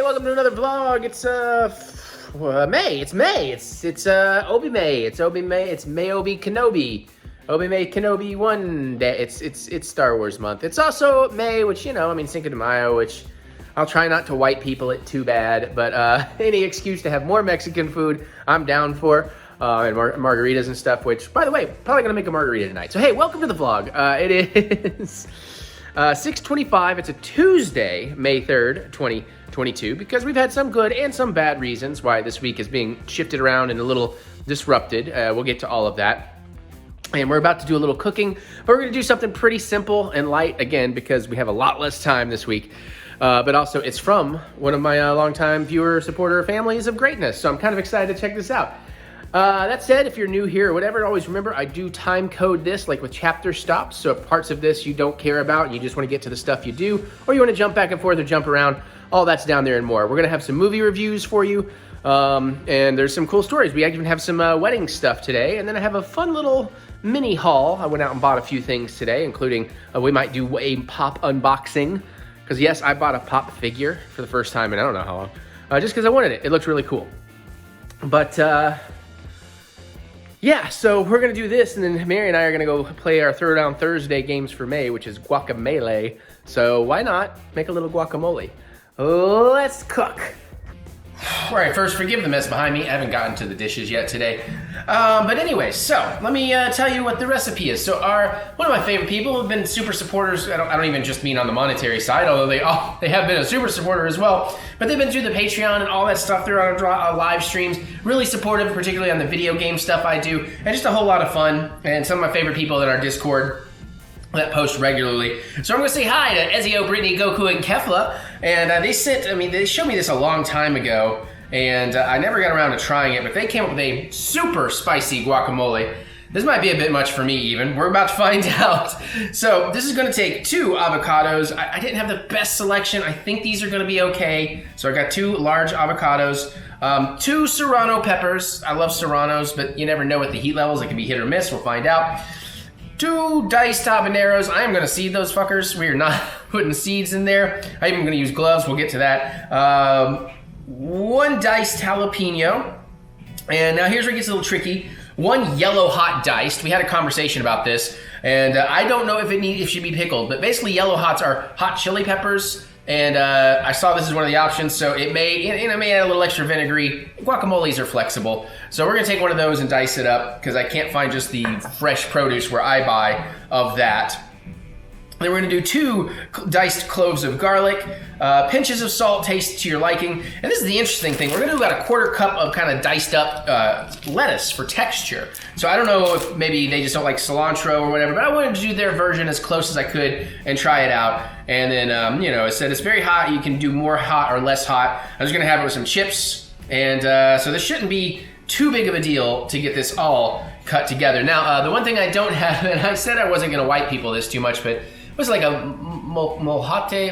welcome to another vlog. It's May. It's May. It's Obi May. It's Obi May. It's May Obi Kenobi. Obi May Kenobi 1 day. It's Star Wars month. It's also May, which Cinco de Mayo, which I'll try not to white people it too bad, but any excuse to have more Mexican food, I'm down for. And margaritas and stuff, which, by the way, probably gonna make a margarita tonight. So hey, welcome to the vlog. It is 6:25. It's a Tuesday, May 3rd, 2022, because we've had some good and some bad reasons why this week is being shifted around and a little disrupted. We'll get to all of that. And we're about to do a little cooking, but we're gonna do something pretty simple and light, again, because we have a lot less time this week. But also, it's from one of my longtime viewer, supporter, families of greatness. So I'm kind of excited to check this out. That said, if you're new here or whatever, always remember I do time code this, like with chapter stops. So if parts of this you don't care about and you just want to get to the stuff you do, or you want to jump back and forth or jump around, all that's down there and more. We're going to have some movie reviews for you, and there's some cool stories. We even have some wedding stuff today, and then I have a fun little mini haul. I went out and bought a few things today, including we might do a pop unboxing, because yes, I bought a pop figure for the first time in I don't know how long, just because I wanted it. It looks really cool. But yeah, so we're gonna do this, and then Mary and I are gonna go play our Throwdown Thursday games for May, which is Guacamelee. So why not make a little guacamole? Let's cook. All right, first, forgive the mess behind me. I haven't gotten to the dishes yet today. But anyway, so let me tell you what the recipe is. So one of my favorite people have been super supporters. I don't even just mean on the monetary side, although they have been a super supporter as well. But they've been through the Patreon and all that stuff. They're on live streams, really supportive, particularly on the video game stuff I do, and just a whole lot of fun. And some of my favorite people in our Discord that post regularly. So I'm gonna say hi to Ezio, Brittany, Goku, and Kefla. And they showed me this a long time ago, and I never got around to trying it, but they came up with a super spicy guacamole. This might be a bit much for me even. We're about to find out. So this is gonna take 2 avocados. I didn't have the best selection. I think these are gonna be okay. So I got 2 large avocados, 2 serrano peppers. I love serranos, but you never know with the heat levels. It can be hit or miss, we'll find out. 2 diced habaneros. I am gonna seed those fuckers. We are not putting seeds in there. I'm even gonna use gloves, we'll get to that. 1 diced jalapeno. And now here's where it gets a little tricky. 1 yellow hot diced. We had a conversation about this, and I don't know if it should be pickled, but basically yellow hots are hot chili peppers, and I saw this as one of the options, so it may add a little extra vinegary. Guacamoles are flexible, so we're gonna take one of those and dice it up, because I can't find just the fresh produce where I buy of that. Then we're gonna do 2 diced cloves of garlic, pinches of salt, taste to your liking. And this is the interesting thing. We're gonna do about a 1/4 cup of kind of diced up lettuce for texture. So I don't know if maybe they just don't like cilantro or whatever, but I wanted to do their version as close as I could and try it out. And then, it said it's very hot. You can do more hot or less hot. I'm just gonna have it with some chips. And so this shouldn't be too big of a deal to get this all cut together. Now, the one thing I don't have, and I said I wasn't gonna white people this too much, but it was like a molcajete,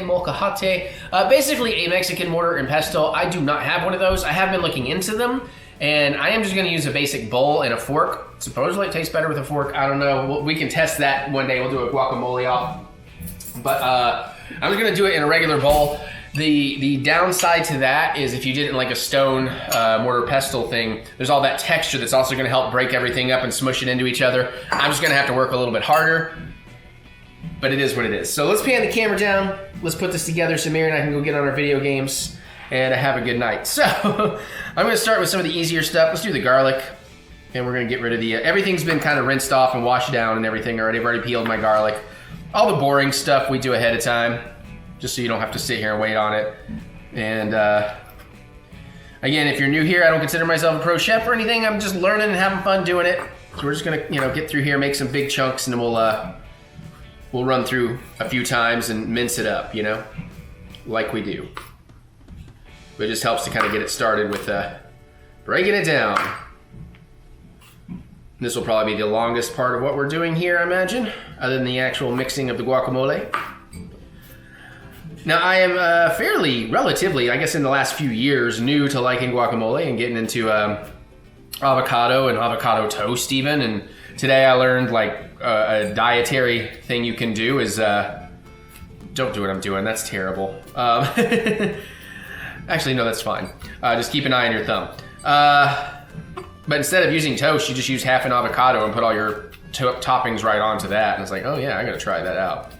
basically a Mexican mortar and pestle. I do not have one of those. I have been looking into them, and I am just gonna use a basic bowl and a fork. Supposedly it tastes better with a fork. I don't know, we can test that one day. We'll do a guacamole off. But I'm just gonna do it in a regular bowl. The downside to that is if you did it in like a stone mortar pestle thing, there's all that texture that's also gonna help break everything up and smush it into each other. I'm just gonna have to work a little bit harder, but it is what it is. So let's pan the camera down. Let's put this together so Mary and I can go get on our video games and have a good night. So I'm gonna start with some of the easier stuff. Let's do the garlic, and we're gonna get rid of the, everything's been kind of rinsed off and washed down and everything already. I've already peeled my garlic. All the boring stuff we do ahead of time, just so you don't have to sit here and wait on it. And again, if you're new here, I don't consider myself a pro chef or anything. I'm just learning and having fun doing it. So we're just gonna, get through here, make some big chunks, and then we'll run through a few times and mince it up, like we do. But it just helps to kind of get it started with breaking it down. This will probably be the longest part of what we're doing here, I imagine, other than the actual mixing of the guacamole. Now, I am relatively, I guess in the last few years, new to liking guacamole and getting into avocado and avocado toast even. And today I learned like a dietary thing you can do is, don't do what I'm doing, that's terrible. Actually, no, that's fine. Just keep an eye on your thumb. But instead of using toast, you just use half an avocado and put all your toppings right onto that. And it's like, oh yeah, I gotta try that out.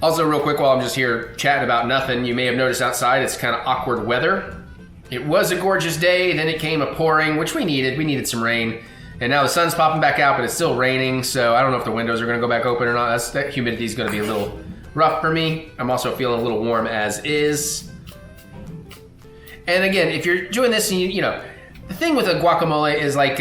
Also, real quick, while I'm just here chatting about nothing, you may have noticed outside it's kind of awkward weather. It was a gorgeous day, then it came a pouring, which we needed. We needed some rain. And now the sun's popping back out, but it's still raining, so I don't know if the windows are gonna go back open or not. That humidity is gonna be a little rough for me. I'm also feeling a little warm as is. And again, if you're doing this, and you know, the thing with a guacamole is like,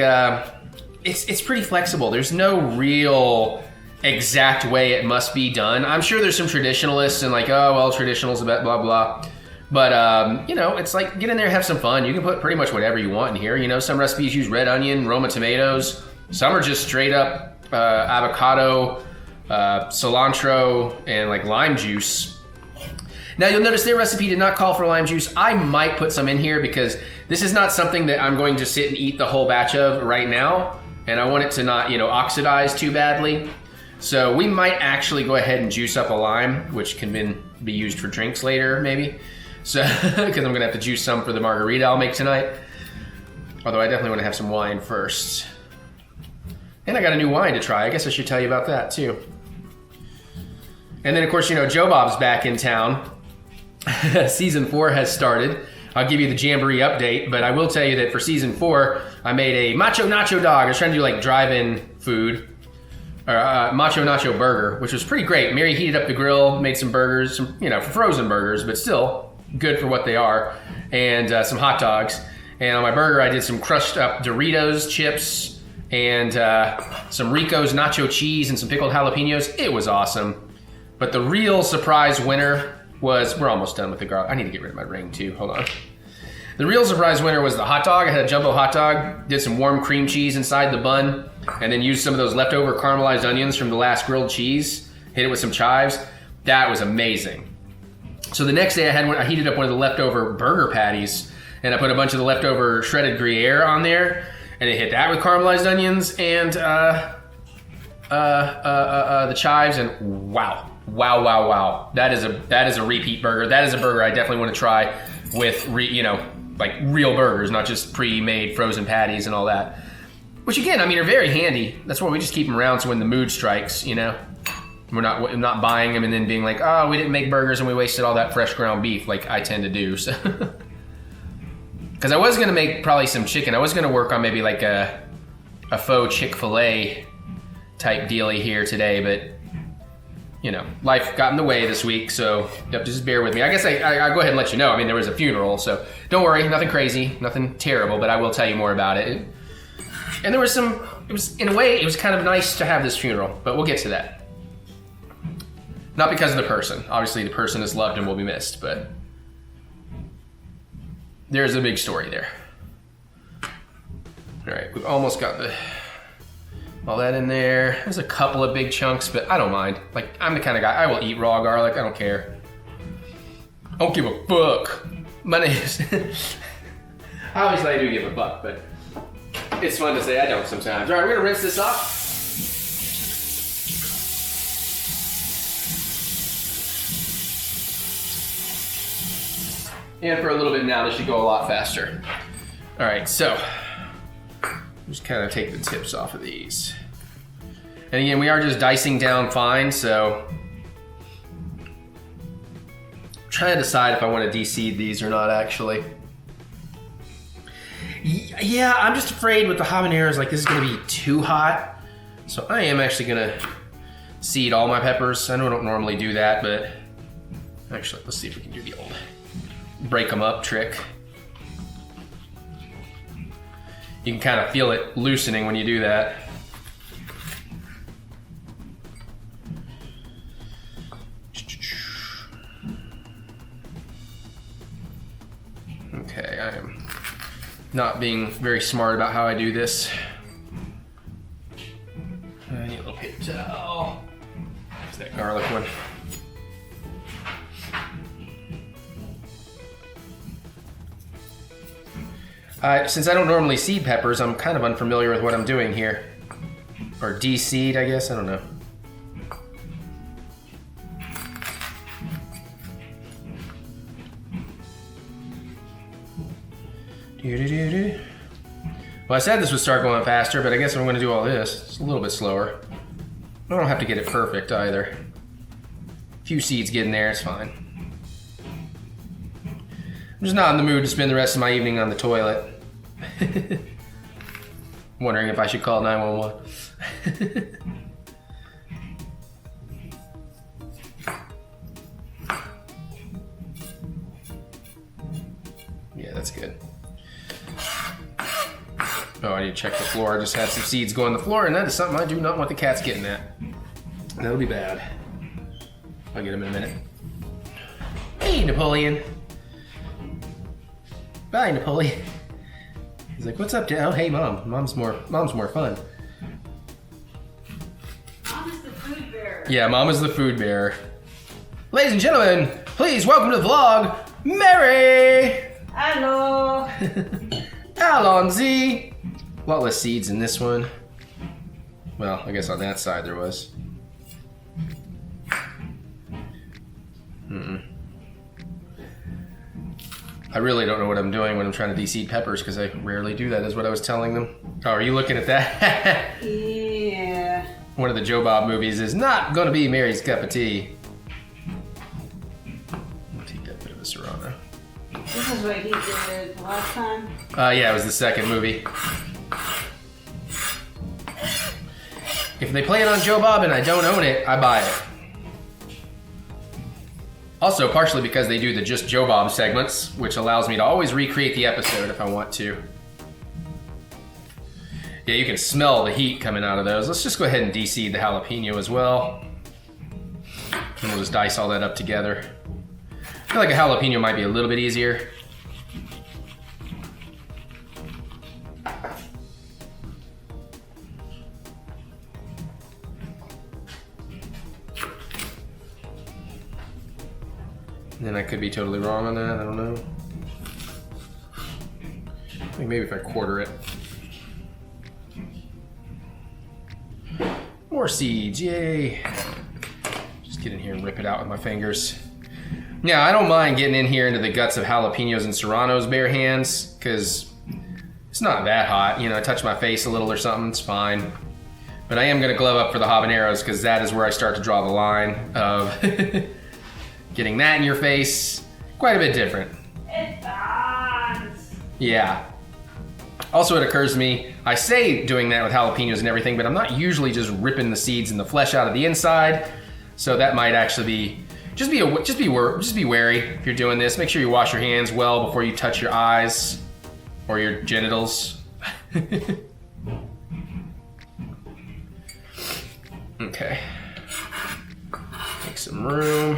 it's pretty flexible. There's no real exact way it must be done. I'm sure there's some traditionalists and like, oh, well, traditional's about blah, blah. But, you know, it's like, get in there, have some fun. You can put pretty much whatever you want in here. You know, some recipes use red onion, Roma tomatoes. Some are just straight up avocado, cilantro, and like lime juice. Now you'll notice their recipe did not call for lime juice. I might put some in here because this is not something that I'm going to sit and eat the whole batch of right now. And I want it to not, you know, oxidize too badly. So we might actually go ahead and juice up a lime, which can then be used for drinks later, maybe. So, because I'm gonna have to juice some for the margarita I'll make tonight. Although I definitely wanna have some wine first. And I got a new wine to try. I guess I should tell you about that too. And then of course, you know, Joe Bob's back in town. Season 4 has started. I'll give you the Jamboree update, but I will tell you that for season 4, I made a Macho Nacho Dog. I was trying to do like drive-in food, or Macho Nacho Burger, which was pretty great. Mary heated up the grill, made some burgers, some, you know, frozen burgers, but still good for what they are, and some hot dogs. And on my burger, I did some crushed up Doritos chips and some Rico's nacho cheese and some pickled jalapenos. It was awesome. But the real surprise winner was, we're almost done with the garlic. I need to get rid of my ring too, hold on. The real surprise winner was the hot dog. I had a jumbo hot dog, did some warm cream cheese inside the bun, and then used some of those leftover caramelized onions from the last grilled cheese, hit it with some chives. That was amazing. So the next day I heated up one of the leftover burger patties, and I put a bunch of the leftover shredded Gruyere on there, and I hit that with caramelized onions and the chives, and wow. Wow. That is a repeat burger. That is a burger I definitely want to try with, you know, like real burgers, not just pre-made frozen patties and all that. Which again, I mean, are very handy. That's why we just keep them around, so when the mood strikes, you know, we're not buying them and then being like, oh, we didn't make burgers and we wasted all that fresh ground beef like I tend to do. So, because I was gonna make probably some chicken. I was gonna work on maybe like a faux Chick-fil-A type dealy here today, but you know, life got in the way this week, so you have to just bear with me. I guess I'll go ahead and let you know. I mean, there was a funeral, so don't worry, nothing crazy, nothing terrible, but I will tell you more about it. And there was in a way, it was kind of nice to have this funeral, but we'll get to that. Not because of the person. Obviously, the person is loved and will be missed, but there's a big story there. All right, we've almost got all that in there. There's a couple of big chunks, but I don't mind. Like, I'm the kind of guy, I will eat raw garlic, I don't care. I don't give a fuck. My name is... Obviously I do give a fuck, but it's fun to say I don't sometimes. All right, we're gonna rinse this off. And for a little bit now, this should go a lot faster. All right, so just kind of take the tips off of these. And again, we are just dicing down fine, so I'm trying to decide if I want to de-seed these or not, actually. Yeah, I'm just afraid with the habaneros, like this is gonna be too hot. So I am actually gonna seed all my peppers. I know I don't normally do that, but actually, let's see if we can do the old break them up trick. You can kind of feel it loosening when you do that. Okay, I am not being very smart about how I do this. I need a little paper towel. There's that garlic one. Since I don't normally seed peppers, I'm kind of unfamiliar with what I'm doing here. Or de-seed, I guess, I don't know. Doo-doo-doo-doo. Well, I said this would start going faster, but I guess if I'm going to do all this, it's a little bit slower. I don't have to get it perfect either. A few seeds get in there, it's fine. I'm just not in the mood to spend the rest of my evening on the toilet. Wondering if I should call 911. Yeah, that's good. Oh, I need to check the floor. I just had some seeds go on the floor, and that is something I do not want the cats getting at. That'll be bad. I'll get him in a minute. Hey, Napoleon. Bye, Napoleon. He's like, "What's up, Dad?" Oh, hey, Mom. Mom's more fun. Mom is the food bearer. Yeah, Mom is the food bearer. Ladies and gentlemen, please welcome to the vlog, Mary. Hello. Alonzi. A lot less seeds in this one. Well, I guess on that side there was. I really don't know what I'm doing when I'm trying to de-seed peppers because I rarely do that, is what I was telling them. Oh, are you looking at that? Yeah. One of the Joe Bob movies is not going to be Mary's cup of tea. I'll take that bit of a Serrano. This is what he did last time. Yeah, it was the second movie. If they play it on Joe Bob and I don't own it, I buy it. Also, partially because they do the Just Joe Bob segments, which allows me to always recreate the episode if I want to. Yeah, you can smell the heat coming out of those. Let's just go ahead and de-seed the jalapeno as well. And we'll just dice all that up together. I feel like a jalapeno might be a little bit easier. And I could be totally wrong on that, I don't know. I think maybe if I quarter it. More seeds, yay. Just get in here and rip it out with my fingers. Now, I don't mind getting in here into the guts of jalapenos and serranos bare hands, because it's not that hot. You know, I touch my face a little or something, it's fine. But I am gonna glove up for the habaneros, because that is where I start to draw the line of getting that in your face. Quite a bit different. It burns. Yeah. Also, it occurs to me, I say doing that with jalapenos and everything, but I'm not usually just ripping the seeds and the flesh out of the inside. So that might actually be, just be wary if you're doing this. Make sure you wash your hands well before you touch your eyes or your genitals. Okay. Make some room.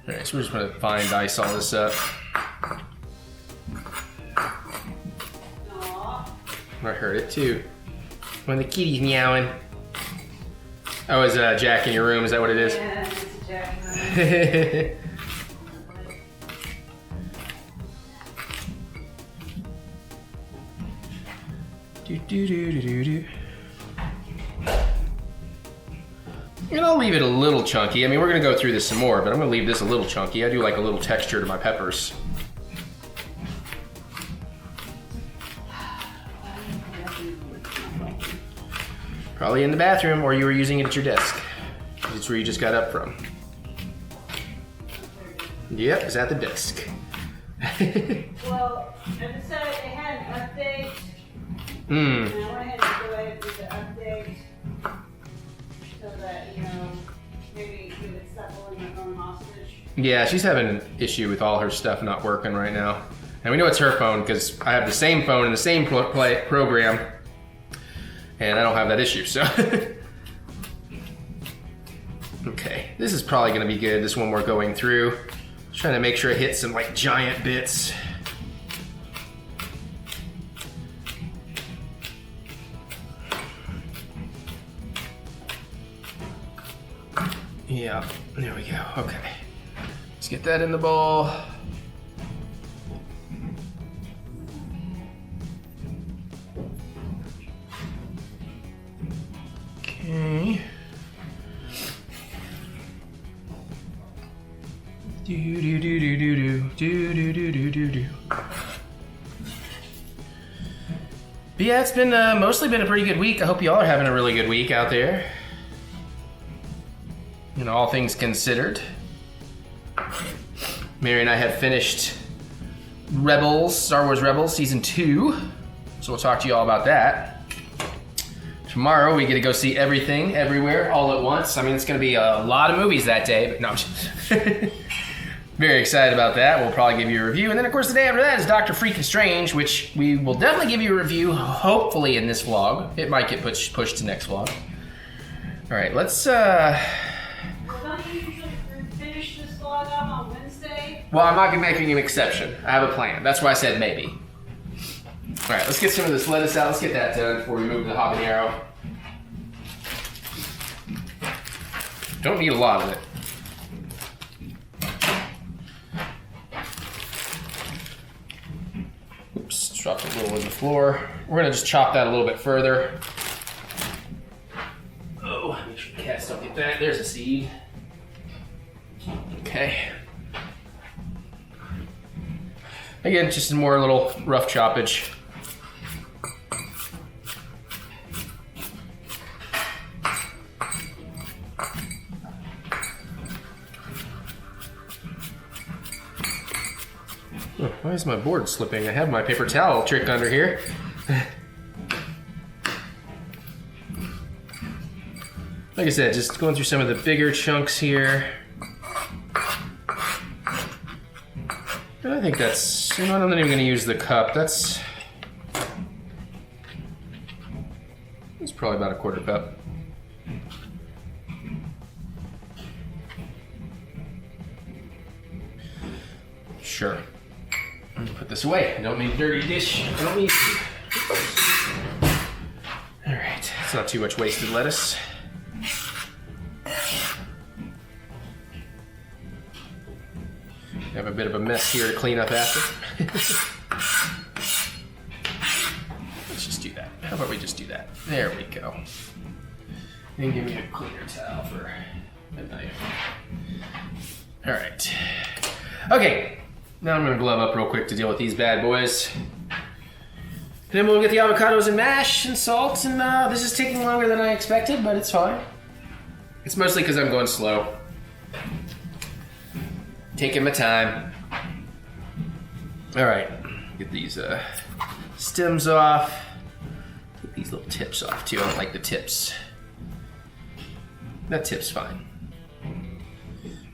All right, so we're just gonna fine dice all this up. Aw. I heard it too. When the kitty's meowing. Oh, is Jack in your room? Is that what it is? Yeah, it's a jack. Do, do, do, do, do, do. And I'll leave it a little chunky. I mean, we're gonna go through this some more, but I'm gonna leave this a little chunky. I do like a little texture to my peppers. Probably in the bathroom, or you were using it at your desk. It's where you just got up from. Yep, it's at the desk. Well, I decided they had an update. Hmm. And I went ahead and go ahead and do the update. So that, you know, maybe we would stop holding my phone hostage. Yeah, she's having an issue with all her stuff not working right now. And we know it's her phone because I have the same phone in the same program. And I don't have that issue, so. Okay, this is probably gonna be good, this one we're going through. Just trying to make sure I hit some like giant bits. Yeah, there we go, okay. Let's get that in the bowl. Okay. Do do do do do do do do do do do. But yeah, it's been mostly been a pretty good week. I hope you all are having a really good week out there. You know, all things considered. Mary and I have finished Rebels, Star Wars Rebels Season 2. So we'll talk to you all about that. Tomorrow we get to go see Everything, Everywhere, all at once. I mean, it's going to be a lot of movies that day, but no, I'm just very excited about that. We'll probably give you a review. And then, of course, the day after that is Dr. Freakin' Strange, which we will definitely give you a review, hopefully in this vlog. It might get pushed to next vlog. All right, let's... Don't you usually finish this vlog up on Wednesday? Well, I'm not making an exception. I have a plan. That's why I said maybe. All right, let's get some of this lettuce out. Let's get that done before we move to the habanero. Don't need a lot of it. Oops, dropped a little on the floor. We're gonna just chop that a little bit further. Oh, make sure the cats don't get that. There's a seed. Okay. Again, just some more little rough choppage. Oh, why is my board slipping? I have my paper towel trick under here. Like I said, just going through some of the bigger chunks here. And I think that's, you know, I'm not even gonna use the cup. That's probably about a quarter cup. Sure. Put this away. I don't need a dirty dish. I don't need. All right. It's not too much wasted lettuce. Have a bit of a mess here to clean up after. Let's just do that. How about we just do that? There we go. And give me a cleaner towel for a knife. All right. Okay. Now I'm gonna glove up real quick to deal with these bad boys. And then we'll get the avocados and mash and salt, and this is taking longer than I expected, but it's fine. It's mostly because I'm going slow. Taking my time. All right, get these stems off. Get these little tips off too. I don't like the tips. That tip's fine.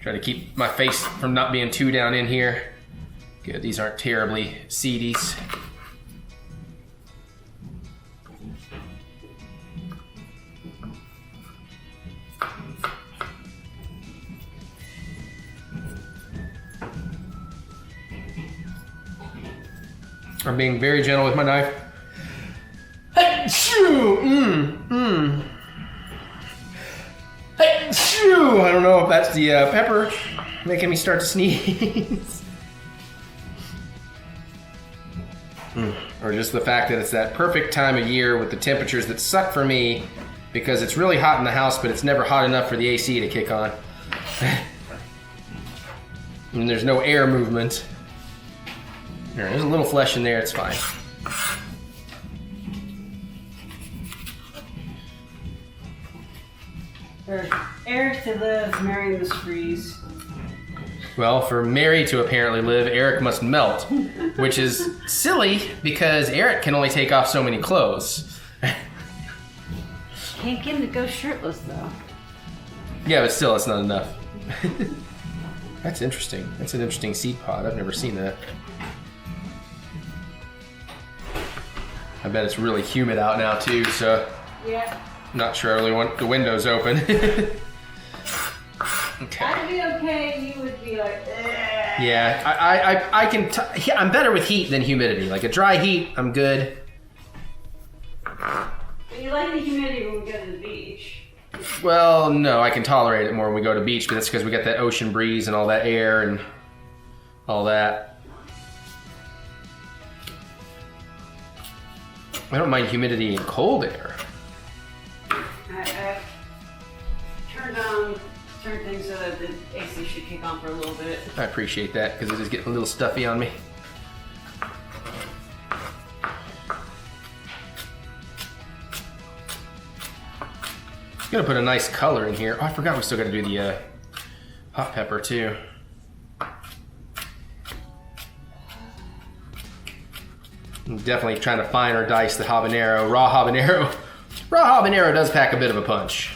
Try to keep my face from not being too down in here. Good, these aren't terribly seedies. I'm being very gentle with my knife. Hey, shoo! Hey, shoo! I don't know if that's the pepper making me start to sneeze. Or just the fact that it's that perfect time of year with the temperatures that suck for me because it's really hot in the house, but it's never hot enough for the AC to kick on. And there's no air movement. There's a little flesh in there, it's fine. For Eric to live, Mary must freeze. Well, for Mary to apparently live, Eric must melt, which is silly because Eric can only take off so many clothes. Can't get him to go shirtless though. Yeah, but still, it's not enough. That's interesting. That's an interesting seed pod. I've never seen that. I bet it's really humid out now too, so Yeah. I'm not sure I really want the windows open. Okay. I'd be okay, you would be like, ugh. Yeah, I can. I'm better with heat than humidity. Like a dry heat, I'm good. You like the humidity when we go to the beach. Well, no, I can tolerate it more when we go to the beach, but that's because we got that ocean breeze and all that air and all that. I don't mind humidity in cold air. I turned turn things so that the AC should kick on for a little bit. I appreciate that because it is getting a little stuffy on me. I'm gonna put a nice color in here. Oh, I forgot we still gotta do the hot pepper too. I'm definitely trying to finer dice the habanero. Raw habanero does pack a bit of a punch.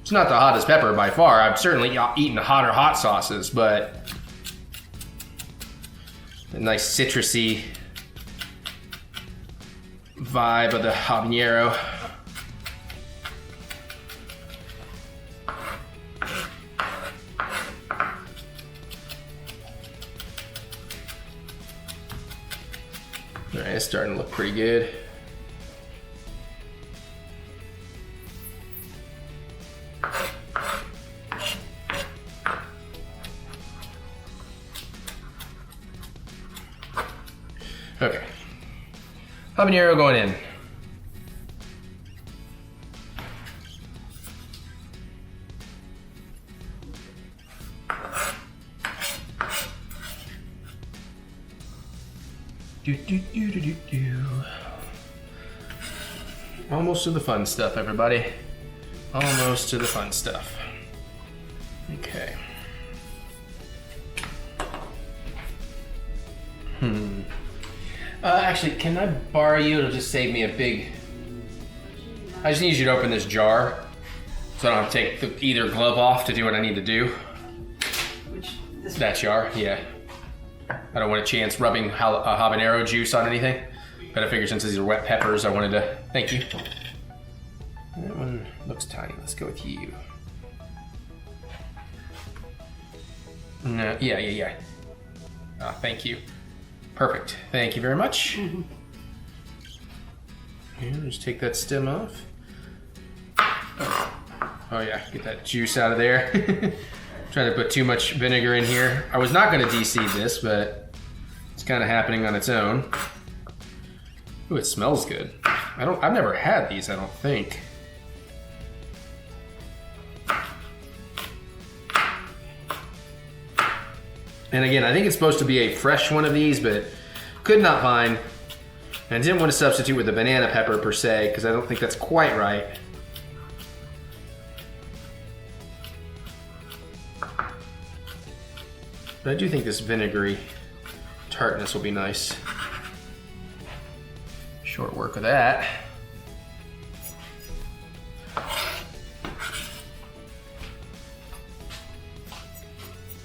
It's not the hottest pepper by far. I've certainly eaten hotter hot sauces, but a nice citrusy vibe of the habanero. All right, it's starting to look pretty good. Okay, habanero going in. Almost to the fun stuff, everybody. Almost to the fun stuff. Okay. Actually, can I borrow you? It'll just save me a big... I just need you to open this jar so I don't have to take either glove off to do what I need to do. That jar, yeah. I don't want a chance rubbing habanero juice on anything, but I figured since these are wet peppers, I wanted to, thank you. That one looks tiny, let's go with you. No, yeah. Thank you. Perfect, thank you very much. And just take that stem off. Oh yeah, get that juice out of there. Trying to put too much vinegar in here. I was not gonna de-seed this, but it's kind of happening on its own. Ooh, it smells good. I've never had these, I don't think. And again, I think it's supposed to be a fresh one of these, but could not find. And I didn't want to substitute with the banana pepper per se, because I don't think that's quite right. But I do think this vinegary tartness will be nice. Short work of that. All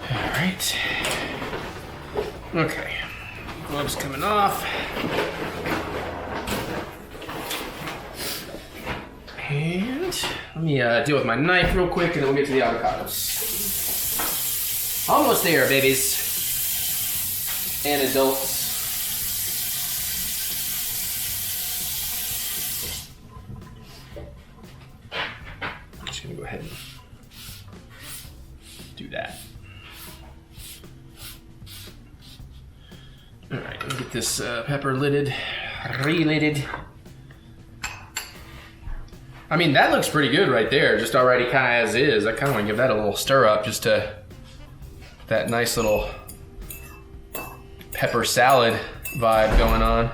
right. Okay, gloves coming off. And let me deal with my knife real quick and then we'll get to the avocados. Almost there, babies and adults. I'm just gonna go ahead and do that. All right, let me get this pepper re-lidded. I mean, that looks pretty good right there, just already kind of as is. I kind of want to give that a little stir up just to that nice little pepper salad vibe going on.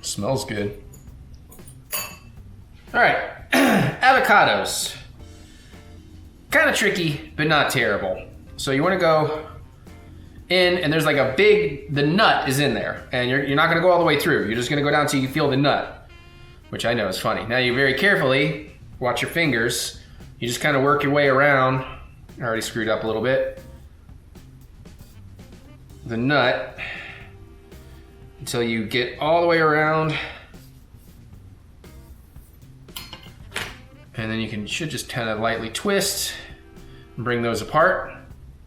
Smells good. All right, avocados. Kind of tricky, but not terrible. So you want to go in, and there's like the nut is in there, and you're not going to go all the way through. You're just going to go down till you feel the nut, which I know is funny. Now you very carefully watch your fingers. You just kind of work your way around. I already screwed up a little bit. The nut until you get all the way around. And then you should just kind of lightly twist and bring those apart.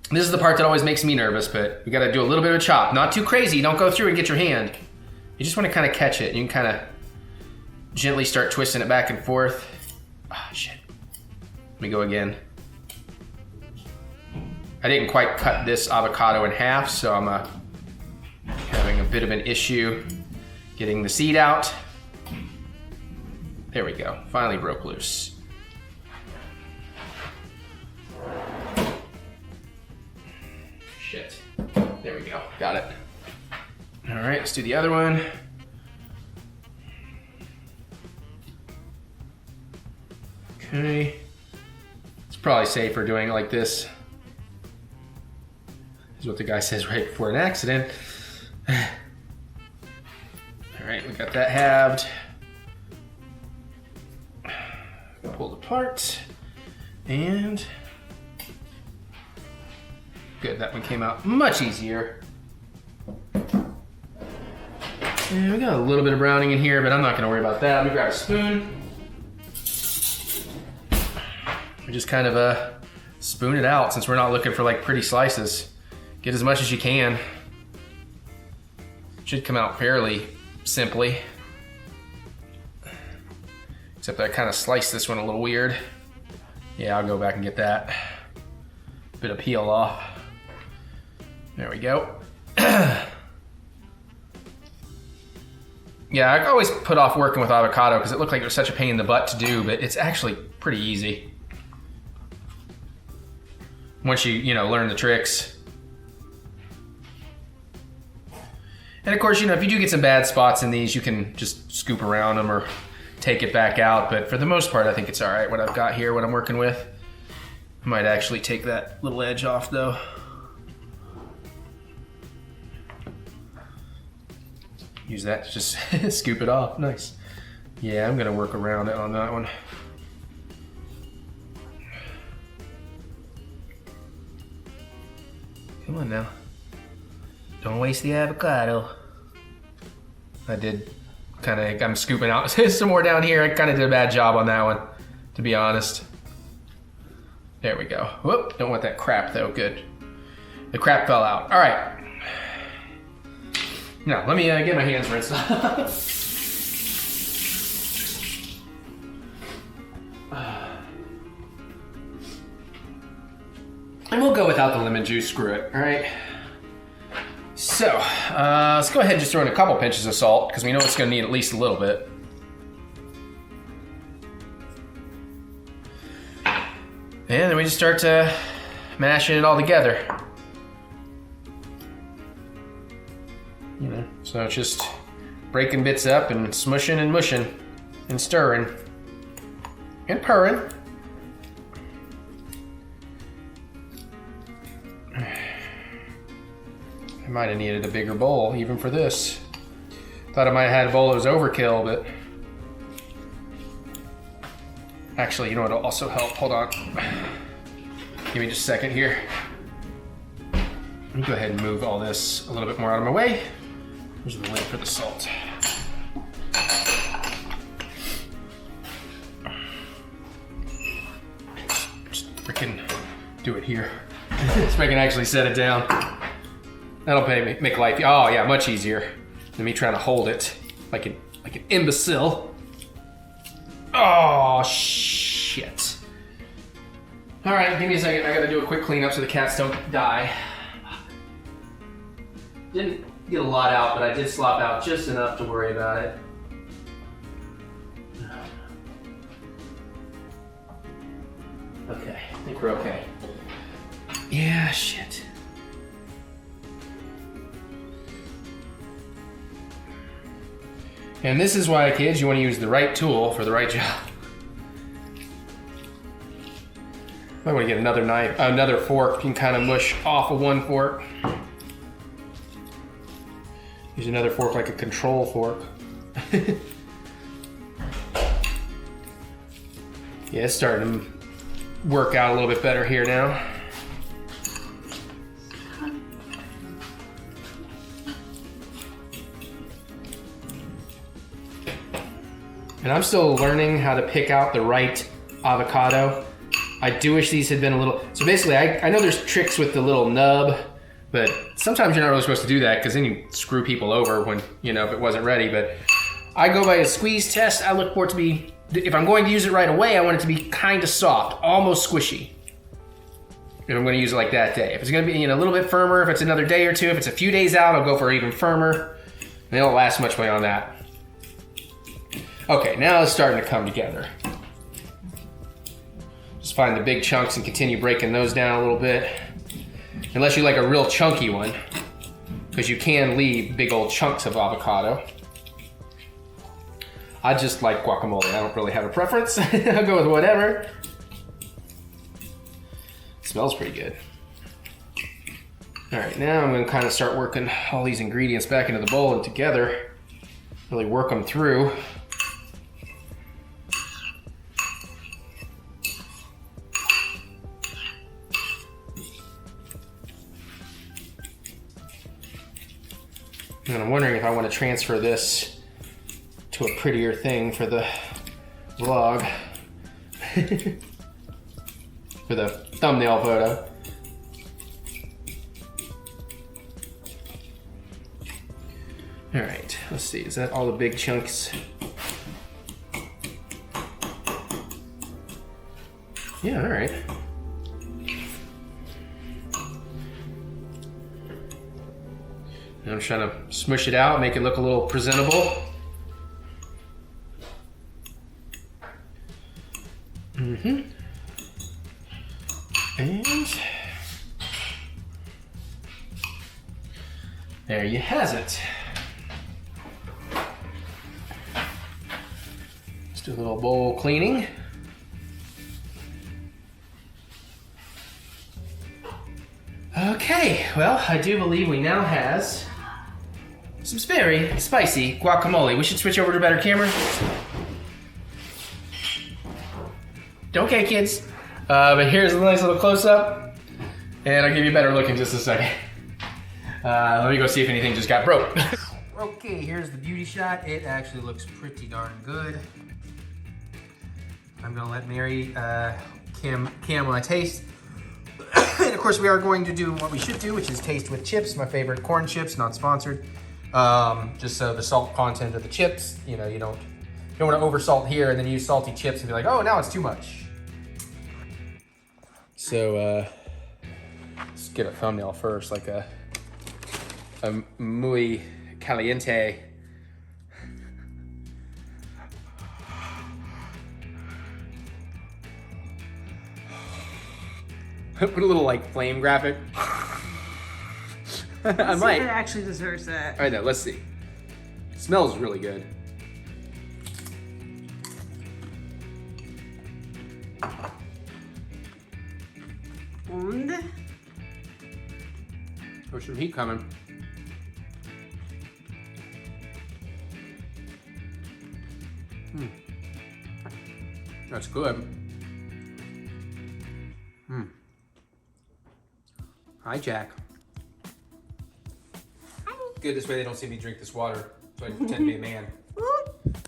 This is the part that always makes me nervous, but we gotta do a little bit of a chop. Not too crazy, don't go through and get your hand. You just wanna kind of catch it. You can kind of gently start twisting it back and forth. Ah, shit. Let me go again. I didn't quite cut this avocado in half, so I'm having a bit of an issue getting the seed out. There we go. Finally broke loose. Shit. There we go. Got it. All right, let's do the other one. Okay. It's probably safer doing it like this. Is what the guy says right before an accident. All right, we got that halved. Pulled apart. And good, that one came out much easier. And we got a little bit of browning in here, but I'm not gonna worry about that. Let me grab a spoon. We just kind of spoon it out since we're not looking for like pretty slices. Get as much as you can. Should come out fairly simply. Except I kind of sliced this one a little weird. Yeah, I'll go back and get that. Bit of peel off. There we go. Yeah, I always put off working with avocado because it looked like it was such a pain in the butt to do, but it's actually pretty easy. Once you learn the tricks. And of course, if you do get some bad spots in these, you can just scoop around them or take it back out. But for the most part, I think it's all right what I've got here, what I'm working with. I might actually take that little edge off though. Use that to just scoop it off. Nice. Yeah, I'm gonna work around it on that one. Come on now. Don't waste the avocado. I did I'm scooping out some more down here. I kind of did a bad job on that one, to be honest. There we go. Whoop, don't want that crap though, good. The crap fell out. All right. Now, let me get my hands rinsed. And we'll go without the lemon juice, screw it, all right? So, let's go ahead and just throw in a couple pinches of salt because we know it's gonna need at least a little bit. And then we just start mashing it all together. So it's just breaking bits up and smushing and mushing and stirring and purring. I might have needed a bigger bowl even for this. Thought I might have had a bowl that was overkill, but actually, you know what'll also help? Hold on. Give me just a second here. Let me go ahead and move all this a little bit more out of my way. Here's the lid for the salt. Just freaking do it here. So I can actually set it down. That'll make life, oh yeah, much easier than me trying to hold it like an imbecile. Oh, shit. All right, give me a second. I gotta do a quick cleanup so the cats don't die. Didn't get a lot out, but I did slop out just enough to worry about it. Okay, I think we're okay. Yeah, shit. And this is why, kids, you want to use the right tool for the right job. Might want to get another knife, another fork. You can kind of mush off of one fork. Use another fork like a control fork. Yeah, it's starting to work out a little bit better here now. And I'm still learning how to pick out the right avocado. I do wish these had been a little, so basically I know there's tricks with the little nub, but sometimes you're not really supposed to do that because then you screw people over when, if it wasn't ready. But I go by a squeeze test. I look for it to be, if I'm going to use it right away, I want it to be kind of soft, almost squishy. If I'm going to use it like that day. If it's going to be a little bit firmer, if it's another day or two, if it's a few days out, I'll go for even firmer. And it don't last much beyond that. Okay, now it's starting to come together. Just find the big chunks and continue breaking those down a little bit. Unless you like a real chunky one, because you can leave big old chunks of avocado. I just like guacamole. I don't really have a preference. I'll go with whatever. It smells pretty good. All right, now I'm gonna kind of start working all these ingredients back into the bowl and together. Really work them through. And I'm wondering if I want to transfer this to a prettier thing for the vlog. For the thumbnail photo. All right, let's see, is that all the big chunks? Yeah, all right. And I'm trying to smush it out, make it look a little presentable. And there you has it. Let's do a little bowl cleaning. Okay, well, I do believe we now has some very spicy guacamole. We should switch over to a better camera. Okay, kids. But here's a nice little close-up, and I'll give you a better look in just a second. Let me go see if anything just got broke. Okay, here's the beauty shot. It actually looks pretty darn good. I'm gonna let Mary Cam when I taste. And of course, we are going to do what we should do, which is taste with chips. My favorite corn chips, not sponsored. Just so the salt content of the chips, you know, you don't want to over salt here and then use salty chips and be like, oh, now it's too much. So let's get a thumbnail first, like a muy caliente. Put a little like flame graphic. I might. It actually deserves that. All right, now let's see. It smells really good. And There's some heat coming. That's good. Hi, Jack. Good, this way they don't see me drink this water, so I can pretend to be a man.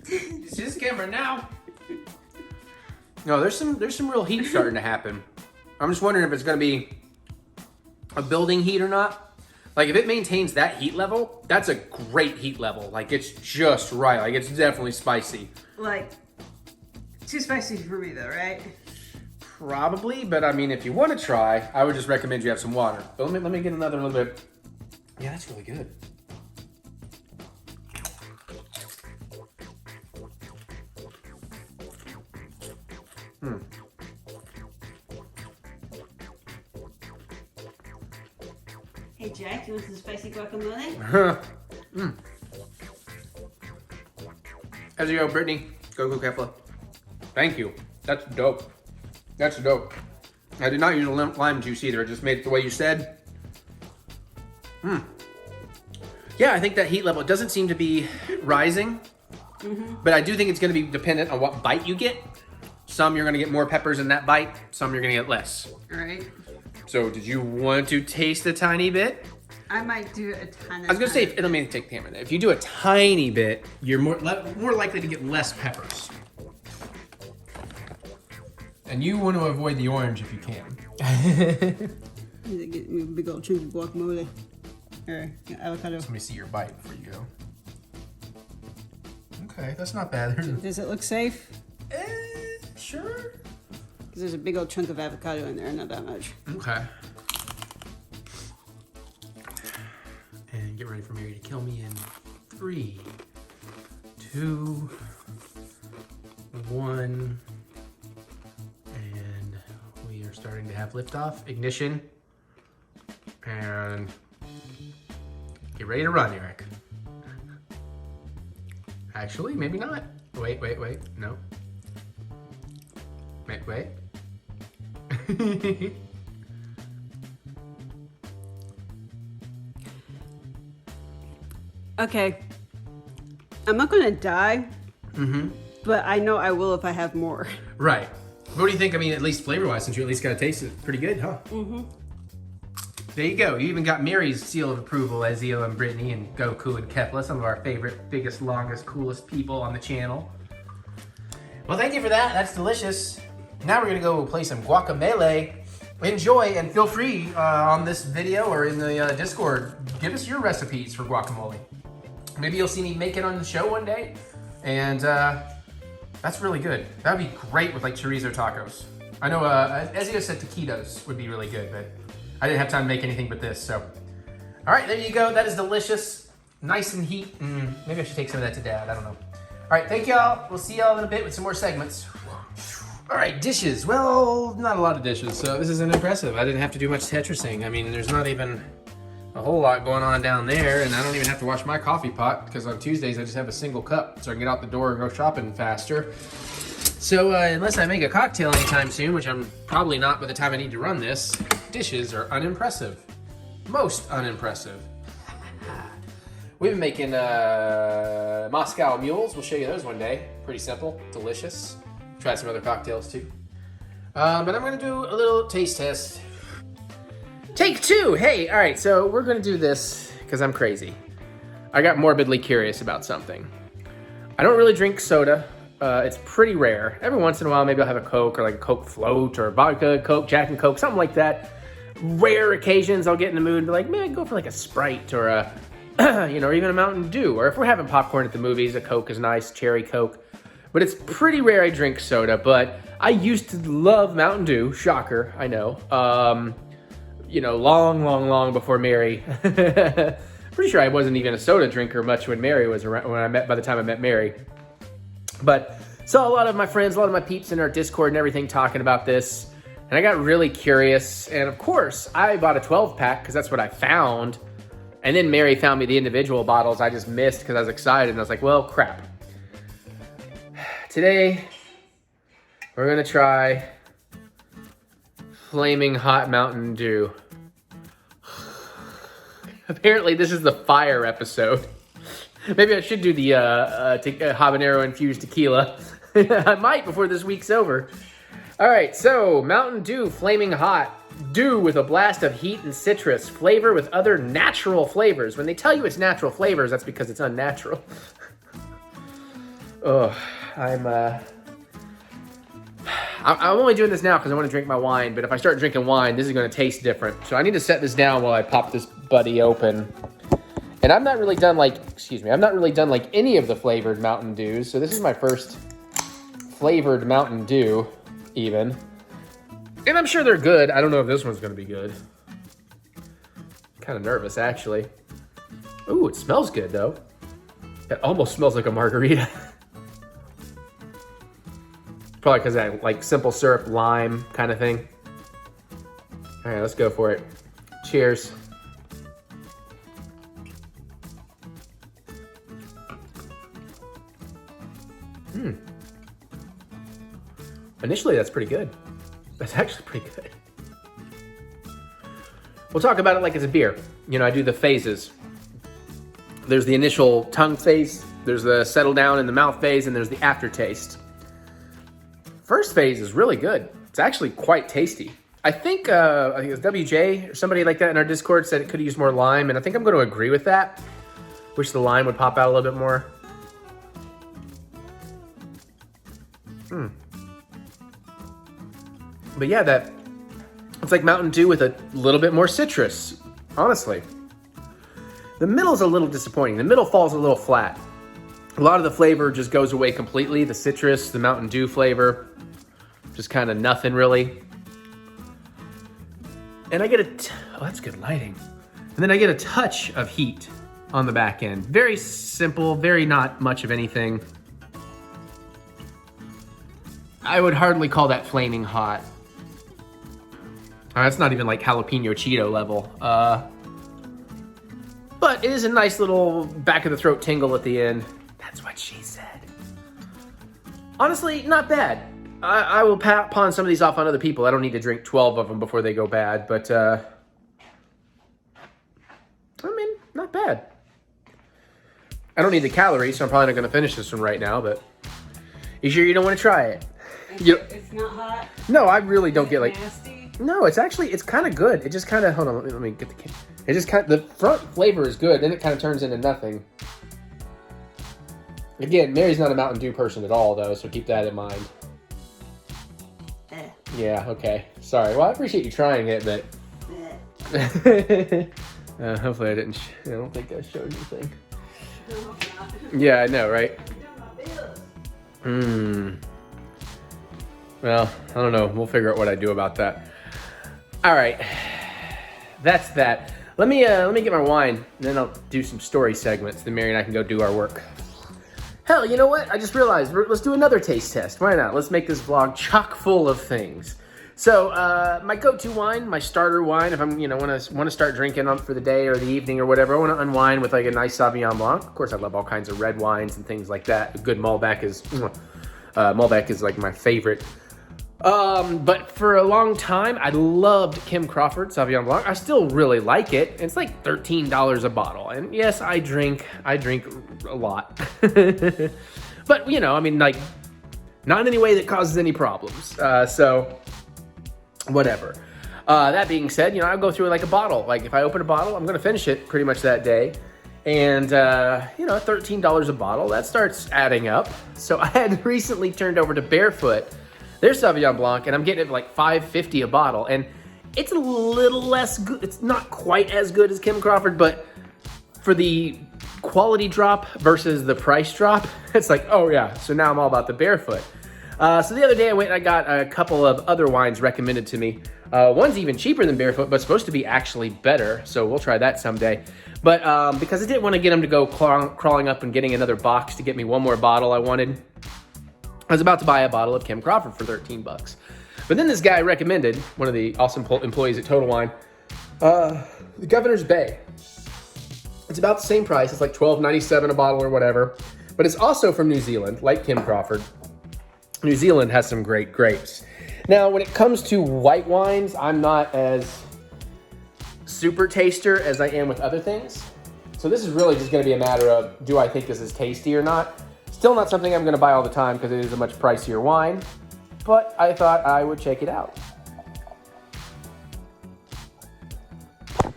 It's his camera now. No, there's some real heat starting to happen. I'm just wondering if it's gonna be a building heat or not. Like if it maintains that heat level, that's a great heat level. Like it's just right. Like it's definitely spicy. like, too spicy for me though, right? Probably, but I mean, if you want to try, I would just recommend you have some water. But let me get another little bit. Yeah, that's really good. Hey Jack, you want some spicy guacamole? As you go, Brittany. Go, Kefla. Thank you. That's dope. That's dope. I did not use lime juice either. I just made it the way you said. Yeah, I think that heat level, it doesn't seem to be rising. But I do think it's going to be dependent on what bite you get. Some you're going to get more peppers in that bite. Some you're going to get less. All right. So did you want to taste a tiny bit? I might do a ton of I was going to say, let me take the camera there. If you do a tiny bit, you're more likely to get less peppers. And you want to avoid the orange if you can. Get me a big old chunk of guacamole. Or avocado. Let me see your bite before you go. Okay, that's not bad. Does it look safe? Sure. Because there's a big old chunk of avocado in there, not that much. Okay. And get ready for Mary to kill me in 3, 2, 1. And we are starting to have liftoff. Ignition. And get ready to run, Eric. Actually, maybe not. Wait. No. Wait. Okay. I'm not gonna die. But I know I will if I have more. Right. What do you think? I mean, at least flavor-wise, since you at least got to taste it, pretty good, huh? There you go. You even got Mary's seal of approval, Ezio and Brittany and Goku and Kepler, some of our favorite, biggest, longest, coolest people on the channel. Well, thank you for that. That's delicious. Now we're gonna go play some Guacamelee. Enjoy, and feel free on this video or in the Discord, give us your recipes for guacamole. Maybe you'll see me make it on the show one day, and that's really good. That'd be great with like chorizo tacos. I know Ezio said taquitos would be really good, but I didn't have time to make anything but this, so. All right, there you go. That is delicious. Nice and heat. Maybe I should take some of that to Dad, I don't know. All right, thank y'all. We'll see y'all in a bit with some more segments. All right, dishes. Well, not a lot of dishes, so this isn't impressive. I didn't have to do much Tetrising. I mean, there's not even a whole lot going on down there, and I don't even have to wash my coffee pot because on Tuesdays I just have a single cup so I can get out the door and go shopping faster. So unless I make a cocktail anytime soon, which I'm probably not by the time I need to run this, dishes are unimpressive. Most unimpressive. We've been making Moscow mules. We'll show you those one day. Pretty simple, delicious. Try some other cocktails too. But I'm gonna do a little taste test. Take 2. Hey, all right, so we're gonna do this because I'm crazy. I got morbidly curious about something. I don't really drink soda. It's pretty rare. Every once in a while, maybe I'll have a Coke or like a Coke float or vodka, Coke, Jack and Coke, something like that. Rare occasions, I'll get in the mood and be like, man, go for like a Sprite or a, or even a Mountain Dew. Or if we're having popcorn at the movies, a Coke is nice, cherry Coke. But it's pretty rare I drink soda, but I used to love Mountain Dew. Shocker, I know. Long before Mary. Pretty sure I wasn't even a soda drinker much when Mary was around, by the time I met Mary. But saw a lot of my friends, a lot of my peeps in our Discord and everything talking about this. And I got really curious. And of course, I bought a 12-pack because that's what I found. And then Mary found me the individual bottles I just missed because I was excited. And I was like, well, crap. Today, we're gonna try Flaming Hot Mountain Dew. Apparently, this is the fire episode. Maybe I should do the habanero-infused tequila. I might before this week's over. All right, so Mountain Dew Flaming Hot. Dew with a blast of heat and citrus. Flavor with other natural flavors. When they tell you it's natural flavors, that's because it's unnatural. Oh, I'm only doing this now because I want to drink my wine, but if I start drinking wine, this is going to taste different. So I need to set this down while I pop this buddy open. And I'm not really done like any of the flavored Mountain Dews. So this is my first flavored Mountain Dew, even. And I'm sure they're good. I don't know if this one's going to be good. Kind of nervous, actually. Ooh, it smells good, though. It almost smells like a margarita. Probably because I like simple syrup, lime kind of thing. All right, let's go for it. Cheers. Initially, that's pretty good. That's actually pretty good. We'll talk about it like it's a beer. I do the phases. There's the initial tongue phase, there's the settle down in the mouth phase, and there's the aftertaste. First phase is really good. It's actually quite tasty. I think it was WJ or somebody like that in our Discord said it could use more lime, and I think I'm going to agree with that. Wish the lime would pop out a little bit more. But yeah, it's like Mountain Dew with a little bit more citrus, honestly. The middle's a little disappointing. The middle falls a little flat. A lot of the flavor just goes away completely. The citrus, the Mountain Dew flavor, just kind of nothing really. And I get that's good lighting. And then I get a touch of heat on the back end. Very simple, very not much of anything. I would hardly call that flaming hot. That's not even like jalapeno Cheeto level. But it is a nice little back of the throat tingle at the end. That's what she said. Honestly, not bad. I will pawn some of these off on other people. I don't need to drink 12 of them before they go bad, but I mean, not bad. I don't need the calories, so I'm probably not going to finish this one right now, but you sure you don't want to try it? It's not hot? No, I really don't get like... Nasty? No, it's kind of good. It just kind of... Hold on, let me get the... It just kind of... The front flavor is good, then it kind of turns into nothing. Again, Mary's not a Mountain Dew person at all, though, so keep that in mind. Yeah, okay. Sorry. Well, I appreciate you trying it, but... hopefully I didn't... I don't think I showed anything. No, I'm not. Yeah, I know, right? You're doing my bills. Well, I don't know. We'll figure out what I do about that. All right. That's that. Let me get my wine, and then I'll do some story segments. Then Mary and I can go do our work. Hell, you know what? I just realized. Let's do another taste test. Why not? Let's make this vlog chock full of things. So, my go-to wine, my starter wine, if I'm, want to start drinking for the day or the evening or whatever, I want to unwind with like a nice Sauvignon Blanc. Of course, I love all kinds of red wines and things like that. A good Malbec is like my favorite. But for a long time, I loved Kim Crawford Sauvignon Blanc. I still really like it. It's like $13 a bottle. And yes, I drink a lot. But, I mean, like, not in any way that causes any problems. So, whatever. That being said, I'll go through like a bottle. Like, if I open a bottle, I'm going to finish it pretty much that day. And, $13 a bottle, that starts adding up. So I had recently turned over to Barefoot, their Sauvignon Blanc, and I'm getting it for like $5.50 a bottle. And it's a little less good. It's not quite as good as Kim Crawford, but for the quality drop versus the price drop, it's like, oh yeah. So now I'm all about the Barefoot. So the other day I went and I got a couple of other wines recommended to me. One's even cheaper than Barefoot, but supposed to be actually better. So we'll try that someday. But because I didn't want to get them to go crawling up and getting another box to get me one more bottle I wanted, I was about to buy a bottle of Kim Crawford for $13. But then this guy recommended, one of the awesome employees at Total Wine, the Governor's Bay. It's about the same price. It's like $12.97 a bottle or whatever. But it's also from New Zealand, like Kim Crawford. New Zealand has some great grapes. Now, when it comes to white wines, I'm not as super taster as I am with other things. So this is really just going to be a matter of, do I think this is tasty or not? Still not something I'm going to buy all the time because it is a much pricier wine, but I thought I would check it out.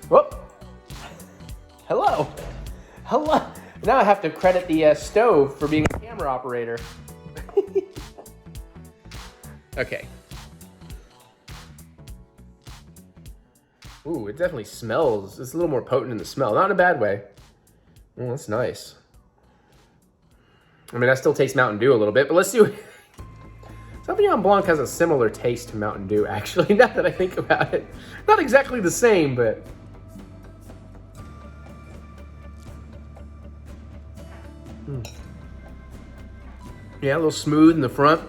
Whoop. Hello. Hello. Now I have to credit the stove for being a camera operator. Okay. Ooh, it definitely smells. It's a little more potent in the smell. Not in a bad way. Oh, that's nice. I mean, I still taste Mountain Dew a little bit, but let's see. Sauvignon Blanc has a similar taste to Mountain Dew, actually, now that I think about it. Not exactly the same, but... Yeah, a little smooth in the front.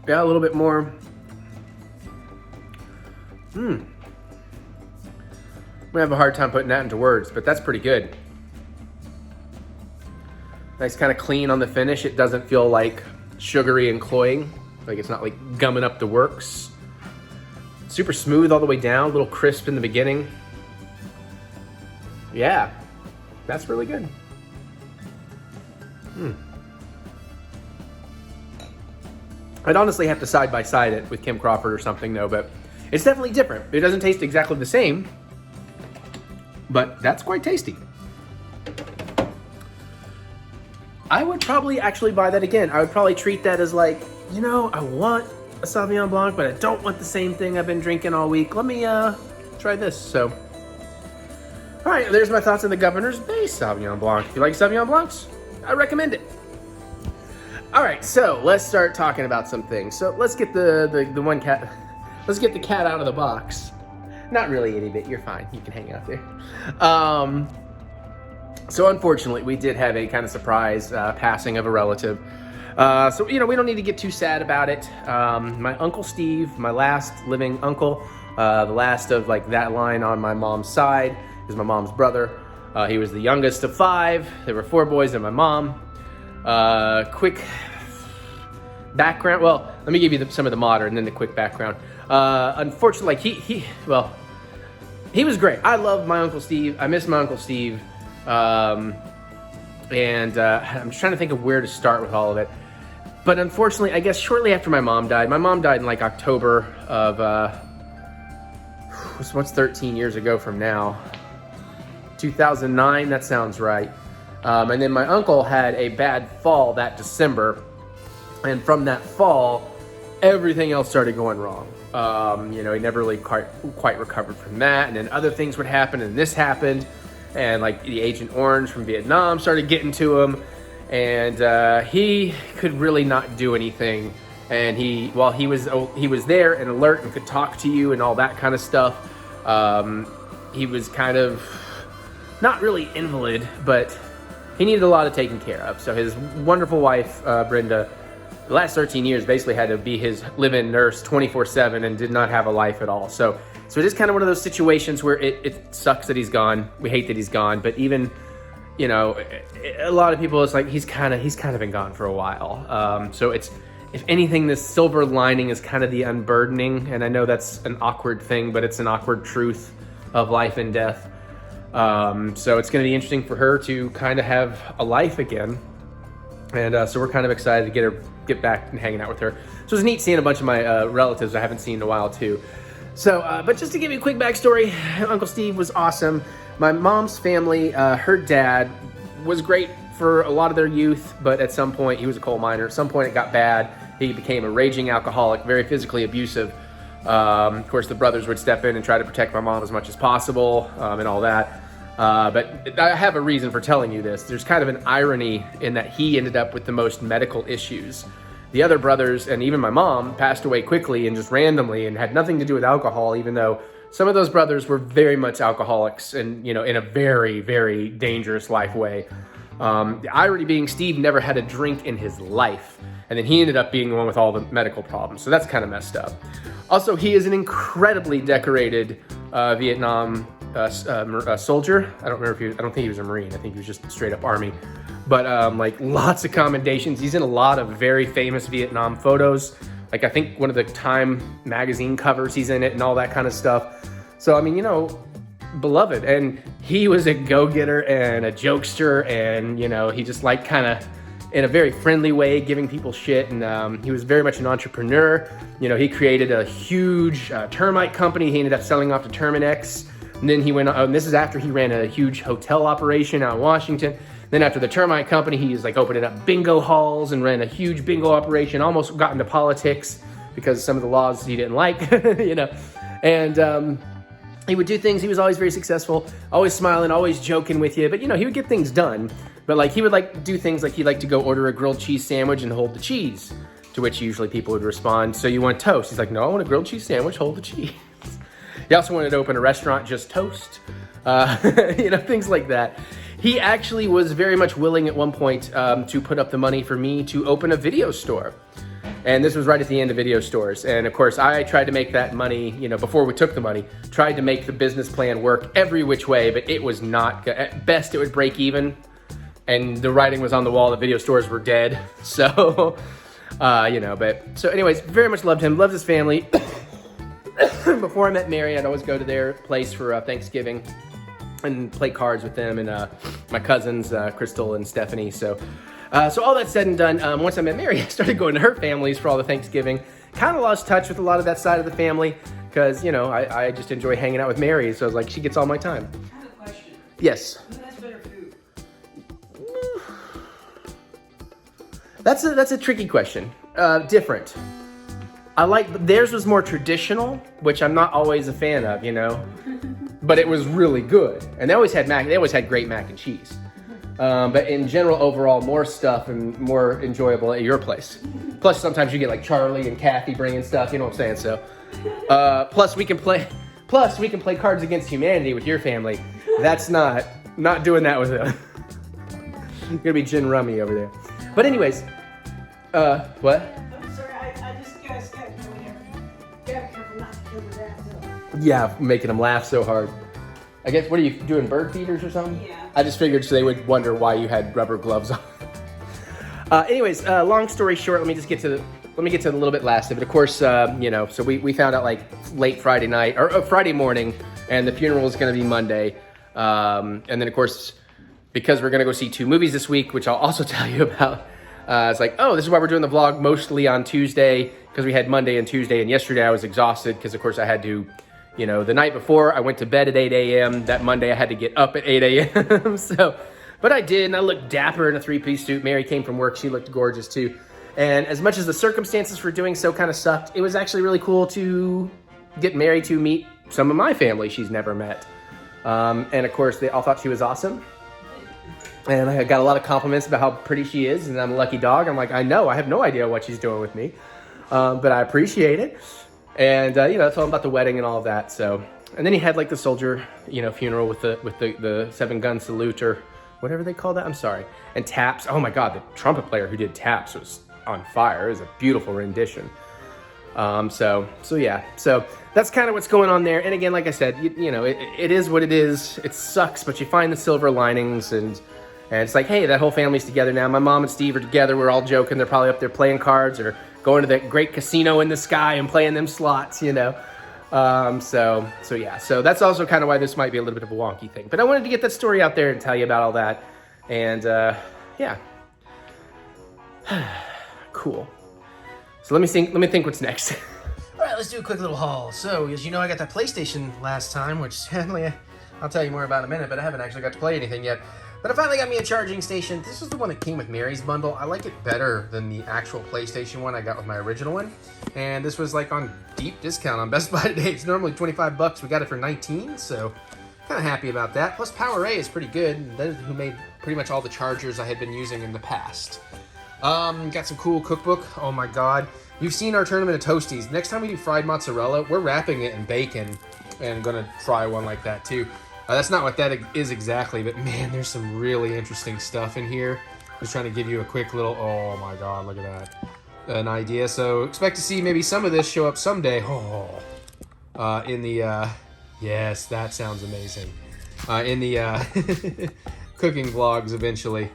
Yeah, a little bit more... I'm gonna have a hard time putting that into words, but that's pretty good. Nice kind of clean on the finish. It doesn't feel like sugary and cloying. Like it's not like gumming up the works. Super smooth all the way down, a little crisp in the beginning. Yeah, that's really good. I'd honestly have to side by side it with Kim Crawford or something though, but it's definitely different. It doesn't taste exactly the same, but that's quite tasty. I would probably actually buy that again. I would probably treat that as like, I want a Sauvignon Blanc, but I don't want the same thing I've been drinking all week. Let me try this. So, all right, there's my thoughts on the Governor's Bay Sauvignon Blanc. If you like Sauvignon Blancs, I recommend it. All right, so let's start talking about some things. So let's get the one cat. Let's get the cat out of the box. Not really, itty bit. You're fine. You can hang out there. So unfortunately, we did have a kind of surprise passing of a relative. So, we don't need to get too sad about it. My Uncle Steve, my last living uncle, the last of like that line on my mom's side, is my mom's brother. He was the youngest of 5. There were 4 boys and my mom. Quick background. Well, let me give you some of the modern and then the quick background. Unfortunately, like he was great. I love my Uncle Steve. I miss my Uncle Steve. And I'm just trying to think of where to start with all of it. But unfortunately, I guess shortly after my mom died in like October of, what's 13 years ago from now? 2009, that sounds right. And then my uncle had a bad fall that December. And from that fall, everything else started going wrong. He never really quite recovered from that. And then other things would happen, and this happened. And like the Agent Orange from Vietnam started getting to him. And he could really not do anything. And while he was there and alert and could talk to you and all that kind of stuff, he was kind of not really invalid, but he needed a lot of taking care of. So his wonderful wife, Brenda, the last 13 years basically had to be his live-in nurse 24/7 and did not have a life at all. So it is kind of one of those situations where it sucks that he's gone. We hate that he's gone, but even, a lot of people, it's like he's kind of been gone for a while. So it's, if anything, this silver lining is kind of the unburdening. And I know that's an awkward thing, but it's an awkward truth of life and death. So it's going to be interesting for her to kind of have a life again. And so we're kind of excited to get back and hanging out with her. So it was neat seeing a bunch of my relatives I haven't seen in a while too. So, but just to give you a quick backstory, Uncle Steve was awesome. My mom's family, her dad was great for a lot of their youth, but at some point, he was a coal miner. At some point it got bad. He became a raging alcoholic, very physically abusive. Of course, the brothers would step in and try to protect my mom as much as possible, and all that. But I have a reason for telling you this. There's kind of an irony in that he ended up with the most medical issues. The other brothers and even my mom passed away quickly and just randomly and had nothing to do with alcohol, even though some of those brothers were very much alcoholics and, in a very, very dangerous life way. The irony being Steve never had a drink in his life. And then he ended up being the one with all the medical problems. So that's kind of messed up. Also, he is an incredibly decorated Vietnam soldier. I don't think he was a Marine. I think he was just straight up Army. But like lots of commendations. He's in a lot of very famous Vietnam photos. Like I think one of the Time magazine covers, he's in it and all that kind of stuff. So, I mean, beloved. And he was a go-getter and a jokester. And, he just like kind of in a very friendly way, giving people shit. And he was very much an entrepreneur. He created a huge termite company. He ended up selling off to Terminex. And then he went on, this is after he ran a huge hotel operation out in Washington. Then after the termite company, he was like opening up bingo halls and ran a huge bingo operation, almost got into politics because some of the laws he didn't like, And he would do things, he was always very successful, always smiling, always joking with you. But, he would get things done. But like he would like do things like he'd like to go order a grilled cheese sandwich and hold the cheese, to which usually people would respond, so you want toast? He's like, no, I want a grilled cheese sandwich, hold the cheese. He also wanted to open a restaurant, just toast, things like that. He actually was very much willing at one point to put up the money for me to open a video store. And this was right at the end of video stores. And of course, I tried to make that money, before we took the money, tried to make the business plan work every which way, but it was not good. At best, it would break even. And the writing was on the wall that video stores were dead. So, so anyways, very much loved him, loved his family. Before I met Mary, I'd always go to their place for Thanksgiving and play cards with them and my cousins, Crystal and Stephanie. So all that said and done, once I met Mary, I started going to her families for all the Thanksgiving. Kind of lost touch with a lot of that side of the family because, I just enjoy hanging out with Mary. So I was like, she gets all my time. I have a question. Yes. Who has better food? That's a tricky question. Different. Theirs was more traditional, which I'm not always a fan of, but it was really good. And they always had great mac and cheese. But in general, overall, more stuff and more enjoyable at your place. Plus, sometimes you get like Charlie and Kathy bringing stuff, you know what I'm saying? So, plus we can play Cards Against Humanity with your family. That's not doing that with them. Gonna be gin rummy over there. But anyways, What? I'm sorry, I just gotta careful not to kill the rat, though. Yeah, making them laugh so hard. I guess, what are you doing, bird feeders or something? Yeah. I just figured so they would wonder why you had rubber gloves on. Anyways, long story short, let me get to a little bit last of it. Of course, you know, so we found out like late Friday night, or Friday morning, and the funeral was gonna be Monday. And then of course, because we're gonna go see 2 movies this week, which I'll also tell you about, it's like, oh, this is why we're doing the vlog mostly on Tuesday, because we had Monday and Tuesday, and yesterday I was exhausted, because of course I had to, you know, the night before I went to bed at 8 a.m. That Monday I had to get up at 8 a.m. So, but I did, and I looked dapper in a 3-piece suit. Mary came from work, she looked gorgeous too. And as much as the circumstances for doing so kind of sucked, it was actually really cool to get Mary to meet some of my family she's never met. And of course, they all thought she was awesome. And I got a lot of compliments about how pretty she is, and I'm a lucky dog. I'm like, I know, I have no idea what she's doing with me, but I appreciate it. And you know, it's all about the wedding and all of that. So, and then he had like the soldier, you know, funeral with the 7-gun salute or whatever they call that. I'm sorry. And taps. Oh my God, the trumpet player who did taps was on fire. It was a beautiful rendition. So yeah. So that's kind of what's going on there. And again, like I said, you know, it is what it is. It sucks, but you find the silver linings, and it's like, hey, that whole family's together now. My mom and Steve are together. We're all joking. They're probably up there playing cards or going to the great casino in the sky and playing them slots, you know. So yeah. So that's also kind of why this might be a little bit of a wonky thing. But I wanted to get that story out there and tell you about all that. And yeah. Cool. So let me think what's next. All right, let's do a quick little haul. So, as you know, I got that PlayStation last time, which sadly, I'll tell you more about in a minute, but I haven't actually got to play anything yet. But I finally got me a charging station. This is the one that came with Mary's bundle. I like it better than the actual PlayStation one I got with my original one. And this was like on deep discount on Best Buy today. It's normally 25 bucks. We got it for 19, so kind of happy about that. Plus, PowerA is pretty good. That is who made pretty much all the chargers I had been using in the past. Got some cool cookbook. Oh my God. You've seen our tournament of Toasties. Next time we do fried mozzarella, we're wrapping it in bacon and gonna try one like that too. That's not what that is exactly, but man, there's some really interesting stuff in here. Just trying to give you a quick little, oh my God, look at that. An idea. So expect to see maybe some of this show up someday. In the, yes, that sounds amazing. In the cooking vlogs eventually.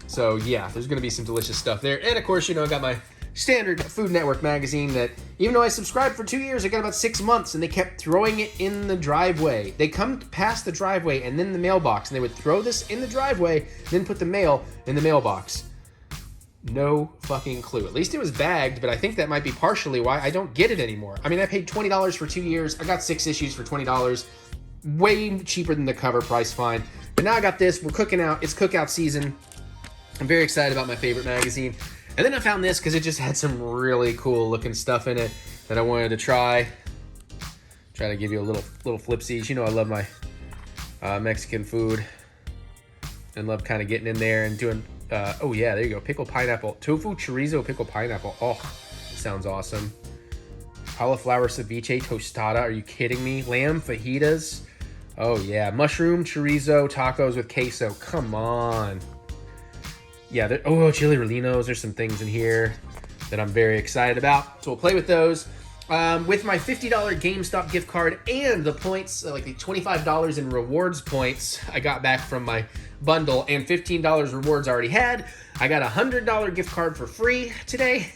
So yeah, there's gonna be some delicious stuff there. And of course, you know, I got my standard Food Network magazine that, even though I subscribed for 2 years, I got about 6 months, and they kept throwing it in the driveway. They come past the driveway and then the mailbox, and they would throw this in the driveway, then put the mail in the mailbox. No fucking clue. At least it was bagged, but I think that might be partially why I don't get it anymore. I mean, I paid $20 for 2 years. I got 6 issues for $20. Way cheaper than the cover price, fine. But now I got this. We're cooking out. It's cookout season. I'm very excited about my favorite magazine. And then I found this because it just had some really cool looking stuff in it that I wanted to try. Try to give you a little flipsies. You know, I love my Mexican food and love kind of getting in there and doing, oh yeah, there you go. Pickled pineapple, tofu chorizo pickled pineapple. Oh, sounds awesome. Cauliflower ceviche tostada. Are you kidding me? Lamb fajitas. Oh yeah, mushroom chorizo tacos with queso. Come on. Yeah, oh, chili rellenos. There's some things in here that I'm very excited about. So we'll play with those. With my $50 GameStop gift card and the points, like the $25 in rewards points I got back from my bundle, and $15 rewards I already had, I got a $100 gift card for free today.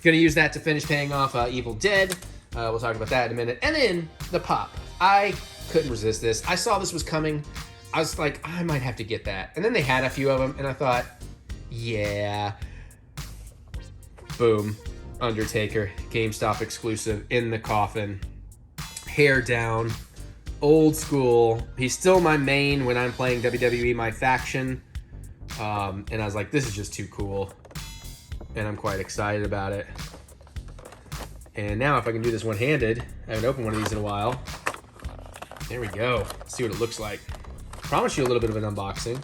Gonna use that to finish paying off Evil Dead. We'll talk about that in a minute. And then the pop. I couldn't resist this. I saw this was coming. I was like, I might have to get that. And then they had a few of them, and I thought, yeah. Boom. Undertaker, GameStop exclusive, in the coffin. Hair down. Old school. He's still my main when I'm playing WWE, my faction. And I was like, this is just too cool. And I'm quite excited about it. And now if I can do this one-handed, I haven't opened one of these in a while. There we go. Let's see what it looks like. Promise you a little bit of an unboxing.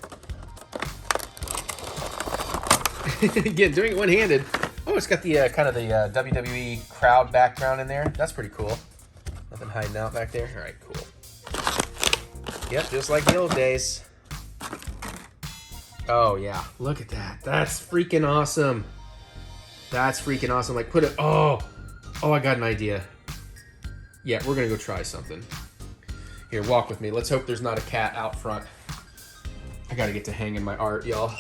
Again, doing it one-handed. Oh, it's got the kind of the WWE crowd background in there. That's pretty cool. Nothing hiding out back there. All right, cool. Yep, just like the old days. Oh, yeah. Look at that. That's freaking awesome. That's freaking awesome. Like, put it... Oh, I got an idea. Yeah, we're going to go try something. Here, walk with me. Let's hope there's not a cat out front. I got to get to hanging my art, y'all.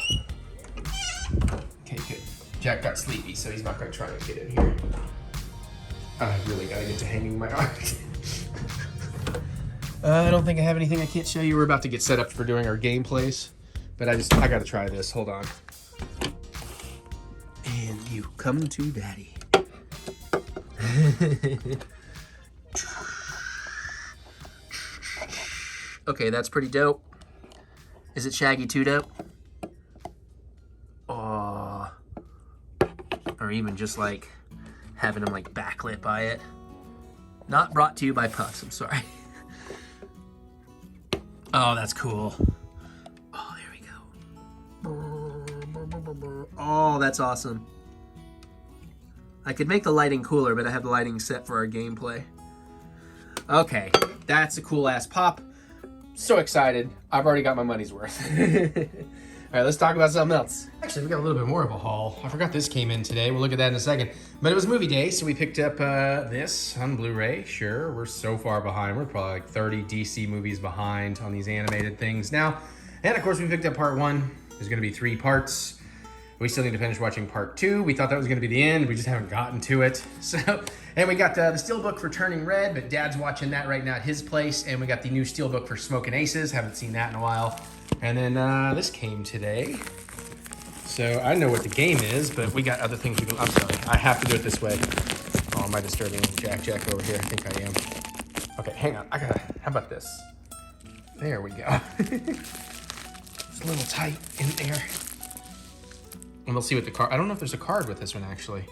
Okay, good. Jack got sleepy, so he's not going to try to get in here. I really got to get to hanging my art. I don't think I have anything I can't show you. We're about to get set up for doing our gameplays. But I got to try this. Hold on. And you come to daddy. Okay, that's pretty dope. Is it Shaggy too dope? Oh. Or even just like having him like backlit by it. Not brought to you by Puffs, I'm sorry. Oh, that's cool. Oh, there we go. Oh, that's awesome. I could make the lighting cooler, but I have the lighting set for our gameplay. Okay, that's a cool ass pop. So excited. I've already got my money's worth. All right, let's talk about something else. Actually, we got a little bit more of a haul. I forgot this came in today. We'll look at that in a second. But it was movie day, so we picked up this on Blu-ray. Sure, we're so far behind. We're probably like 30 DC movies behind on these animated things now. And of course, we picked up part 1. There's gonna be 3 parts. We still need to finish watching part 2. We thought that was gonna be the end. We just haven't gotten to it. So, and we got the Steelbook for Turning Red, but Dad's watching that right now at his place. And we got the new Steelbook for Smoking Aces. Haven't seen that in a while. And then this came today. So I know what the game is, but we got other things we can, I'm sorry, I have to do it this way. Oh, am I disturbing Jack over here? I think I am. Okay, hang on, how about this? There we go. It's a little tight in there. And we'll see what the card, I don't know if there's a card with this one actually.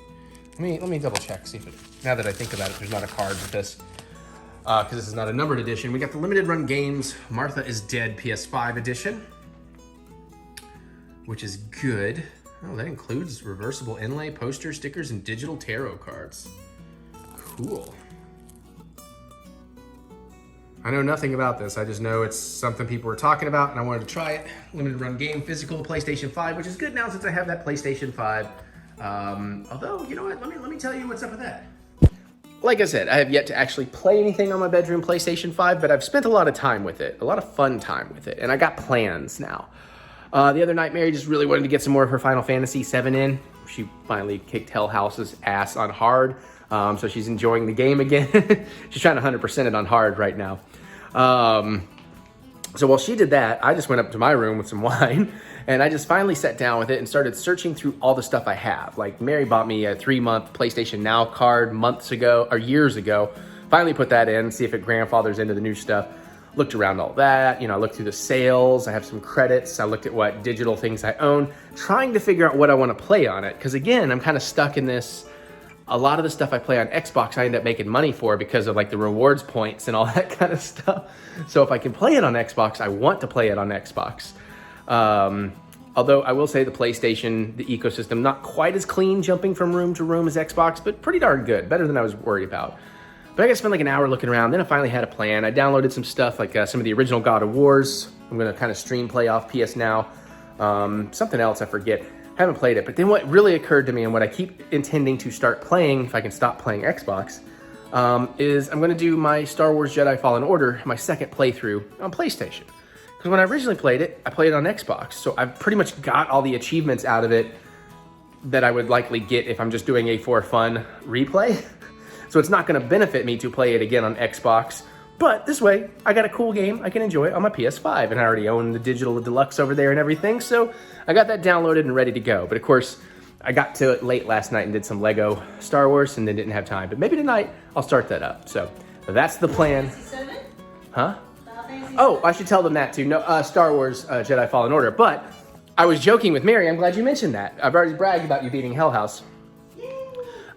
Let me double check, see if it, now that I think about it, there's not a card with this. Because this is not a numbered edition. We got the Limited Run Games Martha is Dead PS5 edition, which is good. Oh, that includes reversible inlay, poster, stickers, and digital tarot cards. Cool. I know nothing about this. I just know it's something people were talking about, and I wanted to try it. Limited Run Game, physical, PlayStation 5, which is good now since I have that PlayStation 5. Although, you know what? Let me tell you what's up with that. Like I said, I have yet to actually play anything on my bedroom PlayStation 5, but I've spent a lot of time with it, a lot of fun time with it, and I got plans now. The other night, Mary just really wanted to get some more of her Final Fantasy VII in. She finally kicked Hell House's ass on hard, so she's enjoying the game again. She's trying to 100% it on hard right now. So while she did that, I just went up to my room with some wine, and I just finally sat down with it and started searching through all the stuff I have. Like, Mary bought me a 3-month PlayStation Now card years ago. Finally put that in, see if it grandfathers into the new stuff. Looked around all that, I looked through the sales, I have some credits, I looked at what digital things I own, trying to figure out what I want to play on it. Because again, I'm kind of stuck in this, a lot of the stuff I play on Xbox I end up making money for because of like the rewards points and all that kind of stuff. So if I can play it on Xbox, I want to play it on Xbox. Although I will say the PlayStation, the ecosystem, not quite as clean jumping from room to room as Xbox, but pretty darn good, better than I was worried about. But I got to spend like an hour looking around. Then I finally had a plan. I downloaded some stuff like some of the original God of Wars. I'm going to kind of stream play off PS Now. Something else, I forget. Haven't played it. But then what really occurred to me and what I keep intending to start playing, if I can stop playing Xbox, is I'm going to do my Star Wars Jedi Fallen Order, my second playthrough on PlayStation. Because when I originally played it, I played it on Xbox. So I've pretty much got all the achievements out of it that I would likely get if I'm just doing a for fun replay. So it's not going to benefit me to play it again on Xbox. But this way, I got a cool game I can enjoy on my PS5. And I already own the digital deluxe over there and everything. So I got that downloaded and ready to go. But of course, I got to it late last night and did some Lego Star Wars and then didn't have time. But maybe tonight, I'll start that up. So that's the plan. Huh? Oh, I should tell them that too. No, Star Wars Jedi Fallen Order. But I was joking with Mary. I'm glad you mentioned that. I've already bragged about you beating Hell House.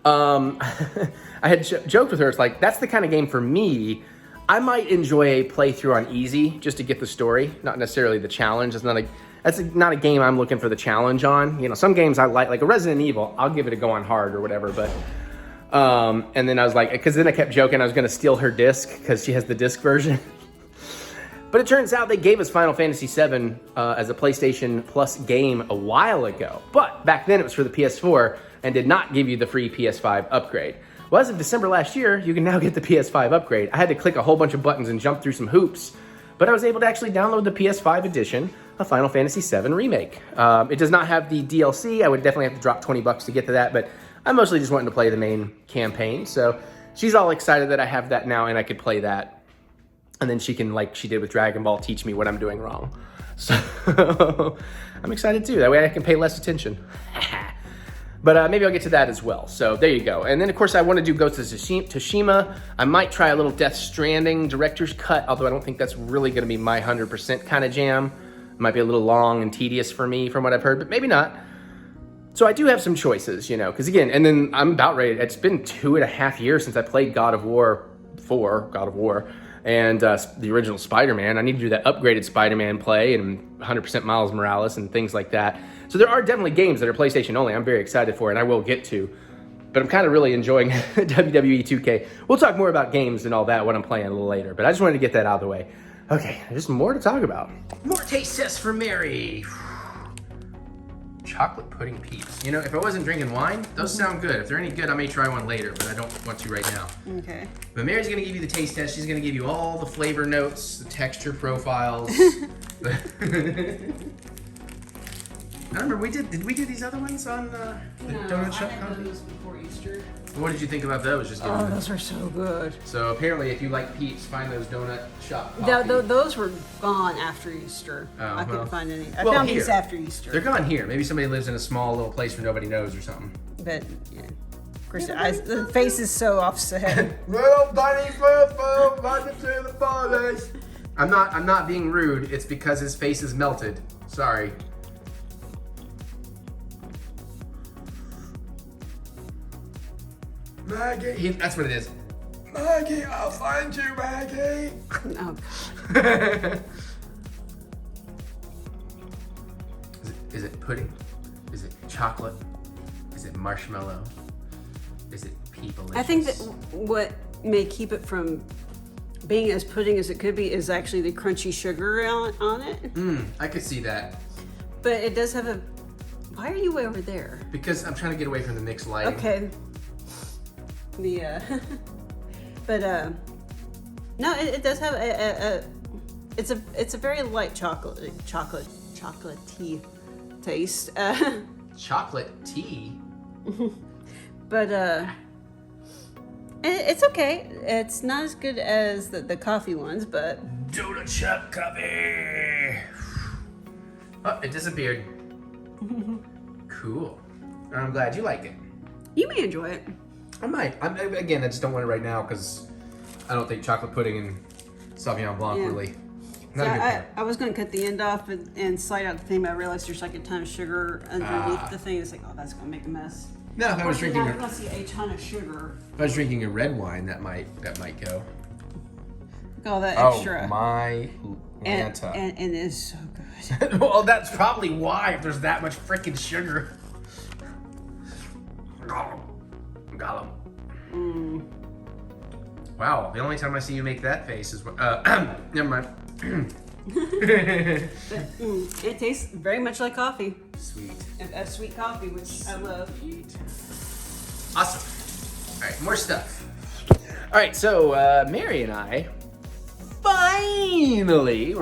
I had joked with her. It's like, that's the kind of game for me. I might enjoy a playthrough on easy just to get the story, not necessarily the challenge. That's not a game I'm looking for the challenge on. Some games I like a Resident Evil, I'll give it a go on hard or whatever. But and then I was like, because then I kept joking I was going to steal her disc because she has the disc version. But it turns out they gave us Final Fantasy VII as a PlayStation Plus game a while ago. But back then it was for the PS4. and did not give you the free PS5 upgrade. Well, as of December last year, you can now get the PS5 upgrade. I had to click a whole bunch of buttons and jump through some hoops, but I was able to actually download the PS5 edition of Final Fantasy VII Remake. It does not have the DLC. I would definitely have to drop $20 to get to that, but I'm mostly just wanting to play the main campaign. So she's all excited that I have that now and I could play that. And then she can, like she did with Dragon Ball, teach me what I'm doing wrong. So I'm excited too. That way I can pay less attention. But maybe I'll get to that as well. So there you go. And then, of course, I want to do Ghost of Tsushima. I might try a little Death Stranding director's cut, although I don't think that's really going to be my 100% kind of jam. It might be a little long and tedious for me from what I've heard, but maybe not. So I do have some choices, you know, because again, and then I'm about ready. It's been 2.5 years since I played God of War 4, and the original Spider-Man. I need to do that upgraded Spider-Man play and 100% Miles Morales and things like that. So there are definitely games that are PlayStation only I'm very excited for and I will get to. But I'm kind of really enjoying WWE 2K. We'll talk more about games and all that when I'm playing a little later. But I just wanted to get that out of the way. Okay, there's more to talk about. More taste tests for Mary. Chocolate pudding peeps. You know, if I wasn't drinking wine, those sound good. If they're any good, I may try one later, but I don't want to right now. Okay. But Mary's gonna give you the taste test. She's gonna give you all the flavor notes, the texture profiles. I don't remember, did we do these other ones on the Donut Shop Coffee? those before Easter. What did you think about those? Just giving them- those are so good. So apparently, if you like Peeps, find those Donut Shop Coffee. Those were gone after Easter. Oh, I well. couldn't find any. I Well, found here. these after Easter. They're gone here. Maybe somebody lives in a small little place where nobody knows or something. But, yeah. Of course, the face is so offset. Little bunny football, running to the forest. I'm not being rude. It's because his face is melted. Sorry. Maggie, that's what it is. Maggie, I'll find you, Maggie. Oh, Is it pudding? Is it chocolate? Is it marshmallow? Is it people? I think that what may keep it from being as pudding as it could be is actually the crunchy sugar on it. I could see that. But it does have a. Why are you way over there? Because I'm trying to get away from the mixed lighting. Okay. But no, it does have it's a very light chocolatey taste. Chocolate tea. But it's okay. It's not as good as the coffee ones, but Donut Shop Coffee. Oh, it disappeared. Cool. I'm glad you like it. you may enjoy it. I might. Again, I just don't want it right now because I don't think chocolate pudding and Sauvignon Blanc Yeah. really. So Not a good pair. I was going to cut the end off and slide out the thing, but I realized there's like a ton of sugar underneath the thing. It's like, oh, that's going to make a mess. No, if I was drinking Now a, you're going to see a ton of sugar. if I was drinking a red wine, that might go. Look at all that extra. Oh my and, Lanta. and it's so good. Well, that's probably why if there's that much freaking sugar. Got him. Wow, the only time I see you make that face is when, never mind. It tastes very much like coffee. Sweet. A sweet coffee, which I love. Awesome. All right, more stuff. All right, so Mary and I finally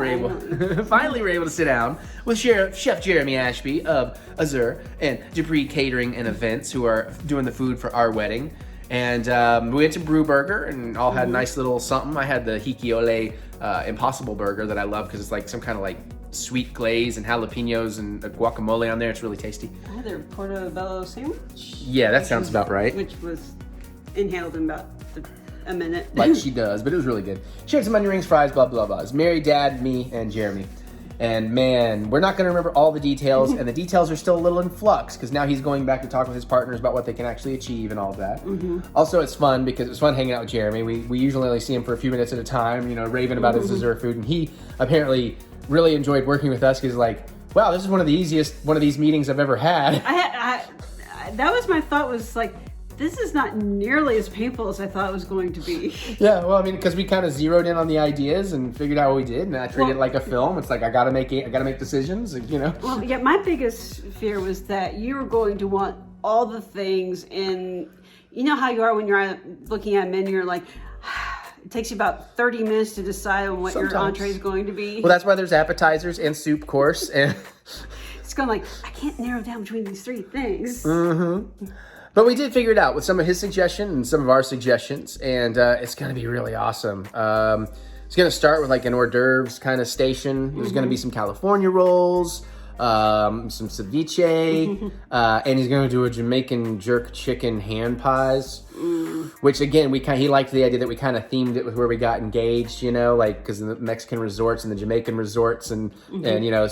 were able to sit down with Chef Jeremy Ashby of Azure and Dupree Catering and Events, who are doing the food for our wedding. And we went to Brew Burger and all had a nice little something. I had the Hikiole Impossible Burger that I love because it's like some kind of like sweet glaze and jalapenos and a guacamole on there. It's really tasty. I had their portobello sandwich. Yeah, that sounds about right. Which was inhaled in about a minute. Like she does, but it was really good. She had some onion rings, fries, blah, blah, blah. It's Mary, Dad, me, and Jeremy. And man, we're not going to remember all the details, and the details are still a little in flux because now he's going back to talk with his partners about what they can actually achieve and all of that. Also, it's fun because it's fun hanging out with Jeremy. We usually only see him for a few minutes at a time, you know, raving about his dessert food, and he apparently really enjoyed working with us because like, wow, this is one of the easiest one of these meetings I've ever had. That was my thought, was like, this is not nearly as painful as I thought it was going to be. Yeah, well, I mean, because we kind of zeroed in on the ideas and figured out what we did, and I treated it like a film. It's like I gotta make decisions, you know. Well, yeah, my biggest fear was that you were going to want all the things. And you know how you are when you're looking at a menu, you're like, it takes you about 30 minutes to decide on what your Sometimes. entree is going to be. Well, that's why there's appetizers and soup course. And It's kind of like, I can't narrow down between these three things. But we did figure it out with some of his suggestions and some of our suggestions, and it's going to be really awesome. It's going to start with like an hors d'oeuvres kind of station. There's going to be some California rolls, some ceviche, and he's going to do a Jamaican jerk chicken hand pies. Which again, he liked the idea that we kind of themed it with where we got engaged, you know, like because in the Mexican resorts and the Jamaican resorts and you know,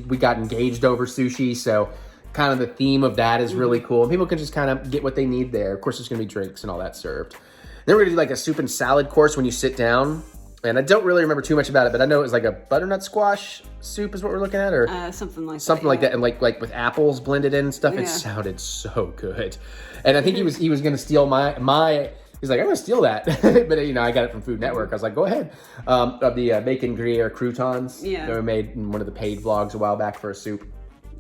we got engaged over sushi, so kind of the theme of that is really cool. And people can just kind of get what they need there. Of course, there's going to be drinks and all that served. Then we're going to do like a soup and salad course when you sit down. And I don't really remember too much about it, but I know it was like a butternut squash soup is what we're looking at, or Something like that, and like with apples blended in and stuff. It sounded so good. And I think he was going to steal my. He's like, I'm going to steal that, but you know, I got it from Food Network. I was like, go ahead. Of the bacon Gruyere croutons that we made in one of the paid vlogs a while back for a soup.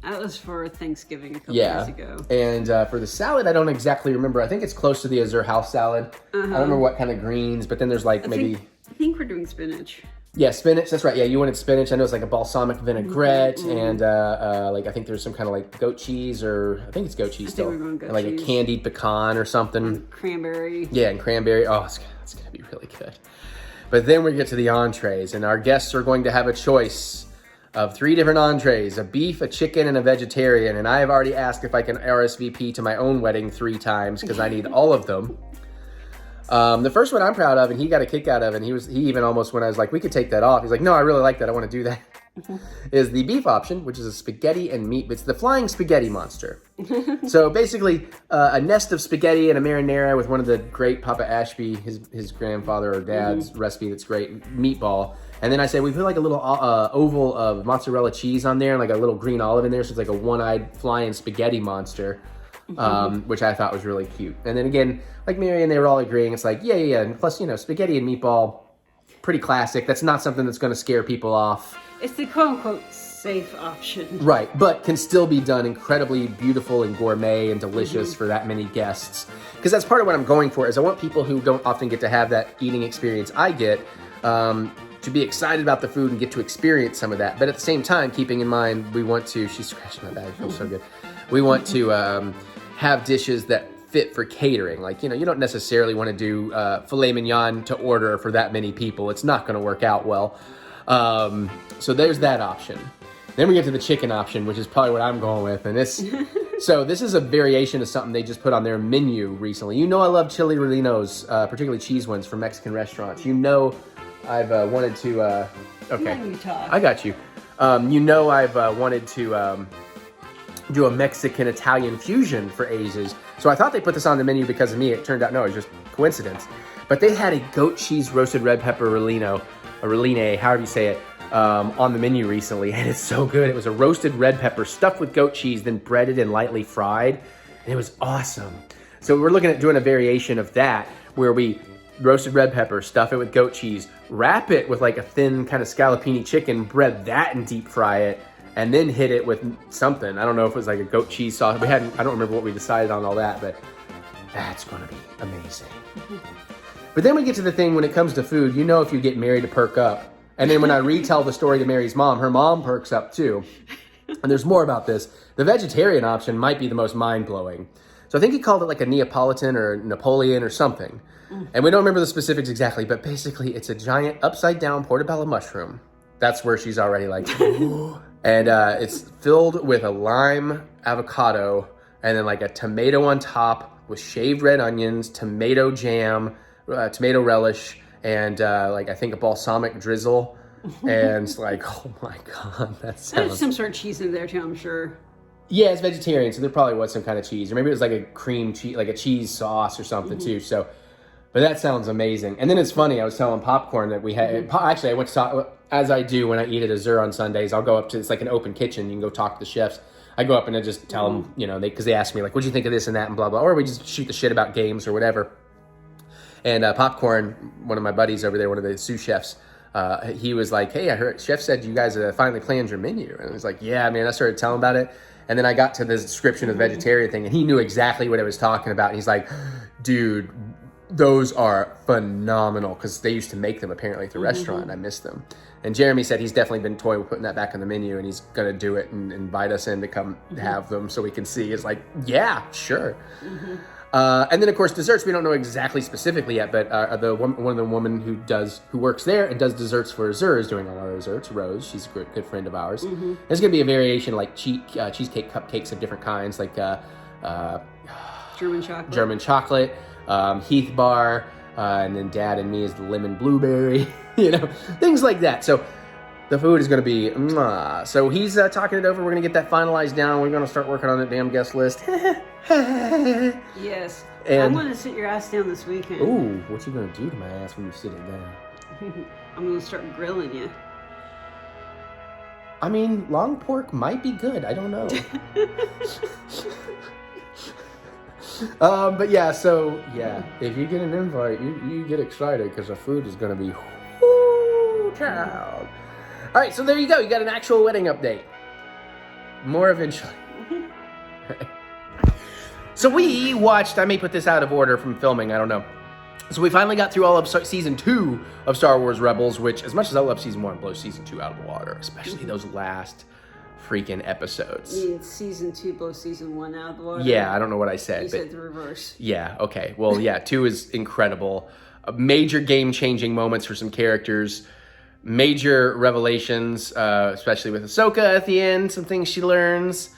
That was for Thanksgiving a couple years ago. And for the salad, I don't exactly remember. I think it's close to the Azure House salad. I don't remember what kind of greens, but then there's like I think we're doing spinach. Yeah, spinach. That's right. Yeah, you wanted spinach. I know it's like a balsamic vinaigrette, and like I think there's some kind of like goat cheese, or I think it's goat cheese still, we're going goat and like cheese. a candied pecan or something. Cranberry. Yeah, and cranberry. Oh, it's gonna be really good. But then we get to the entrees, and our guests are going to have a choice of 3 different entrees: a beef, a chicken, and a vegetarian. And I have already asked if I can RSVP to my own wedding 3 times because I need all of them. The first one I'm proud of, and he got a kick out of, and he even almost, when I was like, we could take that off, he's like, no, I really like that, I want to do that, is the beef option, which is a spaghetti and meat. It's the flying spaghetti monster. So basically, a nest of spaghetti and a marinara with one of the great Papa Ashby, his grandfather or dad's recipe that's great, meatball. And then I say, we put like a little oval of mozzarella cheese on there and like a little green olive in there, so it's like a one-eyed flying spaghetti monster. Which I thought was really cute. And then again, like Mary and they were all agreeing, it's like, yeah. And plus, you know, spaghetti and meatball, pretty classic. That's not something that's going to scare people off. It's the quote-unquote safe option. Right, but can still be done incredibly beautiful and gourmet and delicious for that many guests. Because that's part of what I'm going for, is I want people who don't often get to have that eating experience I get, to be excited about the food and get to experience some of that. But at the same time, keeping in mind, we want to, she's scratching my back, it feels so good. We want to have dishes that fit for catering. Like, you know, you don't necessarily want to do filet mignon to order for that many people. It's not going to work out well. So there's that option. Then we get to the chicken option, which is probably what I'm going with. And this is a variation of something they just put on their menu recently. You know I love chili rellenos, particularly cheese ones from Mexican restaurants. You know I've wanted to... okay, Now you talk. I got you. You know I've wanted to do a Mexican-Italian fusion for ages. So I thought they put this on the menu because of me. It turned out, no, it was just coincidence. But they had a goat cheese roasted red pepper relleno, a relline, however you say it, on the menu recently, and it's so good. It was a roasted red pepper stuffed with goat cheese, then breaded and lightly fried, and it was awesome. So we're looking at doing a variation of that, where we roasted red pepper, stuff it with goat cheese, wrap it with like a thin kind of scallopini chicken, bread that and deep fry it, and then hit it with something. I don't know if it was like a goat cheese sauce. I don't remember what we decided on all that, but that's gonna be amazing. But then we get to the thing when it comes to food, you know if you get married to perk up. And then when I retell the story to Mary's mom, her mom perks up too. And there's more about this. The vegetarian option might be the most mind-blowing. So I think he called it like a Neapolitan or Napoleon or something. And we don't remember the specifics exactly, but basically it's a giant upside-down portobello mushroom. That's where she's already like, ooh. And it's filled with a lime avocado and then like a tomato on top with shaved red onions, tomato jam, tomato relish, and like I think a balsamic drizzle. And it's like, oh my God, that sounds... There's some sort of cheese in there too, I'm sure. Yeah, it's vegetarian, so there probably was some kind of cheese. Or maybe it was like a cream cheese, like a cheese sauce or something too. So, but that sounds amazing. And then it's funny, I was telling Popcorn that we had... Actually, I went to talk... As I do when I eat at Azure on Sundays, I'll go up to... It's like an open kitchen. You can go talk to the chefs. I go up and I just tell them, you know, because they ask me like, what'd you think of this and that and blah, blah. Or we just shoot the shit about games or whatever. And Popcorn, one of my buddies over there, one of the sous chefs, he was like, hey, I heard Chef said you guys finally planned your menu. And I was like, yeah, man. I started telling about it. And then I got to the description of the vegetarian thing, and he knew exactly what I was talking about. And he's like, dude, those are phenomenal, because they used to make them apparently at the restaurant. And I missed them. And Jeremy said he's definitely been toying with putting that back on the menu, and he's going to do it and invite us in to come have them so we can see. It's like, yeah, sure. And then, of course, desserts, we don't know exactly specifically yet, but one of the women who works there and does desserts for Azur is doing all our desserts. Rose, she's a good friend of ours. There's going to be a variation like cheesecake cupcakes of different kinds, like German chocolate, Heath bar, and then Dad and me is the lemon blueberry, things like that. So the food is going to be mwah. So he's talking it over. We're going to get that finalized down. We're going to start working on that damn guest list. Yes. And I'm going to sit your ass down this weekend. ooh, what you going to do to my ass when you sit it down? I'm going to start grilling you. I mean, long pork might be good. I don't know. But yeah, so yeah, if you get an invite, you get excited because the food is going to be whoo child. All right, so there you go. You got an actual wedding update. More eventually. So we watched, I may put this out of order from filming, I don't know. So we finally got through all of season 2 of Star Wars Rebels, which, as much as I love season 1, blows season 2 out of the water, especially those last freaking episodes. You mean season 2 blows season 1 out of the water? Yeah, I don't know what I said. You said the reverse. Yeah, okay. Well, yeah, 2 is incredible. Major game-changing moments for some characters. Major revelations, especially with Ahsoka at the end, some things she learns.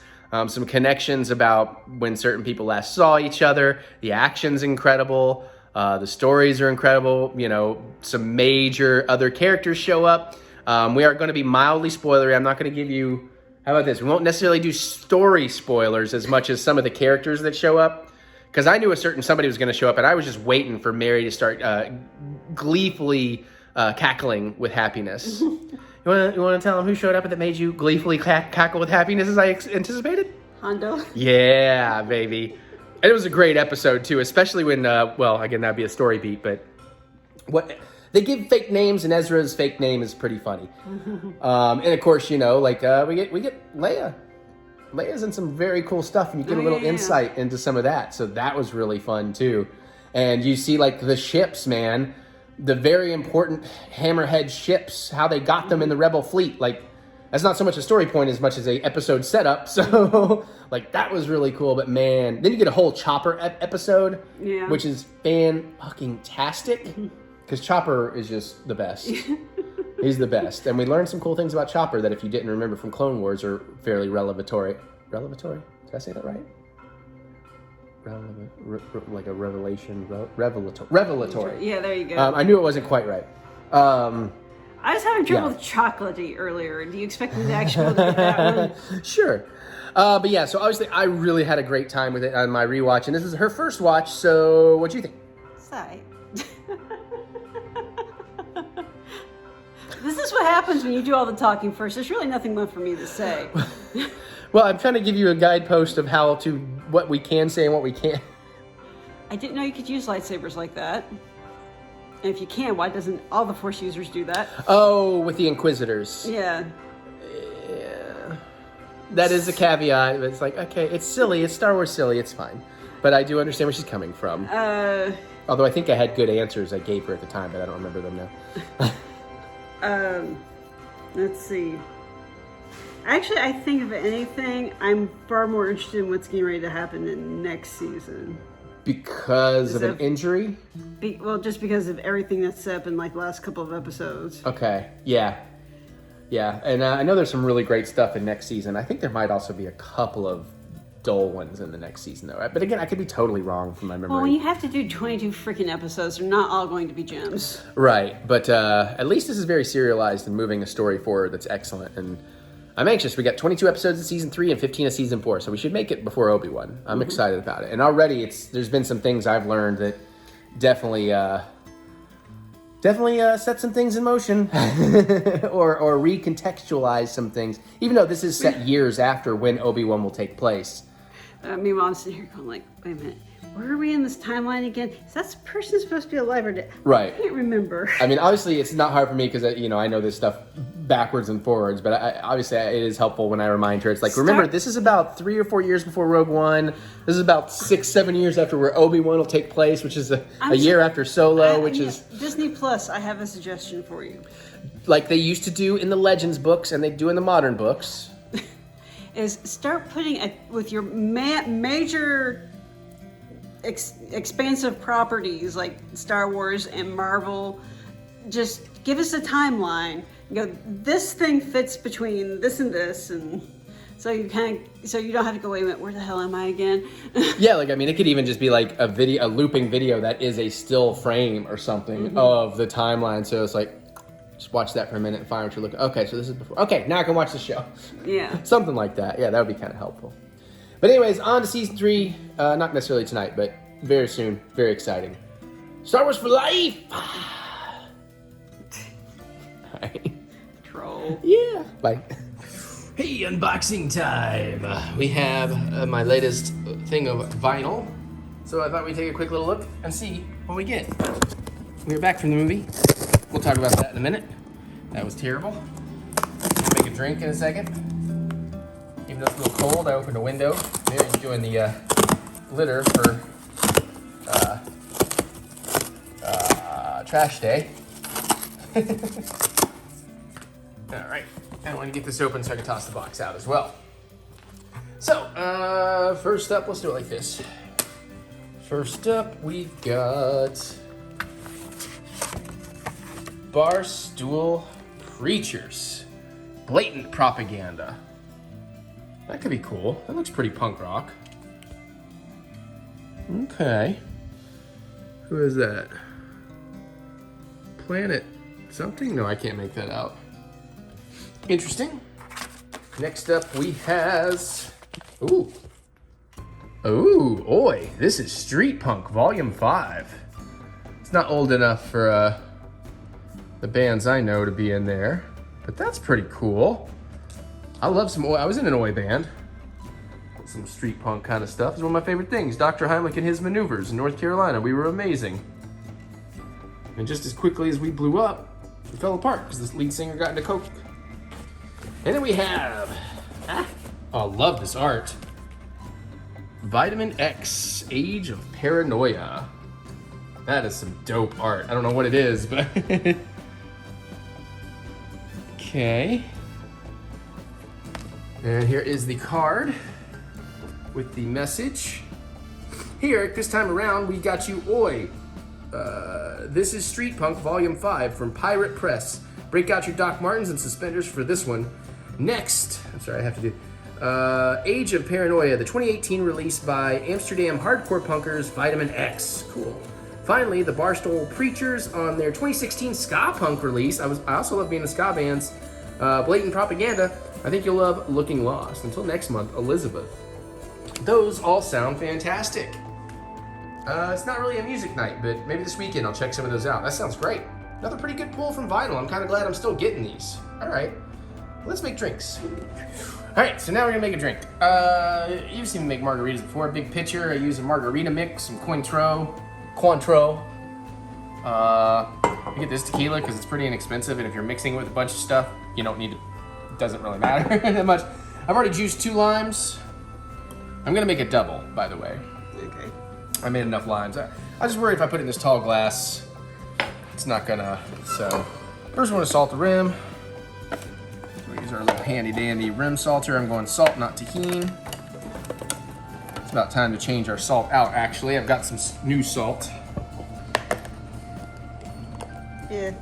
Some connections about when certain people last saw each other. The action's incredible. The stories are incredible. Some major other characters show up. We are going to be mildly spoilery. I'm not going to give you... How about this? We won't necessarily do story spoilers as much as some of the characters that show up. Because I knew somebody was going to show up, and I was just waiting for Mary to start gleefully cackling with happiness. You want to tell them who showed up that made you gleefully cackle with happiness as I anticipated? Hondo? Yeah, baby. And it was a great episode, too, especially when, again, that'd be a story beat, but they give fake names, and Ezra's fake name is pretty funny. And, of course, we get Leia. Leia's in some very cool stuff, and you get a little insight into some of that, so that was really fun, too. And you see, the ships, man. The very important Hammerhead ships, how they got them in the Rebel fleet. That's not so much a story point as much as a episode setup. So, that was really cool. But man, then you get a whole Chopper episode, which is fan-fucking-tastic. Because Chopper is just the best. He's the best. And we learned some cool things about Chopper that if you didn't remember from Clone Wars are fairly revelatory. Revelatory? Did I say that right? Like a revelation, revelatory. Yeah, there you go. I knew it wasn't quite right. I was having trouble with chocolatey earlier. Do you expect me to actually get that one? Sure. But yeah, so obviously I really had a great time with it on my rewatch, and this is her first watch, so what do you think? Sigh. This is what happens when you do all the talking first. There's really nothing left for me to say. Well, I'm trying to give you a guidepost of what we can say and what we can't. I didn't know you could use lightsabers like that. And if you can, why doesn't all the Force users do that? Oh, with the Inquisitors. Yeah. Yeah. That is a caveat. It's okay, it's silly. It's Star Wars silly. It's fine. But I do understand where she's coming from. Although I think I had good answers I gave her at the time, but I don't remember them now. Let's see. Actually, I think if anything, I'm far more interested in what's getting ready to happen in next season. Because of an injury? Just because of everything that's set up in the last couple of episodes. Okay, yeah. Yeah, and I know there's some really great stuff in next season. I think there might also be a couple of dull ones in the next season, though. But again, I could be totally wrong from my memory. Well, when you have to do 22 freaking episodes, they're not all going to be gems. Right, but at least this is very serialized and moving a story forward that's excellent. And I'm anxious. We got 22 episodes of season 3 and 15 of season 4, so we should make it before Obi-Wan. I'm excited about it. And already there's been some things I've learned that definitely set some things in motion or recontextualize some things, even though this is set years after when Obi-Wan will take place. Meanwhile, I'm sitting here going wait a minute, where are we in this timeline again? Is that person supposed to be alive or dead? Right. I can't remember. I mean, obviously, it's not hard for me because, I know this stuff backwards and forwards, but obviously it is helpful when I remind her. It's like, remember, this is about 3 or 4 years before Rogue One. This is about 6-7 years after where Obi-Wan will take place, which is a year after Solo, which is... Disney Plus, I have a suggestion for you. Like they used to do in the Legends books and they do in the modern books. Is start putting, with your major expansive properties like Star Wars and Marvel, just give us a timeline. You go, this thing fits between this and this, and so you don't have to go, wait a minute, where the hell am I again? Yeah, like I mean, it could even just be like a looping video that is a still frame or something of the timeline. So it's like, just watch that for a minute and find what you're looking. Okay, so this is before. Okay, now I can watch the show. Yeah, something like that. Yeah, that would be kind of helpful. But anyways, on to season 3. Not necessarily tonight, but very soon. Very exciting. Star Wars for life. Troll. Yeah. Bye. Hey, unboxing time. We have my latest thing of vinyl. So I thought we'd take a quick little look and see what we get. We're back from the movie. We'll talk about that in a minute. That was terrible. I'll make a drink in a second. Even though it's a little cold, I opened a window. Mary's doing the glitter for trash day. All right, I want to get this open so I can toss the box out as well. So, first up, let's do it like this. First up, we've got Barstool Preachers. Blatant propaganda. That could be cool. That looks pretty punk rock. Okay. Who is that? Planet something? No, I can't make that out. Interesting. Next up we has... Ooh. Ooh, oi. This is Street Punk Volume 5. It's not old enough for the bands I know to be in there, but that's pretty cool. I love some Oi. I was in an Oi band. Some street punk kind of stuff. It's one of my favorite things. Dr. Heimlich and his maneuvers in North Carolina. We were amazing. And just as quickly as we blew up, we fell apart because this lead singer got into coke. And then we have, oh, I love this art. Vitamin X, Age of Paranoia. That is some dope art. I don't know what it is, but okay. And here is the card with the message. Here, this time around, we got you Oi. This is Street Punk Volume 5 from Pirate Press. Break out your Doc Martens and suspenders for this one. Next, I'm sorry, I have to do Age of Paranoia, the 2018 release by Amsterdam hardcore punkers Vitamin X. Cool. Finally, the Barstool Preachers on their 2016 ska punk release. I also love being in ska bands. Blatant propaganda. I think you'll love Looking Lost. Until next month, Elizabeth. Those all sound fantastic. It's not really a music night, but maybe this weekend I'll check some of those out. That sounds great. Another pretty good pull from vinyl. I'm kind of glad I'm still getting these. All right, let's make drinks. All right, so now we're gonna make a drink. You've seen me make margaritas before. Big pitcher, I use a margarita mix, some Cointreau. You get this tequila because it's pretty inexpensive, and if you're mixing it with a bunch of stuff, you don't need to, it doesn't really matter that much. I've already juiced 2 limes. I'm gonna make a double, by the way. Okay. I made enough limes. I just worry if I put it in this tall glass, it's not gonna, so. First we want to salt the rim. We use our little handy dandy rim salter. I'm going salt, not tahini. It's about time to change our salt out, actually. I've got some new salt. Yeah.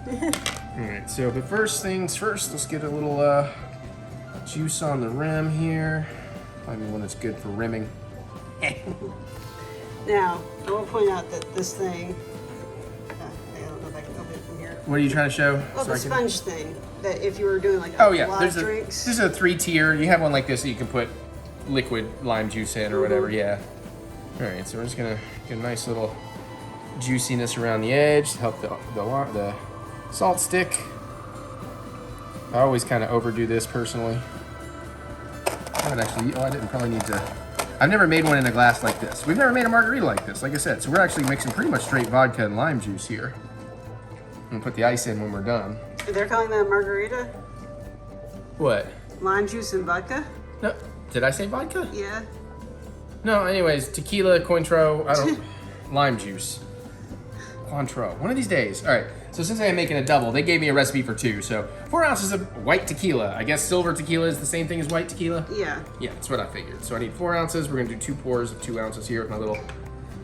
All right, so but first things first, let's get a little juice on the rim here. Find me one that's good for rimming. Now, I will point out that this thing, I don't know if I can open it from here. What are you trying to show? Well, So the I can- sponge thing, that if you were doing like Oh a yeah, lot there's of a drinks. this is a 3-tier. You have one like this that you can put liquid lime juice in or whatever. Yeah. All right, so we're just gonna get a nice little juiciness around the edge to help the salt stick. I always kind of overdo this personally. I would actually. Oh, I didn't probably need to. I've never made one in a glass like this. We've never made a margarita like this, like I said. So we're actually mixing pretty much straight vodka and lime juice here. And put the ice in when we're done. They're calling that a margarita? What? Lime juice and vodka? No. Did I say vodka? Yeah. No, anyways, tequila, Cointreau, I don't... lime juice. Cointreau. One of these days. All right, so since I am making a double, they gave me a recipe for 2. So 4 ounces of white tequila. I guess silver tequila is the same thing as white tequila? Yeah. Yeah, that's what I figured. So I need 4 ounces. We're gonna do 2 pours of 2 ounces here with my little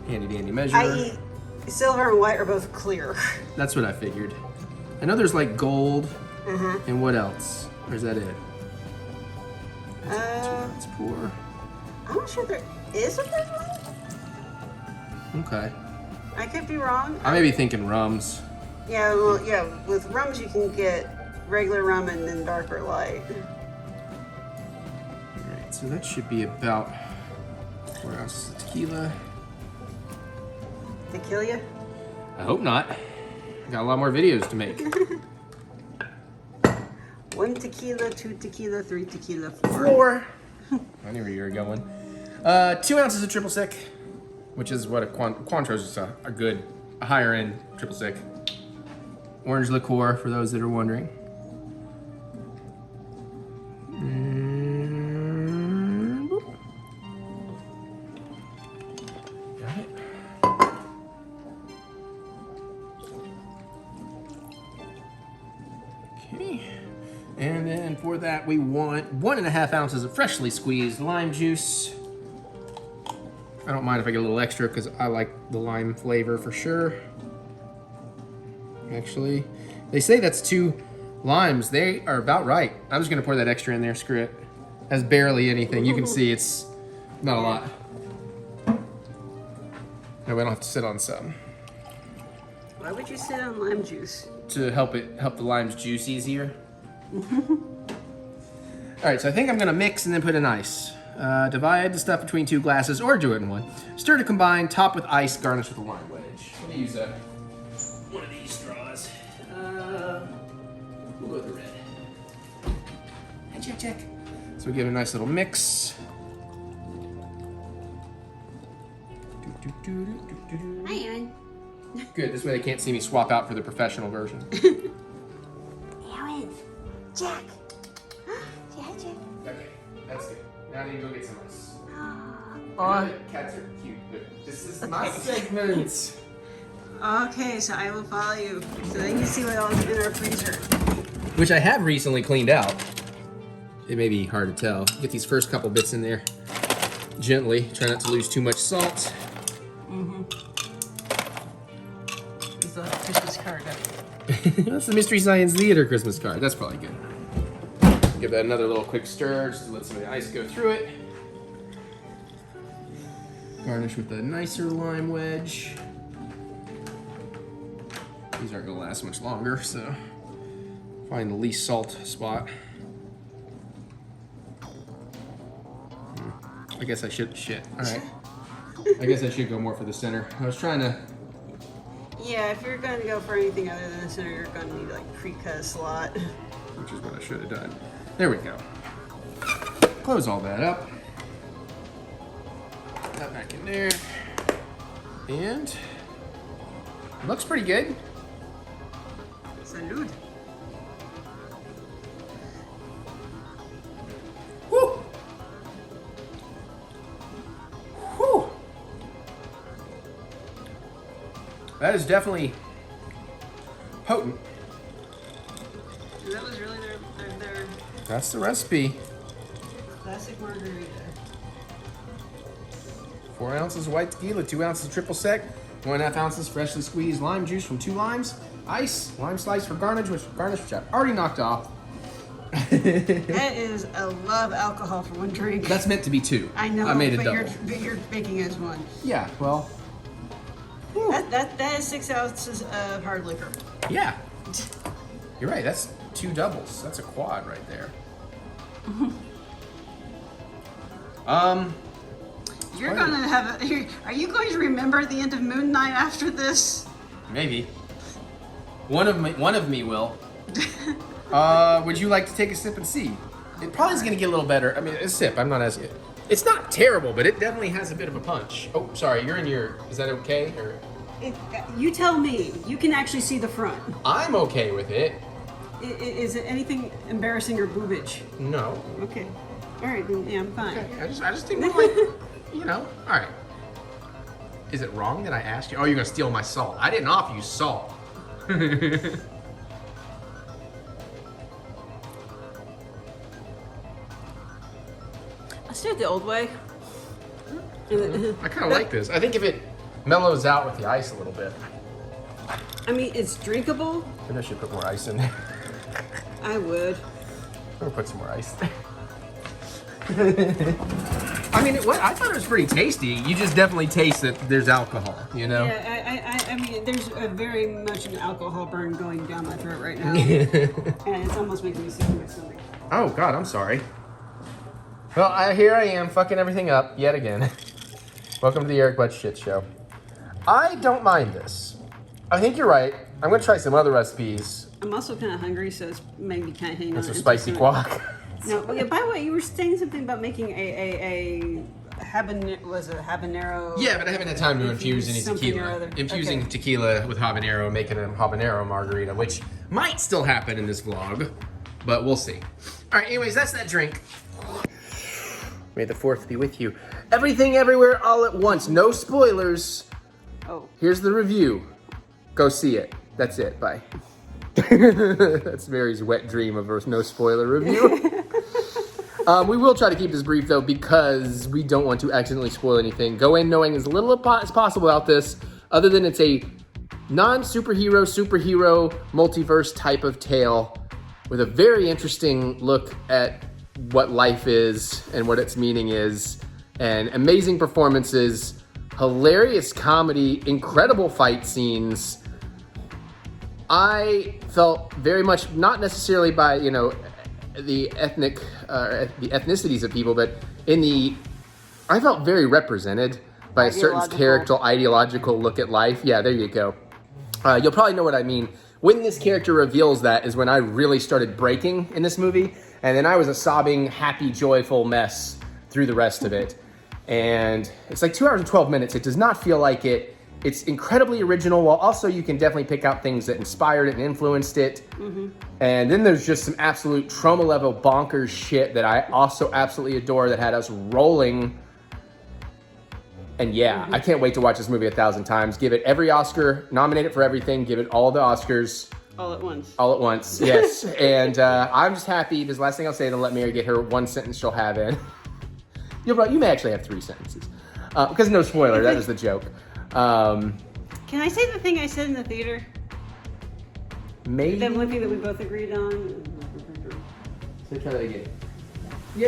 handy dandy measure. I.e., silver and white are both clear. That's what I figured. I know there's like gold, and what else? Or is that it? Let's pour. I'm not sure there is a third one. Okay. I could be wrong. I may be thinking rums. Yeah, well, yeah. With rums, you can get regular rum and then darker light. Alright, so that should be about 4 ounces of tequila. To kill you? I hope not. Got a lot more videos to make. 1 tequila, 2 tequila, 3 tequila, 4. I knew where you were going. 2 ounces of triple sec, which is what a Cointreau is a good, a higher end triple sec. Orange liqueur, for those that are wondering. And boop. Got it. Okay. And then for that, we want 1.5 ounces of freshly squeezed lime juice. I don't mind if I get a little extra because I like the lime flavor for sure. Actually, they say that's 2 limes. They are about right. I'm just gonna pour that extra in there, screw it. That's barely anything. You can see it's not a lot. No, we don't have to sit on some. Why would you sit on lime juice? To help the lime's juice easier. All right, so I think I'm gonna mix and then put in ice. Divide the stuff between 2 glasses or do it in one. Stir to combine, top with ice, garnish with a lime wedge. Let me use one of these straws. We'll go with the red. Check. So we give it a nice little mix. Hi, Aaron. Good, this way they can't see me swap out for the professional version. Aaron. Jack. Say hi, Jack. Okay, that's good. Now I need to go get some ice. Oh. Cats are cute, but this is my segment. Okay, so I will follow you so they can see what else is in our freezer. Which I have recently cleaned out. It may be hard to tell. Get these first couple bits in there gently. Try not to lose too much salt. It's a Christmas card. That's the Mystery Science Theater Christmas card. That's probably good. Give that another little quick stir just to let some of the ice go through it. Garnish with a nicer lime wedge. These aren't gonna last much longer, so find the least salt spot. I guess I should, all right. I guess I should go more for the center. I was trying to, Yeah, if you're going to go for anything other than the center, you're going to need like pre-cut a slot. which is what I should have done. There we go. Close all that up. That back in there. And it looks pretty good. Salud. Woo! Woo! That is definitely potent. And that was really their That's the recipe. classic margarita. 4 ounces of white tequila, 2 ounces of triple sec, 1.5 ounces freshly squeezed lime juice from 2 limes, ice, lime slice for garnish, which I've already knocked off. That is a love alcohol for one drink. That's meant to be 2. I know, I made a but double. you're making it as one. Yeah, well, That is 6 ounces of hard liquor. yeah. You're right, that's 2 doubles. That's a quad right there. You're gonna have a. Are you going to remember the end of Moon Knight after this? Maybe. One of me will. Would you like to take a sip and see? It probably is gonna get a little better. I mean, a sip. I'm not as. It's not terrible, but it definitely has a bit of a punch. Oh, sorry. You're in your. Is that okay? Or You tell me. You can actually see the front. I'm okay with it. Is it anything embarrassing or boobage? No. Okay. All right, then yeah, I'm fine. Okay, I just think, like, you know, all right. Is it wrong that I asked you? Oh, you're gonna steal my salt. I didn't offer you salt. Let's do it the old way. I kind of like this. I think if it mellows out with the ice a little bit. I mean, it's drinkable. Maybe I should put more ice in there. I would. I'm gonna put some more ice there. I mean, I thought it was pretty tasty. You just definitely taste that there's alcohol, you know? Yeah, I mean, there's a very much an alcohol burn going down my throat right now, and it's almost making me sick to my stomach. Oh God, I'm sorry. Well, here I am fucking everything up yet again. Welcome to the Eric Butts Shit Show. I don't mind this. I think you're right. I'm gonna try some other recipes. I'm also kind of hungry, so it's maybe kind of hanging on. And some spicy guac. No, but yeah, by the way, you were saying something about making a habanero. Yeah, but I haven't had time to infuse any something or tequila. other. Infusing Okay. tequila with habanero, making a habanero margarita, which might still happen in this vlog, but we'll see. All right, anyways, that's that drink. May the 4th be with you. Everything, everywhere, all at once. No spoilers. Oh, Here's the review. Go see it. That's it. Bye. That's Mary's wet dream of a no spoiler review. We will try to keep this brief though because we don't want to accidentally spoil anything. Go in knowing as little as possible about this, other than it's a non-superhero, superhero, multiverse type of tale with a very interesting look at what life is and what its meaning is, and amazing performances, hilarious comedy, incredible fight scenes. I felt very much, not necessarily by, you know, the ethnicities of people, but I felt very represented by a certain ideological look at life. Yeah, there you go. You'll probably know what I mean. When this character reveals that is when I really started breaking in this movie, and then I was a sobbing, happy, joyful mess through the rest of it. And it's like 2 hours and 12 minutes. It does not feel like it. It's incredibly original, while also you can definitely pick out things that inspired it and influenced it. Mm-hmm. And then there's just some absolute trauma level bonkers shit that I also absolutely adore that had us rolling. And yeah, I can't wait to watch this movie 1,000 times. Give it every Oscar, nominate it for everything, give it all the Oscars. all at once. All at once, yes. And I'm just happy, this last thing I'll say to let Mary get her one sentence she'll have in. You may actually have 3 sentences. Because no spoiler, that is the joke. Can I say the thing I said in the theater? Maybe. That one thing that we both agreed on? So try that again. Yeah.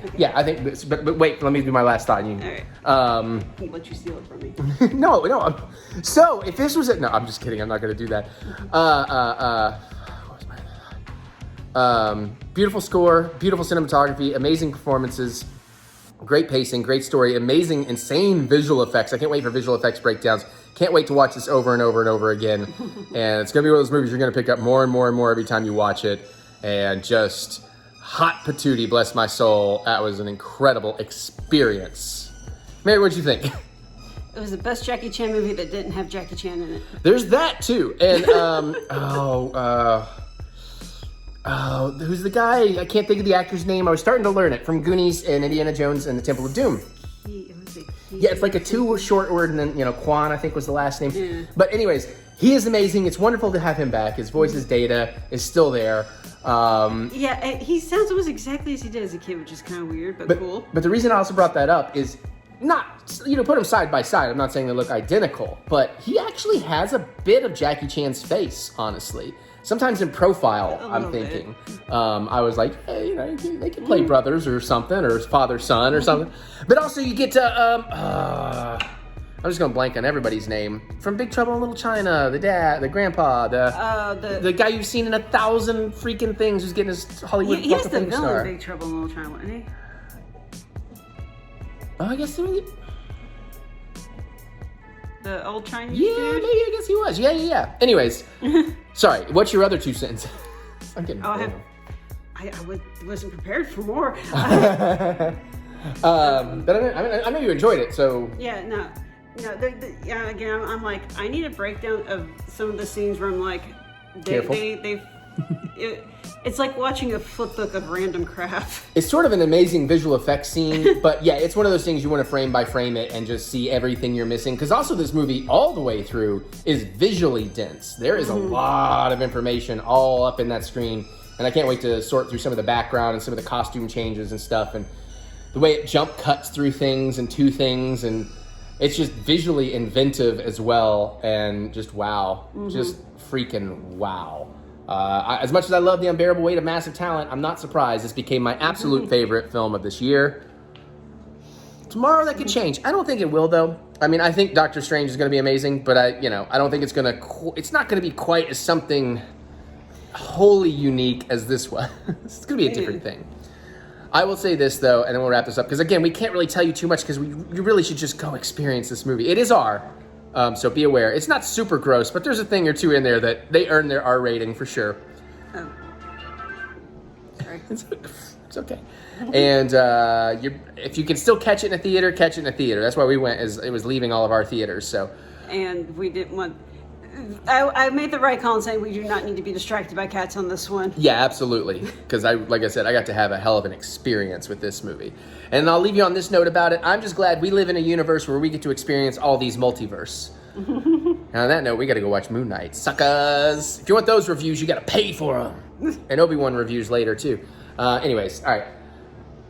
Okay. Yeah, I think, but wait, let me do my last thought. All right. I'll let you steal it from me. No. So if this was no, I'm just kidding. I'm not going to do that. What was my beautiful score, beautiful cinematography, amazing performances, great pacing, great story, amazing, insane visual effects. I can't wait for visual effects breakdowns. Can't wait to watch this over and over and over again. And it's going to be one of those movies you're going to pick up more and more and more every time you watch it. And just hot patootie, bless my soul. That was an incredible experience. Mary, what'd you think? It was the best Jackie Chan movie that didn't have Jackie Chan in it. There's that too. And who's the guy? I can't think of the actor's name. I was starting to learn it from Goonies and Indiana Jones and the Temple of Doom. Yeah, it's like a 2 short word, and then Quan, I think, was the last name. Yeah. But anyways, he is amazing. It's wonderful to have him back. His voice as Data is still there. Yeah, he sounds almost exactly as he did as a kid, which is kind of weird, but cool. But the reason I also brought that up is not, put them side by side. I'm not saying they look identical, but he actually has a bit of Jackie Chan's face, honestly. Sometimes in profile, I'm thinking. I was like, hey, they could play brothers or something, or father, son or something. But also you get to, I'm just gonna blank on everybody's name. From Big Trouble in Little China, the dad, the grandpa, the guy you've seen in 1,000 freaking things who's getting his Hollywood he was the Walk of Fame villain star. in Big Trouble in Little China, wasn't he? Oh, I guess really. The old Chinese Yeah, dude? maybe I guess he was. Yeah. Anyways, sorry. What's your other 2 sentences? I'm getting. I wasn't prepared for more. But I know you enjoyed it, so. Yeah, no. Again, I'm like, I need a breakdown of some of the scenes where I'm like, Careful. they It's like watching a flip book of random crap. It's sort of an amazing visual effects scene, but yeah, it's one of those things you want to frame by frame it and just see everything you're missing. Because also this movie, all the way through, is visually dense. There is a lot of information all up in that screen, and I can't wait to sort through some of the background and some of the costume changes and stuff, and the way it jump cuts through things and to things, and it's just visually inventive as well, and just wow, just freaking wow. As much as I love The Unbearable Weight of Massive Talent, I'm not surprised this became my absolute favorite film of this year. Tomorrow that could change. I don't think it will, though. I mean, I think Doctor Strange is going to be amazing, but I don't think it's not going to be quite as something wholly unique as this one. It's going to be a different thing. I will say this, though, and then we'll wrap this up, because again, we can't really tell you too much, because you really should just go experience this movie. It is R. So be aware. It's not super gross, but there's a thing or two in there that they earn their R rating for sure. Oh. Sorry. It's okay. And if you can still catch it in a theater, catch it in a theater. That's why we went, as it was leaving all of our theaters. So. And we didn't want... I made the right call in saying we do not need to be distracted by cats on this one. Yeah, absolutely. Because like I said, I got to have a hell of an experience with this movie. And I'll leave you on this note about it. I'm just glad we live in a universe where we get to experience all these multiverse. And on that note, we got to go watch Moon Knight. Suckers! If you want those reviews, you got to pay for them. And Obi-Wan reviews later, too. Anyways, all right.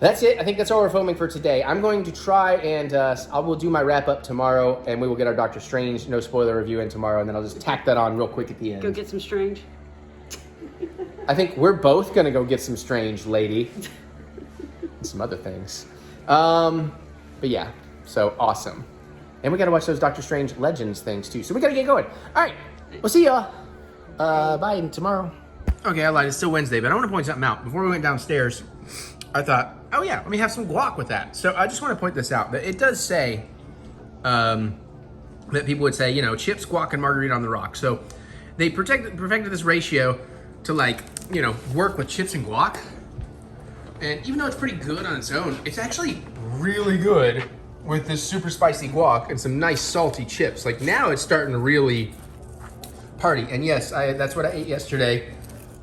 That's it. I think that's all we're filming for today. I'm going to try and I will do my wrap up tomorrow, and we will get our Doctor Strange no spoiler review in tomorrow, and then I'll just tack that on real quick at the end. Go get some Strange. I think we're both gonna go get some Strange, lady. And some other things. But yeah, so awesome. And we gotta watch those Doctor Strange Legends things too. So we gotta get going. All right, we'll see y'all. Bye tomorrow. Okay, I lied. It's still Wednesday, but I want to point something out. Before we went downstairs, I thought, oh yeah, let me have some guac with that. So I just want to point this out, that it does say that people would say, chips, guac, and margarita on the rock. So they perfected this ratio to work with chips and guac. And even though it's pretty good on its own, it's actually really good with this super spicy guac and some nice salty chips. Like now it's starting to really party. And yes, that's what I ate yesterday.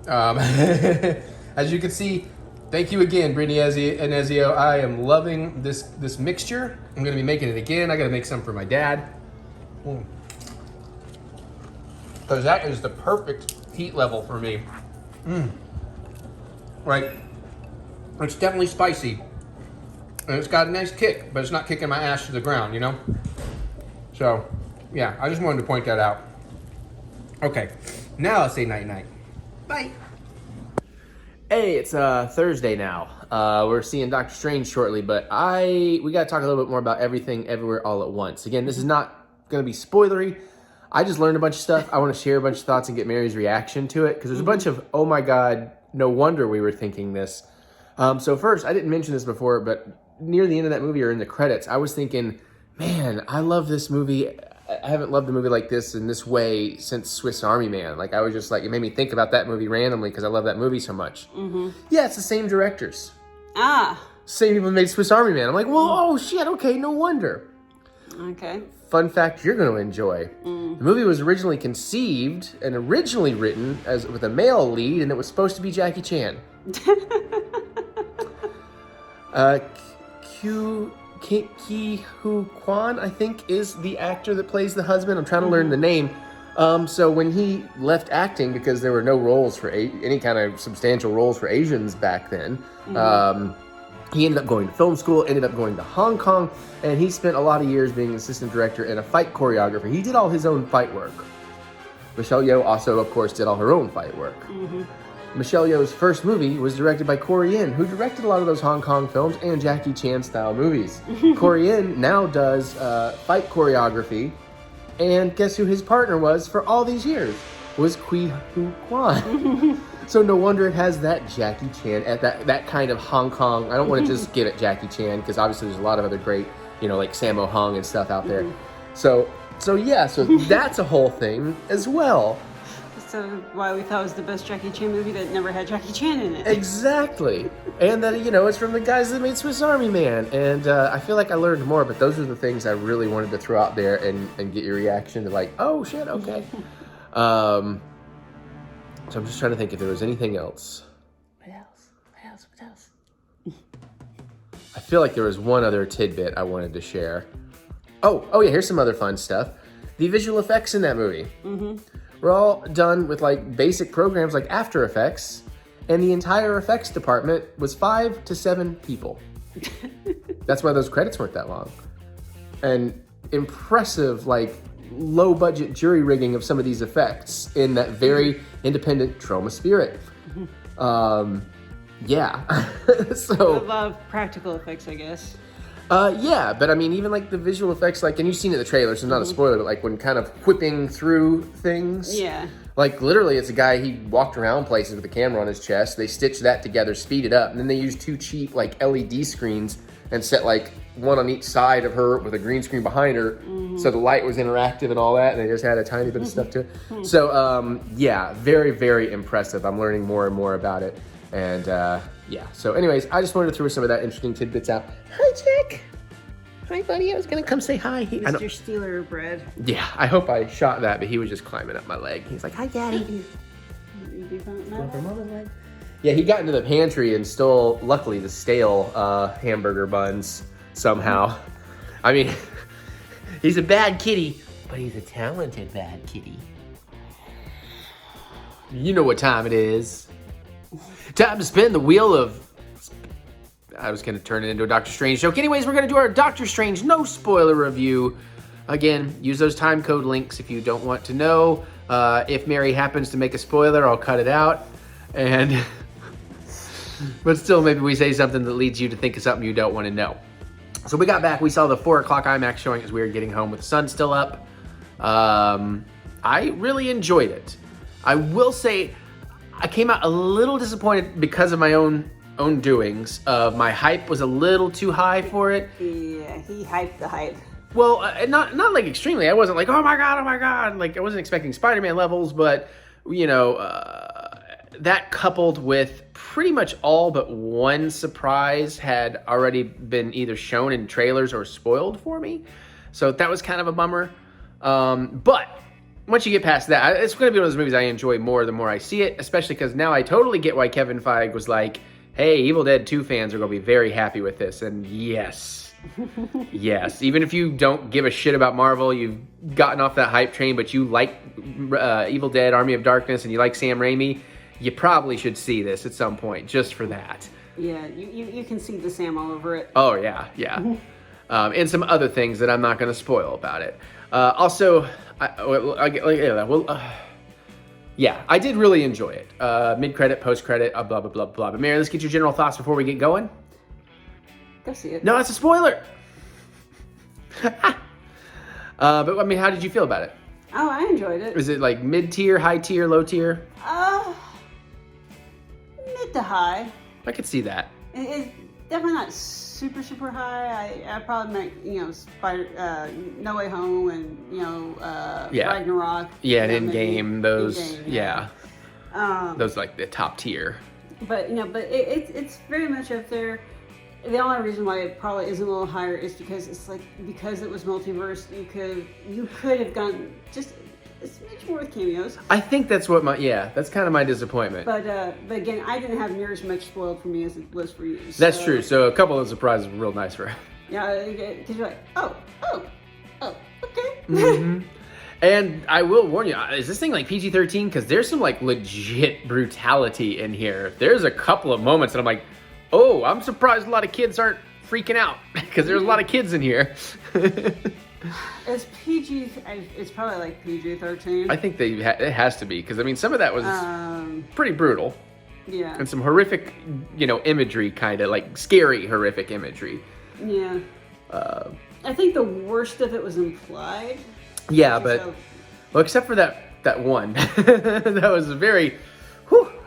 As you can see, thank you again, Brittany and Ezio. I am loving this mixture. I'm gonna be making it again. I gotta make some for my dad. Because that is the perfect heat level for me. Right. It's definitely spicy. And it's got a nice kick, but it's not kicking my ass to the ground, So, yeah, I just wanted to point that out. Okay, now let's say night-night. Bye. Hey, it's Thursday now. We're seeing Doctor Strange shortly, but we gotta talk a little bit more about Everything Everywhere All at Once. Again, this is not gonna be spoilery. I just learned a bunch of stuff. I want to share a bunch of thoughts and get Mary's reaction to it, because there's a bunch of, oh my God, no wonder we were thinking this. So first, I didn't mention this before, but near the end of that movie or in the credits, I was thinking, man, I love this movie. I haven't loved a movie like this in this way since Swiss Army Man. Like, I was just like, it made me think about that movie randomly because I love that movie so much. Yeah, it's the same directors. Same people who made Swiss Army Man. I'm like, well, oh shit, okay, no wonder. Okay. Fun fact you're going to enjoy. The movie was originally conceived and originally written with a male lead, and it was supposed to be Jackie Chan. Ki Hu Kwan, I think, is the actor that plays the husband. I'm trying to learn the name. So when he left acting, because there were no roles for any kind of substantial roles for Asians back then, he ended up going to film school, ended up going to Hong Kong, and he spent a lot of years being an assistant director and a fight choreographer. He did all his own fight work. Michelle Yeoh also, of course, did all her own fight work. Michelle Yeoh's first movie was directed by Corey Yin, who directed a lot of those Hong Kong films and Jackie Chan style movies. Corey Yin now does fight choreography, and guess who his partner was for all these years? Was Ki Hu Kwan. So no wonder it has that Jackie Chan, at that kind of Hong Kong. I don't want to just give it Jackie Chan, because obviously there's a lot of other great, like Sammo Hung and stuff out there. So yeah, so that's a whole thing as well. So why we thought it was the best Jackie Chan movie that never had Jackie Chan in it. Exactly. And that, it's from the guys that made Swiss Army Man. And I feel like I learned more, but those are the things I really wanted to throw out there and get your reaction to like, oh shit, okay. So I'm just trying to think if there was anything else. What else? I feel like there was one other tidbit I wanted to share. Oh yeah, here's some other fun stuff. The visual effects in that movie. Were all done with like basic programs like After Effects, and the entire effects department was 5 to 7 people. That's why those credits weren't that long. And impressive, like, low budget jury rigging of some of these effects in that very independent Troma spirit. Yeah. So I love practical effects, I guess. yeah, but I mean, even like the visual effects, like, and you've seen it in the trailer, so not a spoiler, but like when kind of whipping through things. Yeah. Like literally, it's a guy, he walked around places with a camera on his chest. They stitched that together, speed it up, and then they used 2 cheap like LED screens and set like one on each side of her with a green screen behind her, so the light was interactive and all that, and they just had a tiny bit of stuff to it. So yeah, very, very impressive. I'm learning more and more about it, and yeah. So anyways, I just wanted to throw some of that interesting tidbits out. Hi, Jack. Hi, buddy. I was gonna come say hi. Mr. Steeler bread. Yeah, I hope I shot that, but he was just climbing up my leg. He's like, hi, Daddy. Yeah, he got into the pantry and stole, luckily, the stale hamburger buns somehow. I mean, he's a bad kitty, but he's a talented bad kitty. You know what time it is. Time to spin the wheel of... I was going to turn it into a Doctor Strange joke. Anyways, we're going to do our Doctor Strange no spoiler review. Again, use those time code links if you don't want to know. If Mary happens to make a spoiler, I'll cut it out. And but still, maybe we say something that leads you to think of something you don't want to know. So we got back. We saw the 4 o'clock IMAX showing as we were getting home with the sun still up. I really enjoyed it. I will say I came out a little disappointed because of my own doings. My hype was a little too high for it. Yeah, he hyped the hype. Well, not like extremely. I wasn't like, oh my god. Like, I wasn't expecting Spider-Man levels, but you know, that coupled with pretty much all but one surprise had already been either shown in trailers or spoiled for me. So that was kind of a bummer. But once you get past that, it's going to be one of those movies I enjoy more the more I see it, especially because now I totally get why Kevin Feige was like, hey, Evil Dead 2 fans are going to be very happy with this. And yes, yes. Even if you don't give a shit about Marvel, you've gotten off that hype train, but you like Evil Dead, Army of Darkness, and you like Sam Raimi, you probably should see this at some point just for that. Yeah, you can see the Sam all over it. Oh, yeah, yeah. And some other things that I'm not going to spoil about it. Also, yeah, I did really enjoy it. Mid-credit, post-credit, blah, blah, blah, blah. But Mary, let's get your general thoughts before we get going. Go see it. No, that's a spoiler. But, I mean, how did you feel about it? Oh, I enjoyed it. Is it like mid-tier, high-tier, low-tier? Mid to high. I could see that. It's definitely not super, super high. I probably meant, No Way Home and, Ragnarok. Yeah, and Endgame, those, Endgame, yeah. Those like the top tier. But, it's very much up there. The only reason why it probably isn't a little higher is because it's like, because it was multiverse, you could have gone just a smidge more with cameos. I think that's what that's kind of my disappointment. But again, I didn't have near as much spoiled for me as it was for you. That's true. So a couple of surprises were real nice for her. Yeah, because you're like, oh, okay. Mm-hmm. And I will warn you, is this thing like PG-13? Because there's some like legit brutality in here. There's a couple of moments that I'm like, oh, I'm surprised a lot of kids aren't freaking out because there's a lot of kids in here. It's PG. It's probably like PG-13. I think it has to be because I mean some of that was pretty brutal. Yeah. And some horrific, imagery, kind of like scary, horrific imagery. Yeah. I think the worst of it was implied. Yeah, but well, except for that one, that was a very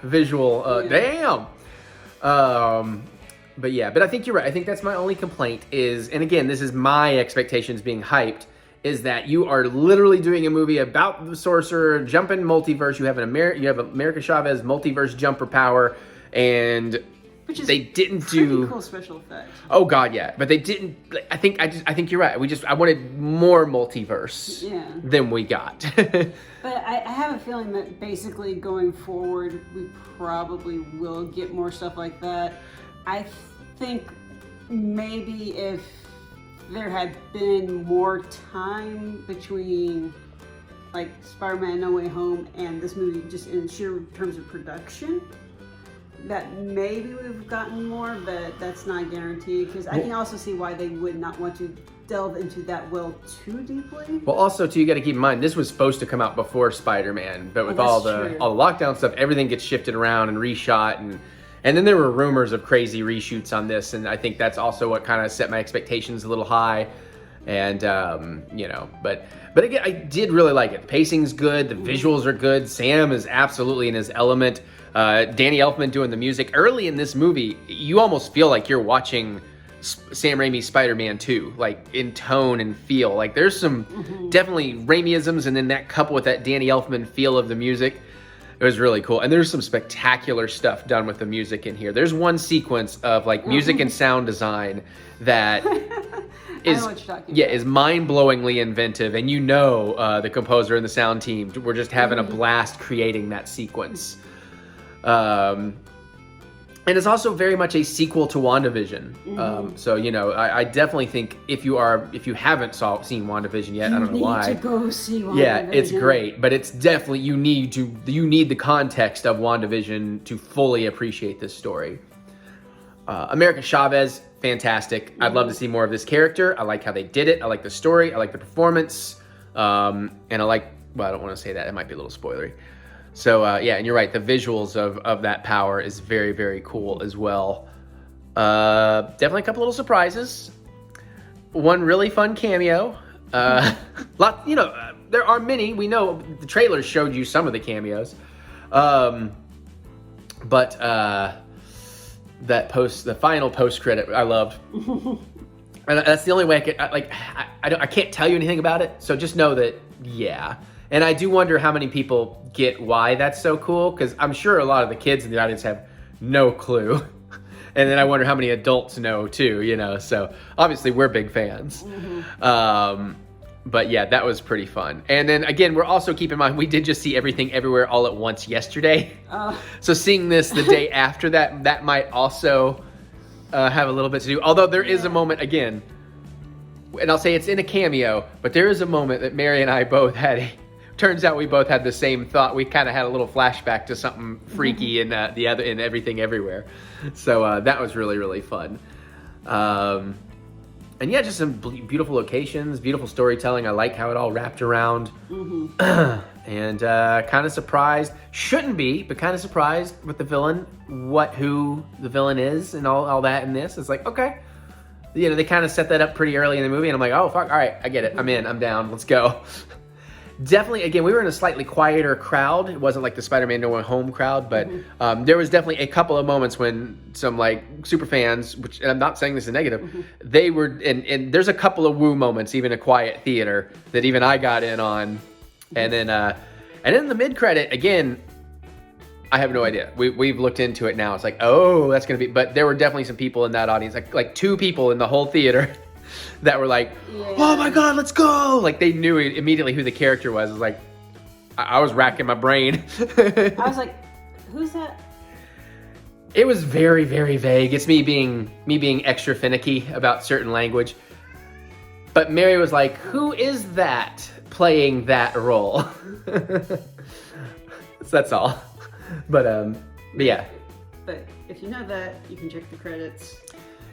visual. Damn. But I think you're right. I think that's my only complaint is, and again, this is my expectations being hyped, is that you are literally doing a movie about the sorcerer, jumping multiverse. You have America Chavez multiverse jumper power, and But Which is they didn't pretty do. cool special effect. Oh God, yeah, but they didn't. I think you're right. I wanted more multiverse Yeah. than we got. But I have a feeling that basically going forward, we probably will get more stuff like that. I think maybe if there had been more time between like Spider-Man No Way Home and this movie, just in sheer terms of production, that maybe we've gotten more, but that's not guaranteed, because I can also see why they would not want to delve into that well too deeply. Well, also too, you got to keep in mind this was supposed to come out before Spider-Man, but with all that's the true. lockdown stuff, everything gets shifted around and reshot, and then there were rumors of crazy reshoots on this, and I think that's also what kind of set my expectations a little high, and but again, I did really like it. The pacing's good, the visuals are good. Sam is absolutely in his element. Danny Elfman doing the music early in this movie, you almost feel like you're watching Sam Raimi's Spider-Man 2, like in tone and feel. Like there's some definitely Raimiisms, and then that coupled with that Danny Elfman feel of the music, it was really cool. And there's some spectacular stuff done with the music in here. There's one sequence of like music and sound design that is know what you're talking yeah about. is mind-blowingly inventive, and the composer and the sound team were just having a blast creating that sequence. And it's also very much a sequel to WandaVision. So, I definitely think if you haven't seen WandaVision yet, I don't know why. You need to go see WandaVision. Yeah, it's great, but it's definitely, you need the context of WandaVision to fully appreciate this story. America Chavez, fantastic. I'd love to see more of this character. I like how they did it. I like the story. I like the performance. And I like, well, I don't want to say that. It might be a little spoilery. So, and you're right. The visuals of that power is very, very cool as well. Definitely a couple little surprises. One really fun cameo. There are many. We know the trailers showed you some of the cameos. But the final post credit, I loved. And that's the only way I can't tell you anything about it. So just know that, yeah. And I do wonder how many people get why that's so cool, because I'm sure a lot of the kids in the audience have no clue. And then I wonder how many adults know too, so obviously we're big fans. But yeah, that was pretty fun. And then again, we're also, keep in mind, we did just see Everything Everywhere All at Once yesterday. So seeing this the day after that might also have a little bit to do. Although there is a moment, again, and I'll say it's in a cameo, but there is a moment that Mary and I both had. Turns out we both had the same thought. We kind of had a little flashback to something freaky in Everything Everywhere. So that was really, really fun. And yeah, just some beautiful locations, beautiful storytelling. I like how it all wrapped around. And kind of surprised, shouldn't be, but kind of surprised with the villain, who the villain is and all that in this. It's like, okay. They kind of set that up pretty early in the movie, and I'm like, oh, fuck, all right, I get it. I'm in, I'm down, let's go. Definitely, again, we were in a slightly quieter crowd. It wasn't like the Spider-Man No Way Home crowd, but there was definitely a couple of moments when some super fans, which, and I'm not saying this is negative, they were, and there's a couple of woo moments, even a quiet theater, that even I got in on. And then the mid-credit, again, I have no idea. We've looked into it now. It's like, oh, that's going to be, but there were definitely some people in that audience, like two people in the whole theater that were like, oh my God, let's go. Like they knew immediately who the character was. It was like, I was racking my brain. I was like, who's that? It was very, very vague. It's me being extra finicky about certain language. But Mary was like, who is that playing that role? So that's all. But yeah. But if you know that, you can check the credits.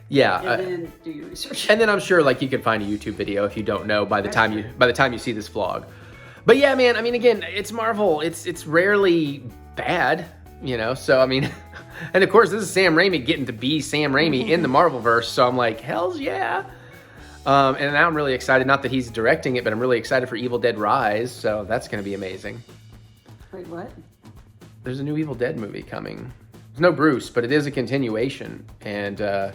Yeah. And then do your research. And then I'm sure you can find a YouTube video if you don't know by the time you see this vlog. But yeah, man, I mean, again, it's Marvel. It's rarely bad, So I mean, and of course this is Sam Raimi getting to be Sam Raimi in the Marvelverse. So I'm like, hell's yeah. And now I'm really excited. Not that he's directing it, but I'm really excited for Evil Dead Rise. So that's going to be amazing. Wait, what? There's a new Evil Dead movie coming. There's no Bruce, but it is a continuation. And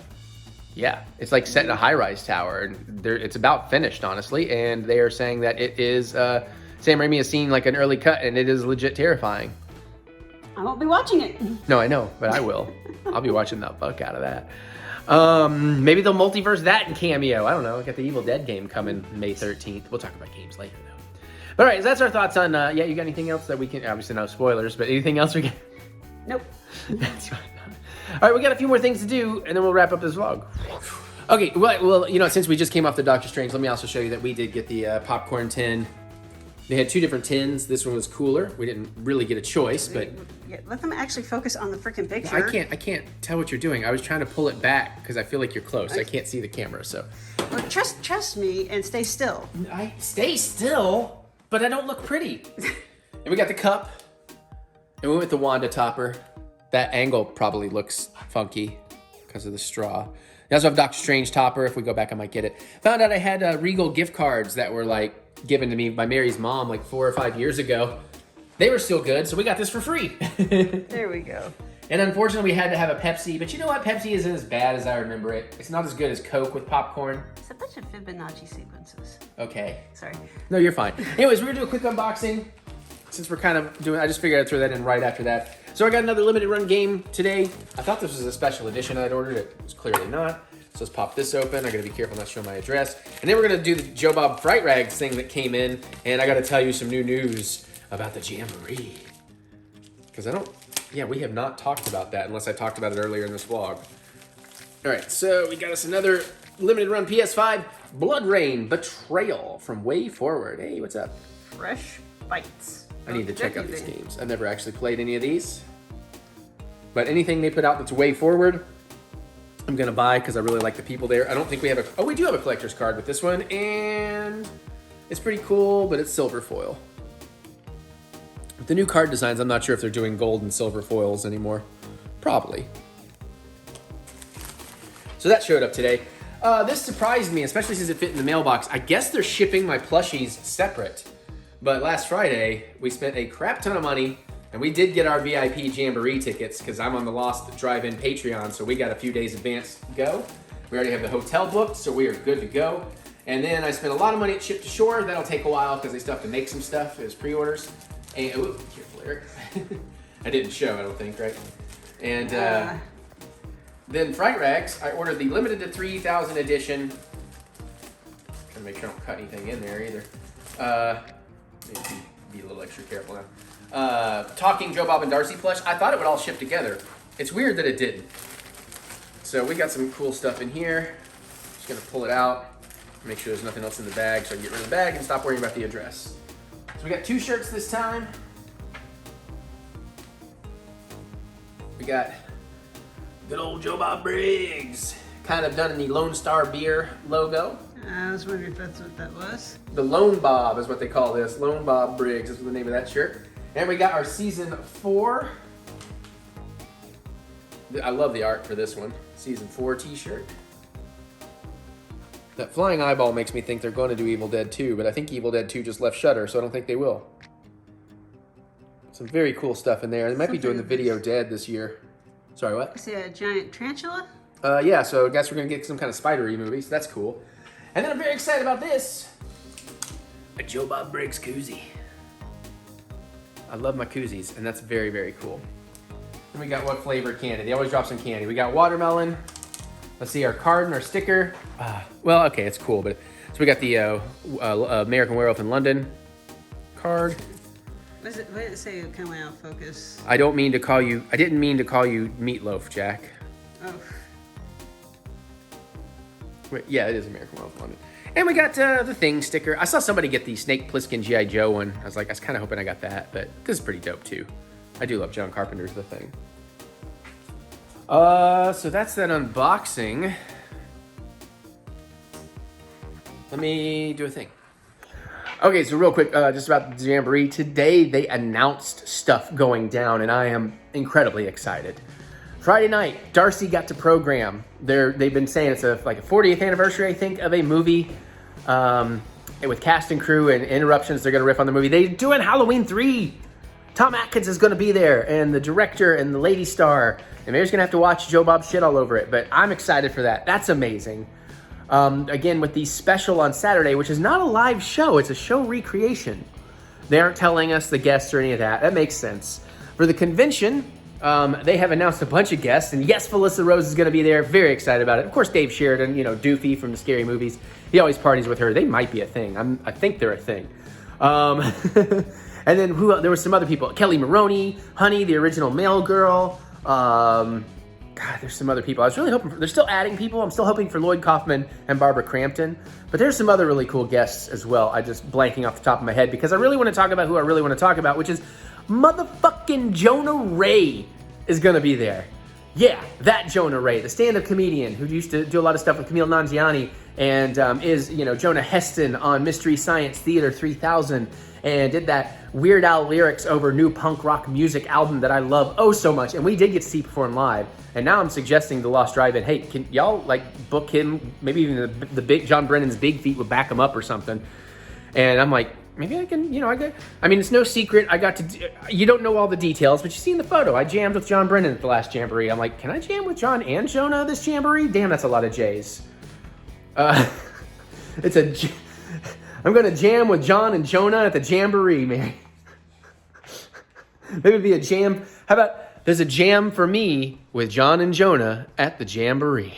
yeah, it's like set in a high-rise tower. And it's about finished, honestly. And they are saying that it is, Sam Raimi has seen like an early cut, and it is legit terrifying. I won't be watching it. No, I know, but I will. I'll be watching the fuck out of that. Maybe they'll multiverse that in Cameo. I don't know. I got the Evil Dead game coming May 13th. We'll talk about games later, though. But all right, so that's our thoughts on, yeah, you got anything else that we can, obviously no spoilers, but anything else we can? Nope. That's fine. All right, we got a few more things to do, and then we'll wrap up this vlog. Okay, well, you know, since we just came off the Doctor Strange, let me also show you that we did get the popcorn tin. They had two different tins. This one was cooler. We didn't really get a choice, but Yeah, let them actually focus on the freaking picture. I can't tell what you're doing. I was trying to pull it back because I feel like you're close. I can't see the camera, so. Well, trust me and stay still. I stay still, but I don't look pretty. And we got the cup, and we went with the Wanda topper. That angle probably looks funky because of the straw. We also have Doctor Strange topper. If we go back, I might get it. Found out I had Regal gift cards that were like given to me by Mary's mom like 4 or 5 years ago. They were still good, so we got this for free. There we go. And unfortunately, we had to have a Pepsi. But you know what? Pepsi isn't as bad as I remember it. It's not as good as Coke with popcorn. It's a bunch of Fibonacci sequences. Okay. Sorry. No, you're fine. Anyways, we're gonna do a quick unboxing. Since we're kind of doing, I just figured I'd throw that in right after that. So I got another limited run game today. I thought this was a special edition I'd ordered. It was clearly not. So let's pop this open. I gotta be careful not to show my address. And then we're gonna do the Joe Bob Fright Rags thing that came in. And I gotta tell you some new news about the Jamboree. Because we have not talked about that unless I talked about it earlier in this vlog. All right, so we got us another limited run PS5 Blood Rain Betrayal from Way Forward. Hey, what's up? Fresh bites. I need to check out these games. I've never actually played any of these. But anything they put out that's Way Forward, I'm gonna buy because I really like the people there. I don't think we have we do have a collector's card with this one, and it's pretty cool, but it's silver foil. With the new card designs, I'm not sure if they're doing gold and silver foils anymore. Probably. So that showed up today. This surprised me, especially since it fit in the mailbox. I guess they're shipping my plushies separate. But last Friday, we spent a crap ton of money, and we did get our VIP Jamboree tickets because I'm on the Lost Drive-In Patreon, so we got a few days advance to go. We already have the hotel booked, so we are good to go. And then I spent a lot of money at Ship to Shore. That'll take a while because they still have to make some stuff as pre-orders. And, ooh, careful, Eric. I didn't show, I don't think, right? And then Fright Rags, I ordered the limited to 3,000 edition. Trying to make sure I don't cut anything in there either. Maybe be a little extra careful now. Talking Joe Bob and Darcy plush. I thought it would all ship together. It's weird that it didn't. So we got some cool stuff in here. Just gonna pull it out, make sure there's nothing else in the bag so I can get rid of the bag and stop worrying about the address. So we got 2 shirts this time. We got good old Joe Bob Briggs, kind of done in the Lone Star Beer logo. I was wondering if that's what that was. The Lone Bob is what they call this. Lone Bob Briggs is the name of that shirt. And we got our season 4. I love the art for this one. Season 4 t-shirt. That flying eyeball makes me think they're going to do Evil Dead 2, but I think Evil Dead 2 just left Shudder, so I don't think they will. Some very cool stuff in there. They might be doing the Video Dead this year. Sorry, what? I see a giant tarantula. Yeah, so I guess we're going to get some kind of spidery movie, so that's cool. And then I'm very excited about this. A Joe Bob Briggs koozie. I love my koozies, and that's very, very cool. Then we got what flavor candy? They always drop some candy. We got watermelon. Let's see, our card and our sticker. Well, okay, it's cool, but so we got the American Werewolf in London card. What did it say? It kind of went out of focus. I didn't mean to call you Meatloaf, Jack. Oh. Wait, yeah, it is American Werewolf in London. And we got the Thing sticker. I saw somebody get the Snake Plissken G.I. Joe one. I was kind of hoping I got that, but this is pretty dope too. I do love John Carpenter's The Thing. So that's that unboxing. Let me do a thing. Okay, so real quick, just about the Jamboree. Today, they announced stuff going down, and I am incredibly excited. Friday night, Darcy got to program. They've been saying it's a 40th anniversary, I think, of a movie with cast and crew and interruptions. They're going to riff on the movie. They're doing Halloween 3. Tom Atkins is going to be there, and the director and the lady star. And Mary's going to have to watch Joe Bob shit all over it, but I'm excited for that. That's amazing. Again, with the special on Saturday, which is not a live show, it's a show recreation. They aren't telling us the guests or any of that. That makes sense. For the convention, they have announced a bunch of guests, and yes, Felissa Rose is going to be there. Very excited about it. Of course, Dave Sheridan, you know, Doofy from the Scary Movies. He always parties with her. They might be a thing. I think they're a thing. And then there were some other people. Kelly Maroney, Honey, the original Mail Girl. God, there's some other people. I was really hoping they're still adding people. I'm still hoping for Lloyd Kaufman and Barbara Crampton. But there's some other really cool guests as well. I just blanking off the top of my head because I really want to talk about who I really want to talk about, which is motherfucking Jonah Ray is going to be there. Yeah, that Jonah Ray, the stand-up comedian who used to do a lot of stuff with Camille Nanjiani and is, you know, Jonah Heston on Mystery Science Theater 3000 and did that Weird Al lyrics over new punk rock music album that I love oh so much. And we did get to see perform live. And now I'm suggesting the Lost Drive-In, hey, can y'all like book him? Maybe even the big John Brennan's Big Feet would back him up or something. And I'm like, maybe I can, you know, I mean, it's no secret. You don't know all the details, but you see in the photo, I jammed with John Brennan at the last Jamboree. I'm like, can I jam with John and Jonah this Jamboree? Damn, that's a lot of J's. I'm going to jam with John and Jonah at the Jamboree, man. Maybe it'd be a jam. How about there's a jam for me with John and Jonah at the Jamboree.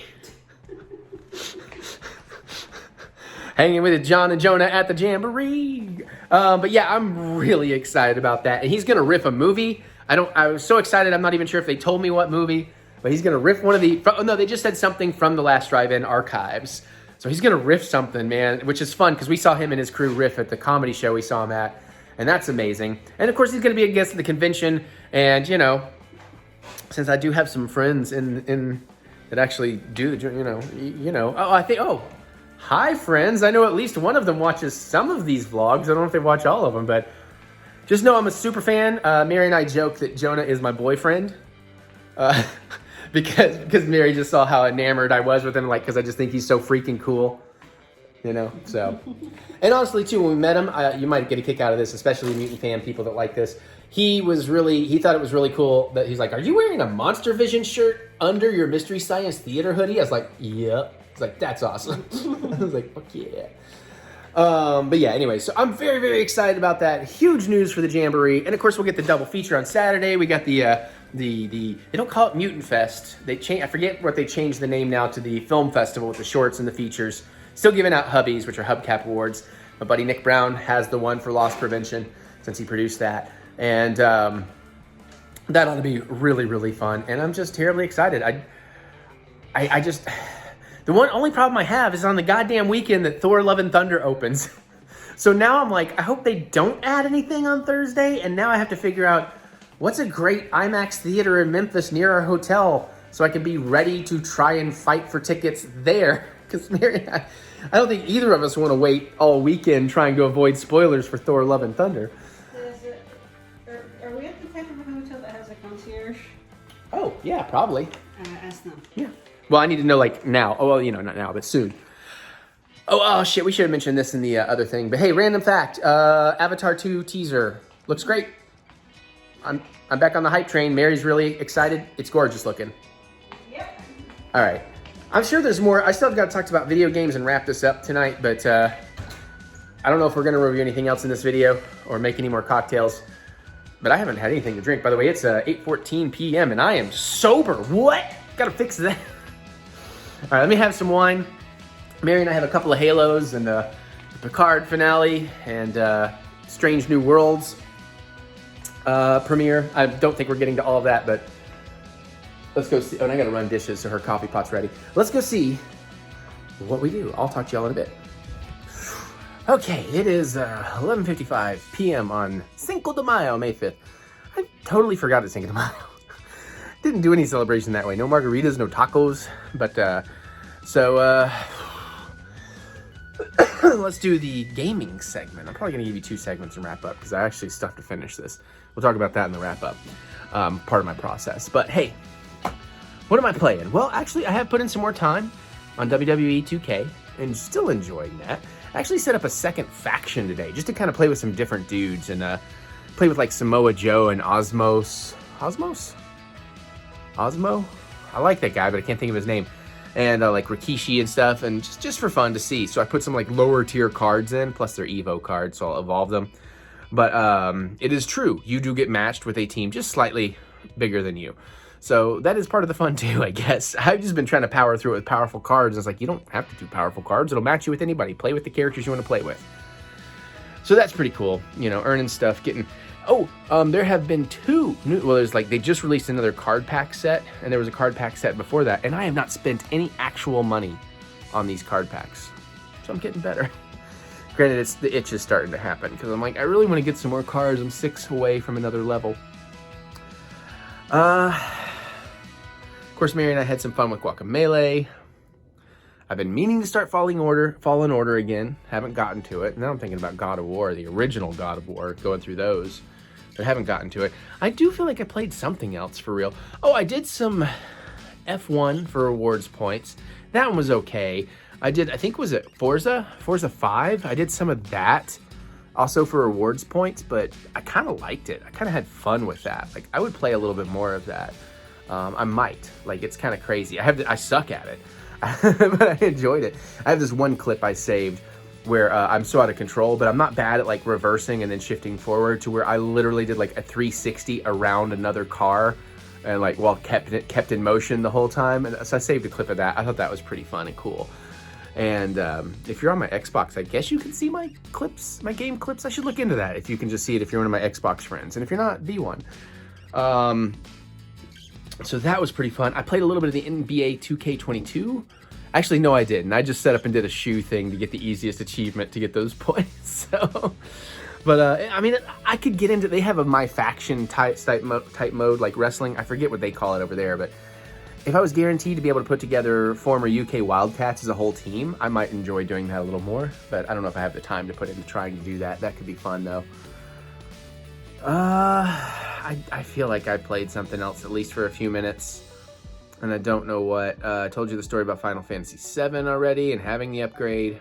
Hanging with John and Jonah at the Jamboree. But yeah, I'm really excited about that. And he's going to riff a movie. I was so excited, I'm not even sure if they told me what movie. But he's going to riff one of the... Oh, no, they just said something from the Last Drive-In archives. So he's going to riff something, man, which is fun because we saw him and his crew riff at the comedy show we saw him at. And that's amazing. And of course, he's going to be a guest at the convention. And, you know, since I do have some friends in that actually do, you know. Hi, friends. I know at least one of them watches some of these vlogs. I don't know if they watch all of them, but just know I'm a super fan. Mary and I joke that Jonah is my boyfriend. Because Mary just saw how enamored I was with him, like, because I just think he's so freaking cool, you know, so. And honestly, too, when we met him, you might get a kick out of this, especially mutant fan people that like this. He thought it was really cool that he's like, are you wearing a Monster Vision shirt under your Mystery Science Theater hoodie? I was like, yep. He's like, that's awesome. I was like, fuck yeah. But yeah, anyway, so I'm very, very excited about that. Huge news for the Jamboree. And of course, we'll get the double feature on Saturday. We got the they don't call it Mutant Fest. I forget what they changed the name now to, the film festival with the shorts and the features. Still giving out hubbies, which are hubcap awards. My buddy Nick Brown has the one for loss prevention since he produced that. And that ought to be really, really fun. And I'm just terribly excited. I just... The only problem I have is on the goddamn weekend that Thor Love and Thunder opens. So now I'm like, I hope they don't add anything on Thursday. And now I have to figure out what's a great IMAX theater in Memphis near our hotel so I can be ready to try and fight for tickets there. Because Mary, I don't think either of us want to wait all weekend trying to avoid spoilers for Thor Love and Thunder. Are we at the type of a hotel that has a concierge? Oh, yeah, probably. Ask them. Yeah. Well, I need to know, like, now. Oh, well, you know, not now, but soon. Oh, shit, we should have mentioned this in the other thing. But hey, random fact. Avatar 2 teaser. Looks great. I'm back on the hype train. Mary's really excited. It's gorgeous looking. Yep. All right. I'm sure there's more. I still have got to talk about video games and wrap this up tonight, but I don't know if we're going to review anything else in this video or make any more cocktails. But I haven't had anything to drink. By the way, it's 8:14 p.m. and I am sober. What? Got to fix that. All right, let me have some wine. Mary and I have a couple of Halos and the Picard finale and Strange New Worlds premiere. I don't think we're getting to all of that, but let's go see. Oh, and I got to run dishes so her coffee pot's ready. Let's go see what we do. I'll talk to y'all in a bit. Okay, it is 11:55 p.m. on Cinco de Mayo, May 5th. I totally forgot it's Cinco de Mayo. Didn't do any celebration that way. No margaritas, no tacos. But, let's do the gaming segment. I'm probably going to give you 2 segments and wrap up because I actually stuff to finish this. We'll talk about that in the wrap up, part of my process. But hey, what am I playing? Well, actually, I have put in some more time on WWE 2K and still enjoying that. I actually set up a second faction today just to kind of play with some different dudes and play with like Samoa Joe and Osmo? I like that guy, but I can't think of his name. And like Rikishi and stuff, and just for fun to see. So I put some like lower tier cards in, plus they're Evo cards, so I'll evolve them. But it is true. You do get matched with a team just slightly bigger than you. So that is part of the fun too, I guess. I've just been trying to power through it with powerful cards. It's like, you don't have to do powerful cards. It'll match you with anybody. Play with the characters you want to play with. So that's pretty cool. You know, earning stuff, getting... Oh, there have been 2 new... Well, there's like, they just released another card pack set, and there was a card pack set before that, and I have not spent any actual money on these card packs. So I'm getting better. Granted, the itch is starting to happen, because I'm like, I really want to get some more cards. I'm 6 away from another level. Of course, Mary and I had some fun with Guacamelee. I've been meaning to start Fallen Order again. Haven't gotten to it. Now I'm thinking about God of War, the original God of War, going through those. But haven't gotten to it. I do feel like I played something else for real. Oh, I did some F1 for rewards points. That one was okay. I think, was it Forza 5? I did some of that also for rewards points, but I kind of liked it. I kind of had fun with that. Like, I would play a little bit more of that. I might. Like, it's kind of crazy. I suck at it. But I enjoyed it. I have this one clip I saved where I'm so out of control, but I'm not bad at like reversing and then shifting forward, to where I literally did like a 360 around another car and like kept in motion the whole time. And so I saved a clip of that. I thought that was pretty fun and cool. And if you're on my Xbox, I guess you can see my clips, my game clips. I should look into that if you can just see it if you're one of my Xbox friends. And if you're not, be one. So that was pretty fun. I played a little bit of the NBA 2K22. Actually, no, I didn't. I just set up and did a shoe thing to get the easiest achievement to get those points. So, but I mean, I could get into. They have a My Faction type mode, like wrestling. I forget what they call it over there, but if I was guaranteed to be able to put together former UK Wildcats as a whole team, I might enjoy doing that a little more. But I don't know if I have the time to put into trying to do that. That could be fun though. I feel like I played something else at least for a few minutes, and I don't know what. I told you the story about Final Fantasy VII already and having the upgrade,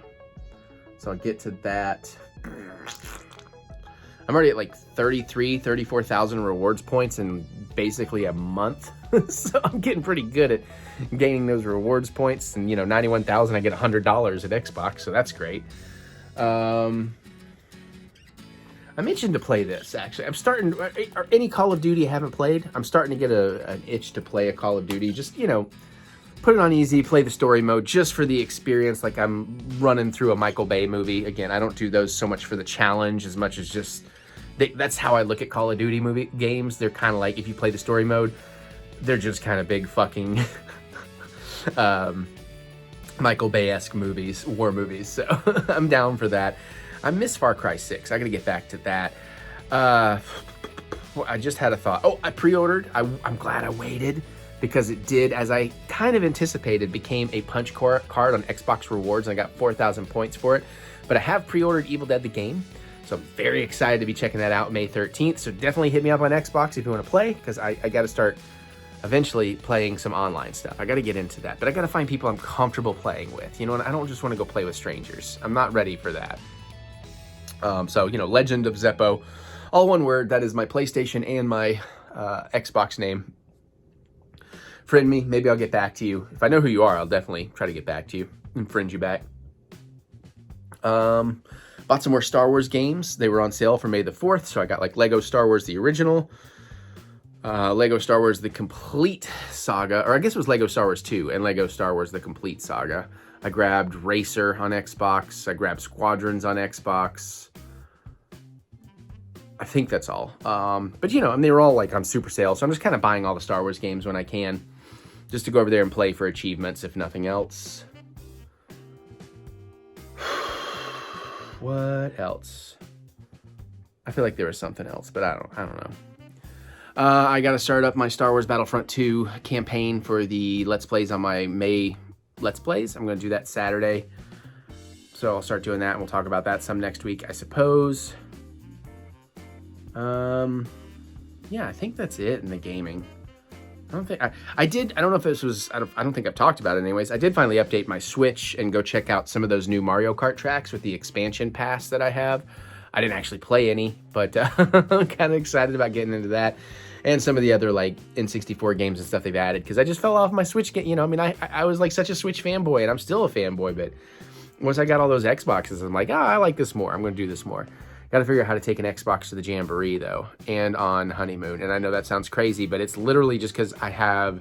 so I'll get to that. I'm already at like 34,000 rewards points in basically a month, so I'm getting pretty good at gaining those rewards points. And 91,000, I get $100 at Xbox, so that's great. I'm itching to play this, actually. I'm starting... Any Call of Duty I haven't played, I'm starting to get an itch to play a Call of Duty. Just, put it on easy, play the story mode, just for the experience, like I'm running through a Michael Bay movie. Again, I don't do those so much for the challenge as much as just... That's how I look at Call of Duty games. They're kind of like, if you play the story mode, they're just kind of big fucking... Michael Bay-esque movies, war movies. So I'm down for that. I miss Far Cry 6. I gotta get back to that. I just had a thought. Oh, I pre-ordered. I'm glad I waited, because it did, as I kind of anticipated, became a punch card on Xbox Rewards, and I got 4,000 points for it. But I have pre-ordered Evil Dead the game, so I'm very excited to be checking that out May 13th. So definitely hit me up on Xbox if you want to play, because I got to start eventually playing some online stuff. I got to get into that, but I got to find people I'm comfortable playing with. And I don't just want to go play with strangers. I'm not ready for that. So, Legend of Zeppo, all one word. That is my PlayStation and my Xbox name. Friend me, maybe I'll get back to you. If I know who you are, I'll definitely try to get back to you and friend you back. Bought some more Star Wars games. They were on sale for May the 4th, so I got like Lego Star Wars the original, Lego Star Wars the Complete Saga, or I guess it was Lego Star Wars 2 and Lego Star Wars the Complete Saga. I grabbed Racer on Xbox. I grabbed Squadrons on Xbox. I think that's all. But they were all like on super sale, so I'm just kind of buying all the Star Wars games when I can, just to go over there and play for achievements, if nothing else. What else? I feel like there was something else, but I don't know. I got to start up my Star Wars Battlefront 2 campaign for the Let's Plays on my May Let's Plays. I'm going to do that Saturday. So I'll start doing that, and we'll talk about that some next week, I suppose. Yeah, I think that's it in the gaming. I don't think I did. I don't know if this was, I don't think I've talked about it anyways. I did finally update my Switch and go check out some of those new Mario Kart tracks with the expansion pass that I have. I didn't actually play any, but I'm kind of excited about getting into that. And some of the other like N64 games and stuff they've added, because I just fell off my Switch game. I was like such a Switch fanboy, and I'm still a fanboy, but once I got all those Xboxes, I'm like, I like this more. I'm going to do this more. Got to figure out how to take an Xbox to the Jamboree though, and on honeymoon. And I know that sounds crazy, but it's literally just because I have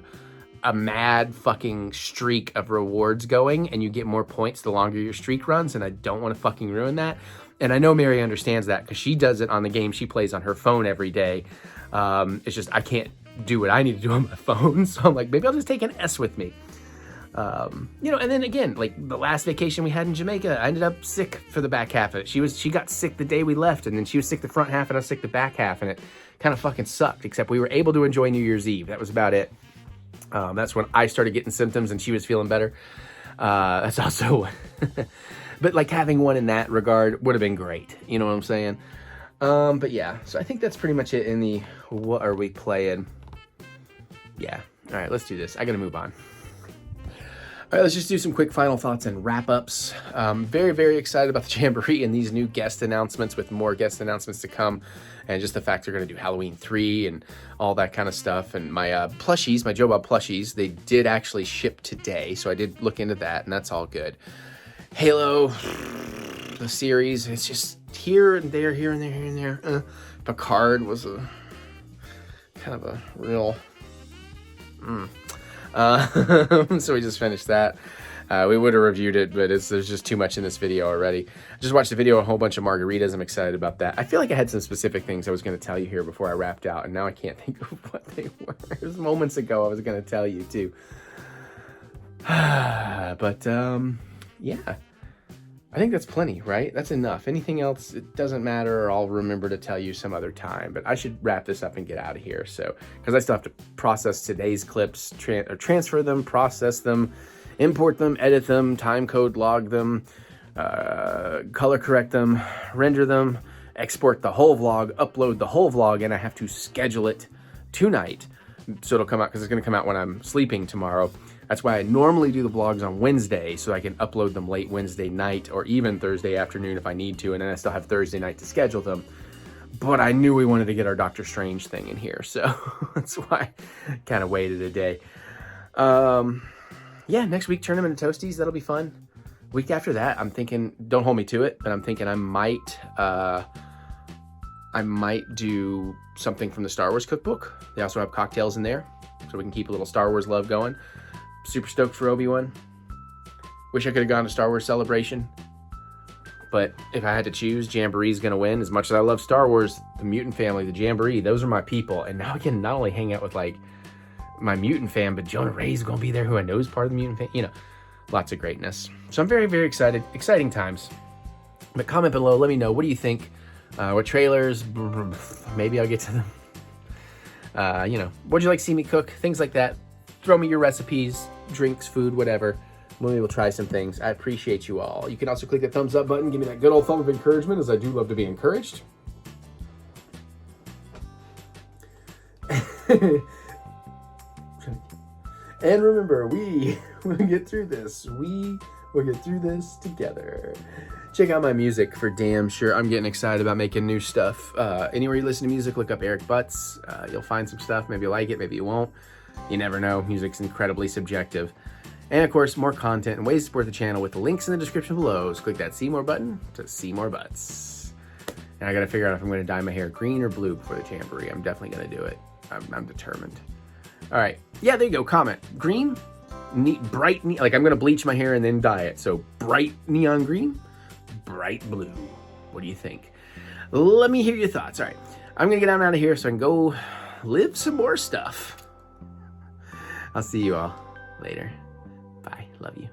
a mad fucking streak of rewards going, and you get more points the longer your streak runs, and I don't want to fucking ruin that. And I know Mary understands that because she does it on the game she plays on her phone every day. It's just I can't do what I need to do on my phone, so I'm like, maybe I'll just take an S with me. You know, and then again, like the last vacation we had in Jamaica, I ended up sick for the back half of it. She got sick the day we left, and then she was sick the front half, and I was sick the back half, and it kind of fucking sucked, except we were able to enjoy New Year's Eve. That was about it. That's when I started getting symptoms and she was feeling better. That's also, but like having one in that regard would have been great. You know what I'm saying? But yeah, so I think that's pretty much it in the, what are we playing? Yeah. All right, let's do this. I got to move on. All right, let's just do some quick final thoughts and wrap-ups. Very, very excited about the Jamboree and these new guest announcements, with more guest announcements to come, and just the fact they're going to do Halloween 3 and all that kind of stuff. And my plushies, my Joe Bob plushies, they did actually ship today, so I did look into that, and that's all good. Halo, the series, it's just here and there, here and there, here and there. Picard was a kind of a real... so we just finished that. We would have reviewed it, but there's just too much in this video already. I just watched the video, a whole bunch of margaritas. I'm excited about that. I feel like I had some specific things I was going to tell you here before I wrapped out, and now I can't think of what they were. It was moments ago I was going to tell you too. But yeah, I think that's plenty, right? That's enough. Anything else, it doesn't matter, or I'll remember to tell you some other time. But I should wrap this up and get out of here. So, because I still have to process today's clips, transfer them, process them, import them, edit them, time code log them, color correct them, render them, export the whole vlog, upload the whole vlog, and I have to schedule it tonight. So it'll come out, because it's going to come out when I'm sleeping tomorrow. That's why I normally do the vlogs on Wednesday, so I can upload them late Wednesday night or even Thursday afternoon if I need to, and then I still have Thursday night to schedule them. But I knew we wanted to get our Doctor Strange thing in here, so that's why I kind of waited a day. Yeah, next week, Tournament of Toasties, that'll be fun. Week after that, I'm thinking, don't hold me to it, but I'm thinking I might do something from the Star Wars cookbook. They also have cocktails in there, so we can keep a little Star Wars love going. Super stoked for Obi-Wan. Wish I could have gone to Star Wars Celebration. But if I had to choose, Jamboree's going to win. As much as I love Star Wars, the Mutant family, the Jamboree, those are my people. And now I can not only hang out with, like, my Mutant fam, but Jonah Ray's going to be there, who I know is part of the Mutant fam. You know, lots of greatness. So I'm very, very excited. Exciting times. But comment below. Let me know. What do you think? What trailers? Maybe I'll get to them. You know, what'd you like to see me cook? Things like that. Throw me your recipes, drinks, food, whatever. Maybe we'll try some things. I appreciate you all. You can also click the thumbs up button. Give me that good old thumb of encouragement, as I do love to be encouraged. And remember, we will get through this. We will get through this together. Check out my music for damn sure. I'm getting excited about making new stuff. Anywhere you listen to music, look up Eric Butts. You'll find some stuff. Maybe you like it, maybe you won't. You never know. Music's incredibly subjective. And of course, more content and ways to support the channel with the links in the description below. So click that see more button to see more butts. And I gotta figure out if I'm gonna dye my hair green or blue before the Jamboree. I'm definitely gonna do it. I'm determined. All right. Yeah, there you go. Comment. Green, bright, like I'm gonna bleach my hair and then dye it. So bright neon green, bright blue. What do you think? Let me hear your thoughts. All right. I'm gonna get out of here so I can go live some more stuff. I'll see you all later. Bye. Love you.